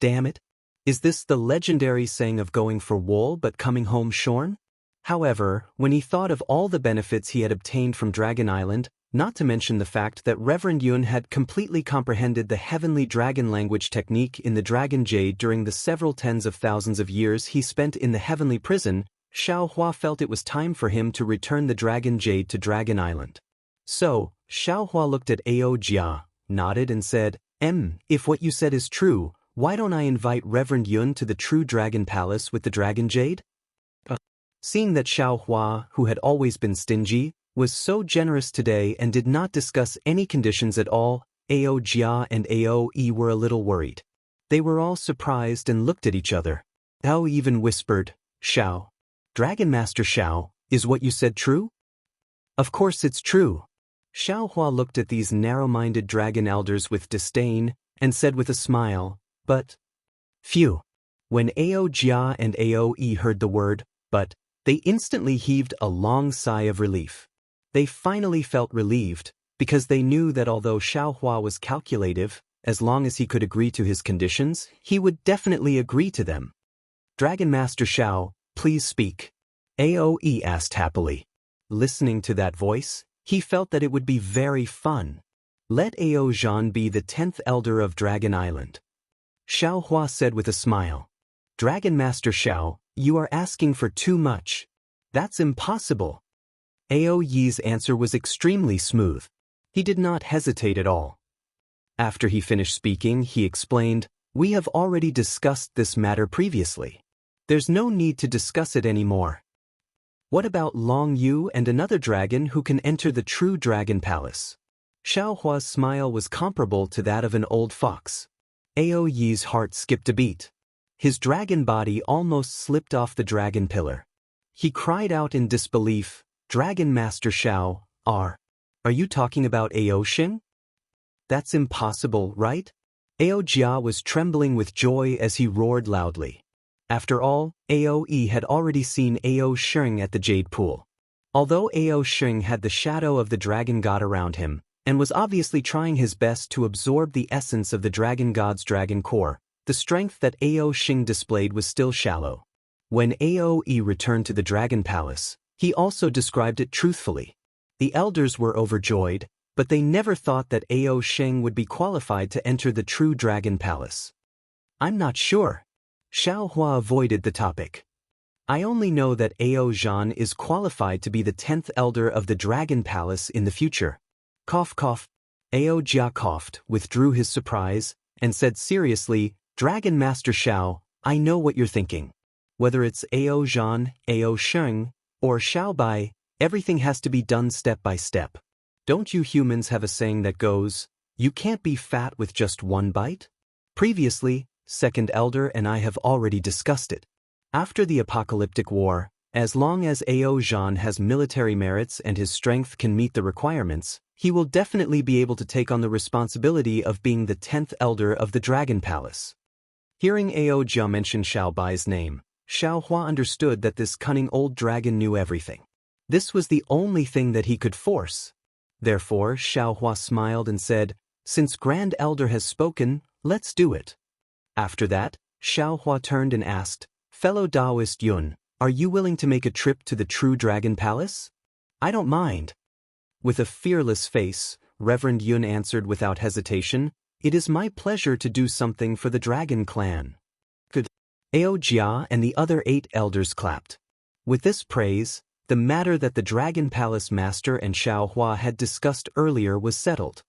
Damn it. Is this the legendary saying of going for wool but coming home shorn? However, when he thought of all the benefits he had obtained from Dragon Island, not to mention the fact that Reverend Yun had completely comprehended the heavenly dragon language technique in the Dragon Jade during the several tens of thousands of years he spent in the heavenly prison, Xiaohua felt it was time for him to return the Dragon Jade to Dragon Island. So, Xiaohua looked at Jia, nodded and said, if what you said is true, why don't I invite Reverend Yun to the true Dragon Palace with the Dragon Jade? Seeing that Xiaohua, who had always been stingy, was so generous today and did not discuss any conditions at all, Jia and Yi were a little worried. They were all surprised and looked at each other. Ao even whispered, Xiao. Dragon Master Xiao, is what you said true? Of course it's true. Xiaohua looked at these narrow-minded dragon elders with disdain, and said with a smile, but... Phew. When Jia and Yi heard the word, but, they instantly heaved a long sigh of relief. They finally felt relieved, because they knew that although Xiaohua was calculative, as long as he could agree to his conditions, he would definitely agree to them. Dragon Master Xiao, please speak. Yi asked happily. Listening to that voice, he felt that it would be very fun. Let Zhan be the 10th elder of Dragon Island. Xiaohua said with a smile. Dragon Master Xiao, you are asking for too much. That's impossible. Yi's answer was extremely smooth. He did not hesitate at all. After he finished speaking, he explained, we have already discussed this matter previously. There's no need to discuss it anymore. What about Long Yu and another dragon who can enter the true Dragon Palace? Xiaohua's smile was comparable to that of an old fox. Yi's heart skipped a beat. His dragon body almost slipped off the dragon pillar. He cried out in disbelief, Dragon Master Xiao, are you talking about Xing? That's impossible, right? Jia was trembling with joy as he roared loudly. After all, Yi had already seen Xing at the Jade Pool. Although Xing had the shadow of the dragon god around him, and was obviously trying his best to absorb the essence of the dragon god's dragon core, the strength that Xing displayed was still shallow. When Yi returned to the Dragon Palace, he also described it truthfully. The elders were overjoyed, but they never thought that Xing would be qualified to enter the true Dragon Palace. I'm not sure. Xiaohua avoided the topic. I only know that Zhan is qualified to be the 10th elder of the Dragon Palace in the future. Cough cough. Jia coughed, withdrew his surprise, and said seriously, Dragon Master Xiao, I know what you're thinking. Whether it's Zhan, Xing, or Xiaobai, everything has to be done step by step. Don't you humans have a saying that goes, you can't be fat with just one bite? Previously, Second Elder and I have already discussed it. After the apocalyptic war, as long as Zhan has military merits and his strength can meet the requirements, he will definitely be able to take on the responsibility of being the 10th elder of the Dragon Palace. Hearing Jia mention Xiaobai's name, Xiaohua understood that this cunning old dragon knew everything. This was the only thing that he could force. Therefore, Xiaohua smiled and said, since Grand Elder has spoken, let's do it. After that, Xiaohua turned and asked, fellow Taoist Yun, are you willing to make a trip to the true Dragon Palace? I don't mind. With a fearless face, Reverend Yun answered without hesitation, it is my pleasure to do something for the Dragon Clan. Good. Ao Jia and the other 8 elders clapped. With this praise, the matter that the Dragon Palace Master and Xiao Hua had discussed earlier was settled.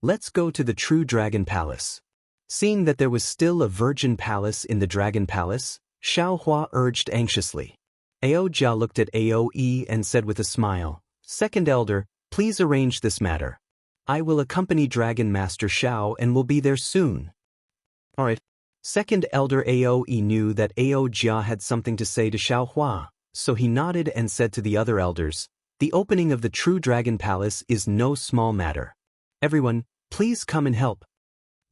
Let's go to the true Dragon Palace. Seeing that there was still a virgin palace in the Dragon Palace, Xiao Hua urged anxiously. Ao Jia looked at Aoe and said with a smile, "Second elder, please arrange this matter. I will accompany Dragon Master Xiao and will be there soon." Alright. Second elder Aoe knew that Ao Jia had something to say to Xiao Hua, so he nodded and said to the other elders, "The opening of the true Dragon Palace is no small matter. Everyone, please come and help."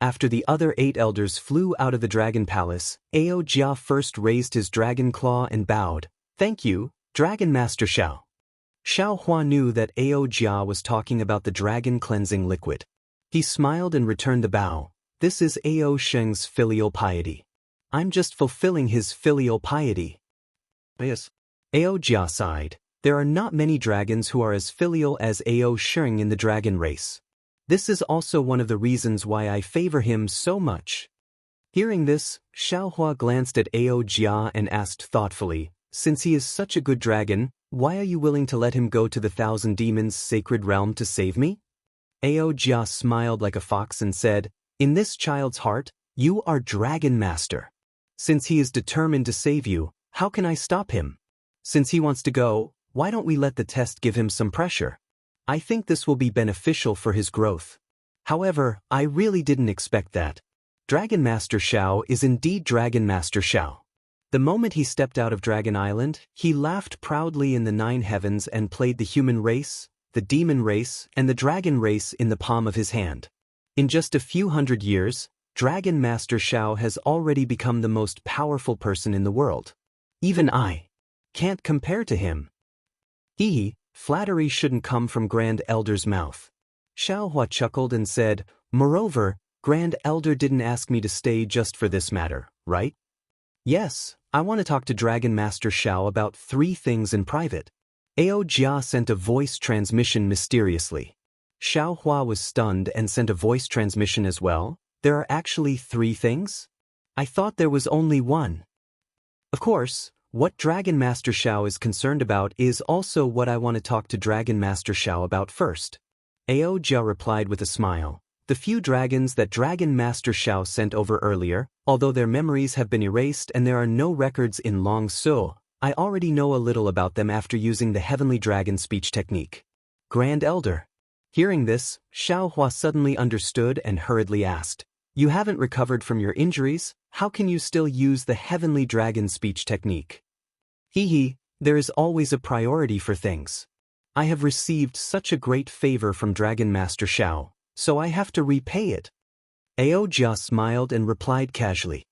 After the other 8 elders flew out of the Dragon Palace, Ao Jia first raised his dragon claw and bowed. "Thank you, Dragon Master Xiao." Xiao Hua knew that Ao Jia was talking about the dragon cleansing liquid. He smiled and returned the bow. "This is Ao Sheng's filial piety. I'm just fulfilling his filial piety." Yes. Ao Jia sighed. There are not many dragons who are as filial as Ao Sheng in the dragon race. This is also one of the reasons why I favor him so much. Hearing this, Xiao Hua glanced at Ao Jia and asked thoughtfully, "Since he is such a good dragon, why are you willing to let him go to the Thousand Demons' sacred realm to save me?" Ao Jia smiled like a fox and said, "In this child's heart, you are Dragon Master. Since he is determined to save you, how can I stop him? Since he wants to go, why don't we let the test give him some pressure? I think this will be beneficial for his growth." However, I really didn't expect that. Dragon Master Xiao is indeed Dragon Master Xiao. The moment he stepped out of Dragon Island, he laughed proudly in the 9 heavens and played the human race, the demon race, and the dragon race in the palm of his hand. In just a few hundred years, Dragon Master Xiao has already become the most powerful person in the world. Even I can't compare to him. Flattery shouldn't come from Grand Elder's mouth. Xiao Hua chuckled and said, "Moreover, Grand Elder didn't ask me to stay just for this matter, right?" "Yes, I want to talk to Dragon Master Xiao about 3 things in private." Ao Jia sent a voice transmission mysteriously. Xiao Hua was stunned and sent a voice transmission as well. "There are actually 3 things? I thought there was only 1. Of course, what Dragon Master Xiao is concerned about is also what I want to talk to Dragon Master Xiao about first." Ao Jia replied with a smile. "The few dragons that Dragon Master Xiao sent over earlier, although their memories have been erased and there are no records in Long Su, I already know a little about them after using the Heavenly Dragon speech technique." Grand Elder. Hearing this, Xiao Hua suddenly understood and hurriedly asked, "You haven't recovered from your injuries? How can you still use the Heavenly Dragon speech technique?" There is always a priority for things. I have received such a great favor from Dragon Master Xiao, so I have to repay it." Ao Jia smiled and replied casually.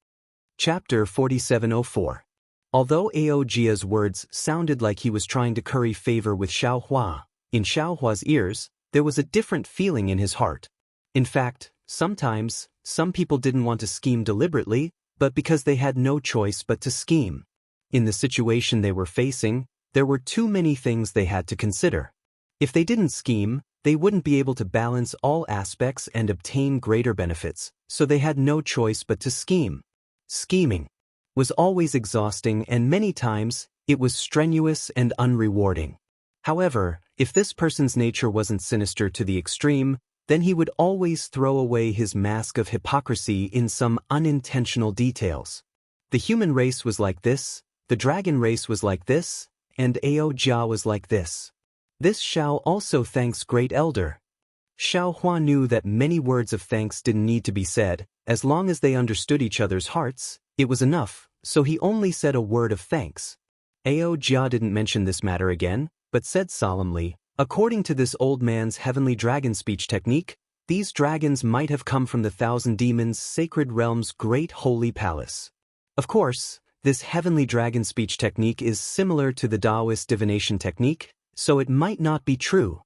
Chapter 4704. Although Ao Jia's words sounded like he was trying to curry favor with Xiao Hua, in Xiao Hua's ears, there was a different feeling in his heart. In fact, sometimes, some people didn't want to scheme deliberately, but because they had no choice but to scheme. In the situation they were facing, there were too many things they had to consider. If they didn't scheme, they wouldn't be able to balance all aspects and obtain greater benefits, so they had no choice but to scheme. Scheming was always exhausting and many times, it was strenuous and unrewarding. However, if this person's nature wasn't sinister to the extreme, then he would always throw away his mask of hypocrisy in some unintentional details. The human race was like this, the dragon race was like this, and Ao Jia was like this. This Xiao also thanks Great Elder. Xiao Hua knew that many words of thanks didn't need to be said, as long as they understood each other's hearts, it was enough, so he only said a word of thanks. Ao Jia didn't mention this matter again, but said solemnly, "According to this old man's heavenly dragon speech technique, these dragons might have come from the Thousand Demons' sacred realm's great holy palace." Of course, this heavenly dragon speech technique is similar to the Taoist divination technique, so it might not be true.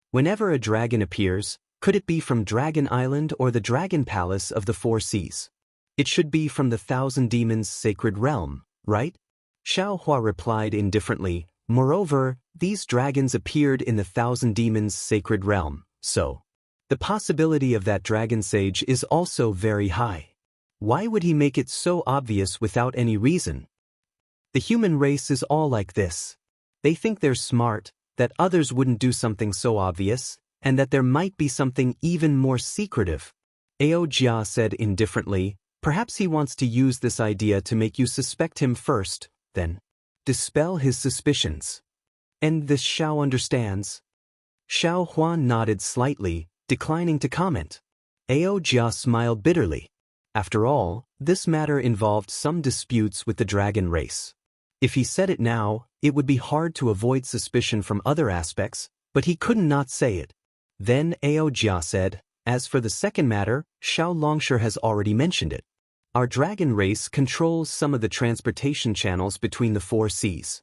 Whenever a dragon appears, could it be from Dragon Island or the Dragon Palace of the Four Seas? It should be from the Thousand Demons' sacred realm, right? Xiao Hua replied indifferently, "Moreover, these dragons appeared in the Thousand Demons' sacred realm, so the possibility of that dragon sage is also very high." Why would he make it so obvious without any reason? The human race is all like this. They think they're smart, that others wouldn't do something so obvious, and that there might be something even more secretive. Jia said indifferently, perhaps he wants to use this idea to make you suspect him first, then dispel his suspicions. And this Xiao understands? Xiao Huan nodded slightly, declining to comment. Jia smiled bitterly. After all, this matter involved some disputes with the dragon race. If he said it now, it would be hard to avoid suspicion from other aspects, but he couldn't not say it. Then Jia said, as for the second matter, Xiao Longsher has already mentioned it. Our dragon race controls some of the transportation channels between the 4 seas.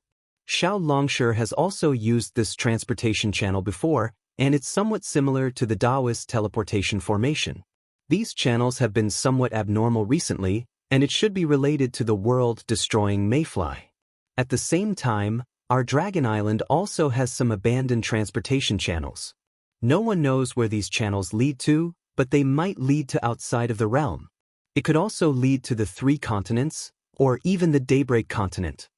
Xiao Longsher has also used this transportation channel before, and it's somewhat similar to the Taoist teleportation formation. These channels have been somewhat abnormal recently, and it should be related to the world-destroying mayfly. At the same time, our Dragon Island also has some abandoned transportation channels. No one knows where these channels lead to, but they might lead to outside of the realm. It could also lead to the 3 continents, or even the Daybreak continent.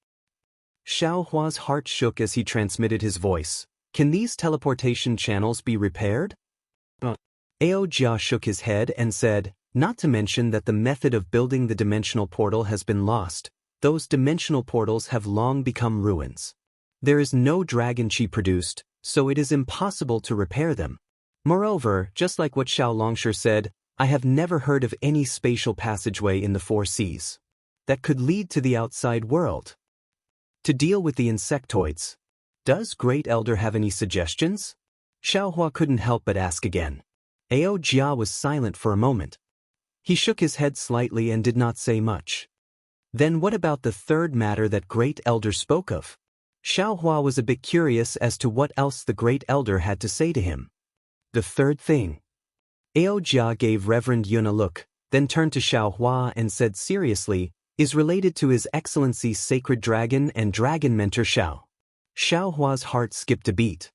Xiao Hua's heart shook as he transmitted his voice. Can these teleportation channels be repaired? Jia shook his head and said, not to mention that the method of building the dimensional portal has been lost. Those dimensional portals have long become ruins. There is no dragon chi produced, so it is impossible to repair them. Moreover, just like what Xiao Longsher said, I have never heard of any spatial passageway in the 4 seas that could lead to the outside world. To deal with the insectoids, does Great Elder have any suggestions? Xiao Hua couldn't help but ask again. Jia was silent for a moment. He shook his head slightly and did not say much. Then what about the third matter that Great Elder spoke of? Xiao Hua was a bit curious as to what else the Great Elder had to say to him. The third thing. Jia gave Reverend Yun a look, then turned to Xiao Hua and said seriously, is related to His Excellency's sacred dragon and dragon mentor Xiao. Xiao Hua's heart skipped a beat.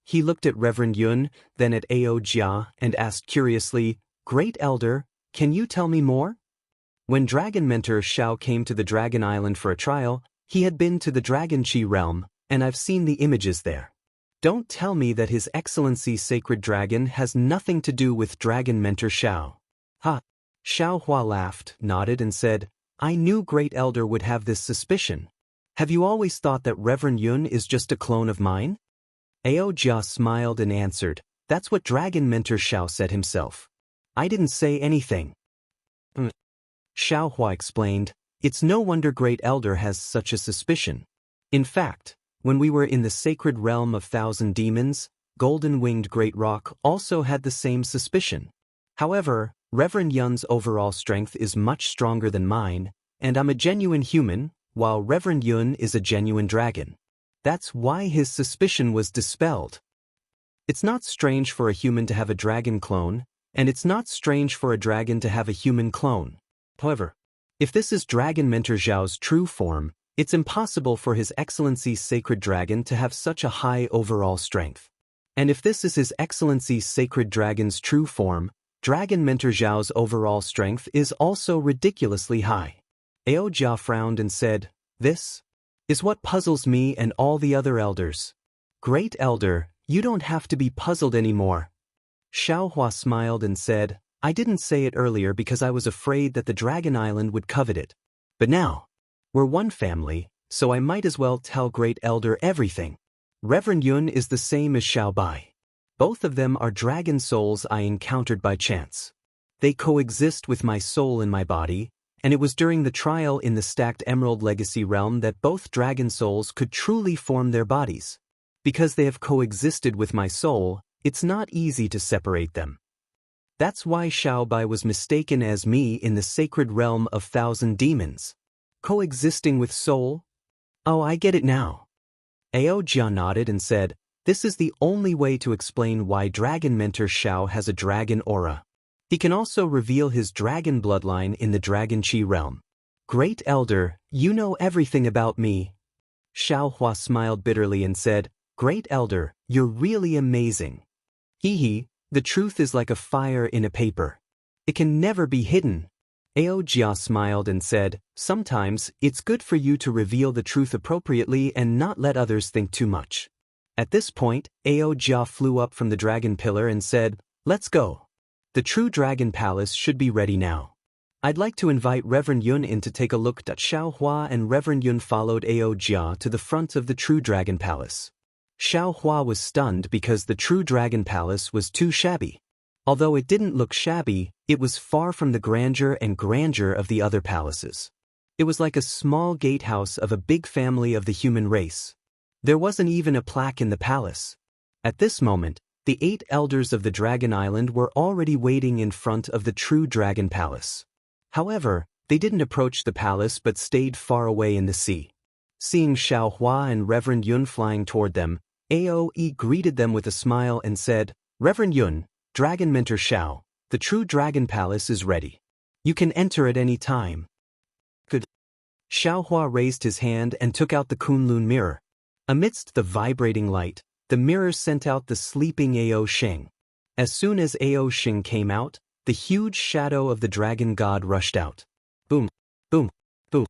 He looked at Reverend Yun, then at Jia, and asked curiously, Great Elder, can you tell me more? When dragon mentor Xiao came to the Dragon Island for a trial, he had been to the Dragon Chi realm, and I've seen the images there. Don't tell me that His Excellency's sacred dragon has nothing to do with dragon mentor Xiao. Ha! Xiao Hua laughed, nodded and said, I knew Great Elder would have this suspicion. Have you always thought that Reverend Yun is just a clone of mine? Jia smiled and answered, that's what dragon mentor Xiao said himself. I didn't say anything. Xiao Hua explained, it's no wonder Great Elder has such a suspicion. In fact, when we were in the sacred realm of 1,000 demons, Golden-Winged Great Rock also had the same suspicion. However, Reverend Yun's overall strength is much stronger than mine, and I'm a genuine human, while Reverend Yun is a genuine dragon. That's why his suspicion was dispelled. It's not strange for a human to have a dragon clone, and it's not strange for a dragon to have a human clone. However, if this is Dragon Mentor Zhao's true form, it's impossible for His Excellency's sacred dragon to have such a high overall strength. And if this is His Excellency's sacred dragon's true form, Dragon Mentor Zhao's overall strength is also ridiculously high. Jia frowned and said, this is what puzzles me and all the other elders. Great Elder, you don't have to be puzzled anymore. Xiao Hua smiled and said, I didn't say it earlier because I was afraid that the Dragon Island would covet it. But now, we're one family, so I might as well tell Great Elder everything. Reverend Yun is the same as Xiao Bai. Both of them are dragon souls I encountered by chance. They coexist with my soul in my body, and it was during the trial in the stacked Emerald Legacy realm that both dragon souls could truly form their bodies. Because they have coexisted with my soul, it's not easy to separate them. That's why Xiao Bai was mistaken as me in the sacred realm of 1,000 demons. Coexisting with soul? Oh, I get it now. Jia nodded and said, this is the only way to explain why Dragon Mentor Xiao has a dragon aura. He can also reveal his dragon bloodline in the Dragon Chi realm. Great Elder, you know everything about me. Xiao Hua smiled bitterly and said, Great Elder, you're really amazing. Hee hee, the truth is like a fire in a paper. It can never be hidden. Ao Jia smiled and said, "Sometimes, it's good for you to reveal the truth appropriately and not let others think too much." At this point, Ao Jia flew up from the dragon pillar and said, "Let's go. The true dragon palace should be ready now. I'd like to invite Reverend Yun in to take a look." Xiao Hua and Reverend Yun followed Ao Jia to the front of the true dragon palace. Xiao Hua was stunned because the true dragon palace was too shabby. Although it didn't look shabby, it was far from the grandeur of the other palaces. It was like a small gatehouse of a big family of the human race. There wasn't even a plaque in the palace. At this moment, the 8 elders of the Dragon Island were already waiting in front of the true dragon palace. However, they didn't approach the palace but stayed far away in the sea. Seeing Xiao Hua and Reverend Yun flying toward them, Aoe greeted them with a smile and said, "Reverend Yun, Dragon Mentor Xiao, the true dragon palace is ready. You can enter at any time." Good. Xiao Hua raised his hand and took out the Kunlun mirror. Amidst the vibrating light, the mirror sent out the sleeping Ao Sheng. As soon as Ao Sheng came out, the huge shadow of the dragon god rushed out. Boom, boom, boom.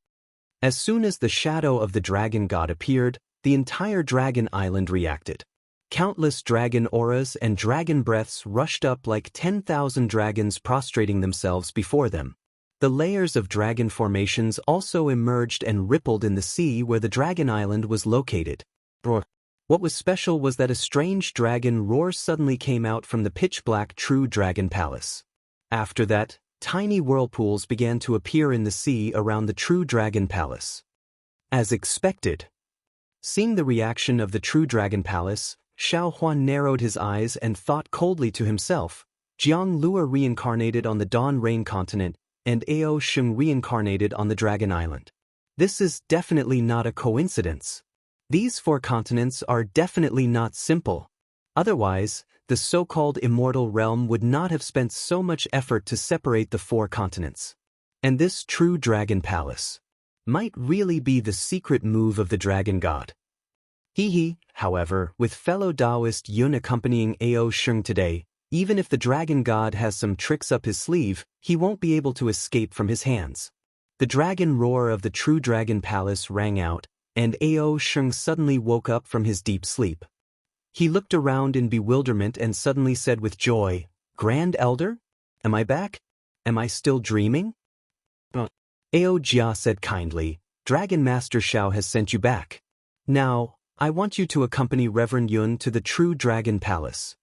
As soon as the shadow of the dragon god appeared, the entire dragon island reacted. Countless dragon auras and dragon breaths rushed up like 10,000 dragons prostrating themselves before them. The layers of dragon formations also emerged and rippled in the sea where the dragon island was located. What was special was that a strange dragon roar suddenly came out from the pitch-black true dragon palace. After that, tiny whirlpools began to appear in the sea around the true dragon palace. As expected. Seeing the reaction of the true dragon palace, Xiao Huan narrowed his eyes and thought coldly to himself, Jianghu reincarnated on the Dawn Rain continent, and Ao Sheng reincarnated on the Dragon Island. This is definitely not a coincidence. These 4 continents are definitely not simple. Otherwise, the so-called Immortal realm would not have spent so much effort to separate the 4 continents. And this true dragon palace might really be the secret move of the dragon god. However, with fellow Taoist Yun accompanying Ao Sheng today, even if the dragon god has some tricks up his sleeve, he won't be able to escape from his hands. The dragon roar of the true dragon palace rang out, and Ao Sheng suddenly woke up from his deep sleep. He looked around in bewilderment and suddenly said with joy, "Grand Elder? Am I back? Am I still dreaming?" Ao Jia said kindly, "Dragon Master Xiao has sent you back. Now, I want you to accompany Reverend Yun to the True Dragon Palace."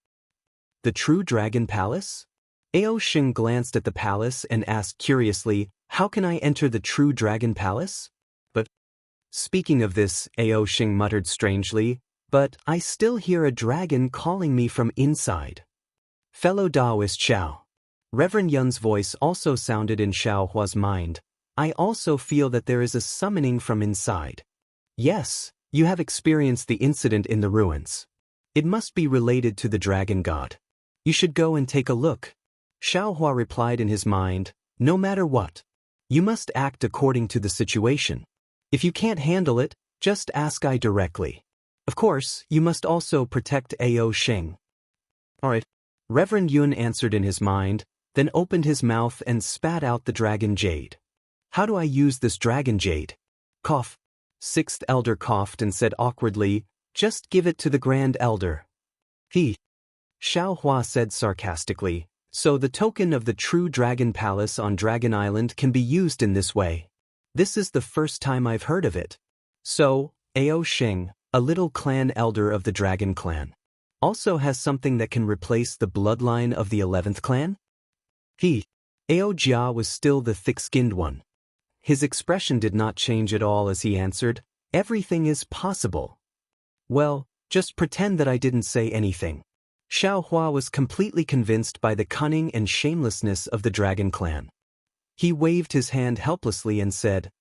The True Dragon Palace? Ao Sheng glanced at the palace and asked curiously, "How can I enter the True Dragon Palace?" But, speaking of this, Ao Sheng muttered strangely, "But I still hear a dragon calling me from inside." Fellow Taoist Xiao. Reverend Yun's voice also sounded in Xiao Hua's mind. "I also feel that there is a summoning from inside." Yes, you have experienced the incident in the ruins. It must be related to the dragon god. You should go and take a look. Xiao Hua replied in his mind, "No matter what, you must act according to the situation. If you can't handle it, just ask I directly. Of course, you must also protect Ao Sheng." "Alright." Reverend Yun answered in his mind, then opened his mouth and spat out the dragon jade. "How do I use this dragon jade?" Cough. 6th elder coughed and said awkwardly, "Just give it to the Grand Elder." Xiao Hua said sarcastically, "So the token of the true dragon palace on Dragon Island can be used in this way. This is the first time I've heard of it. So, Ao Sheng, a little clan elder of the dragon clan, also has something that can replace the bloodline of the 11th clan?" Ao Jia was still the thick-skinned one. His expression did not change at all as he answered, "Everything is possible." "Well, just pretend that I didn't say anything." Xiao Hua was completely convinced by the cunning and shamelessness of the dragon clan. He waved his hand helplessly and said,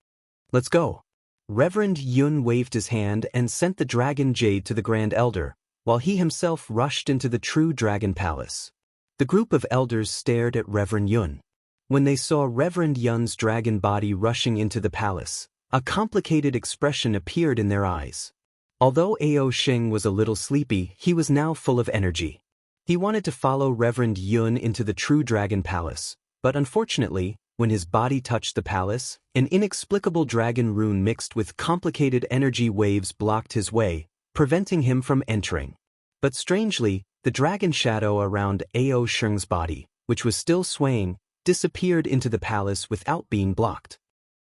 "Let's go." Reverend Yun waved his hand and sent the dragon jade to the Grand Elder, while he himself rushed into the true dragon palace. The group of elders stared at Reverend Yun. When they saw Reverend Yun's dragon body rushing into the palace, a complicated expression appeared in their eyes. Although Ao Sheng was a little sleepy, he was now full of energy. He wanted to follow Reverend Yun into the true dragon palace, but unfortunately, When his body touched the palace, an inexplicable dragon rune mixed with complicated energy waves blocked his way, preventing him from entering. But strangely, the dragon shadow around Ao Sheng's body, which was still swaying, disappeared into the palace without being blocked.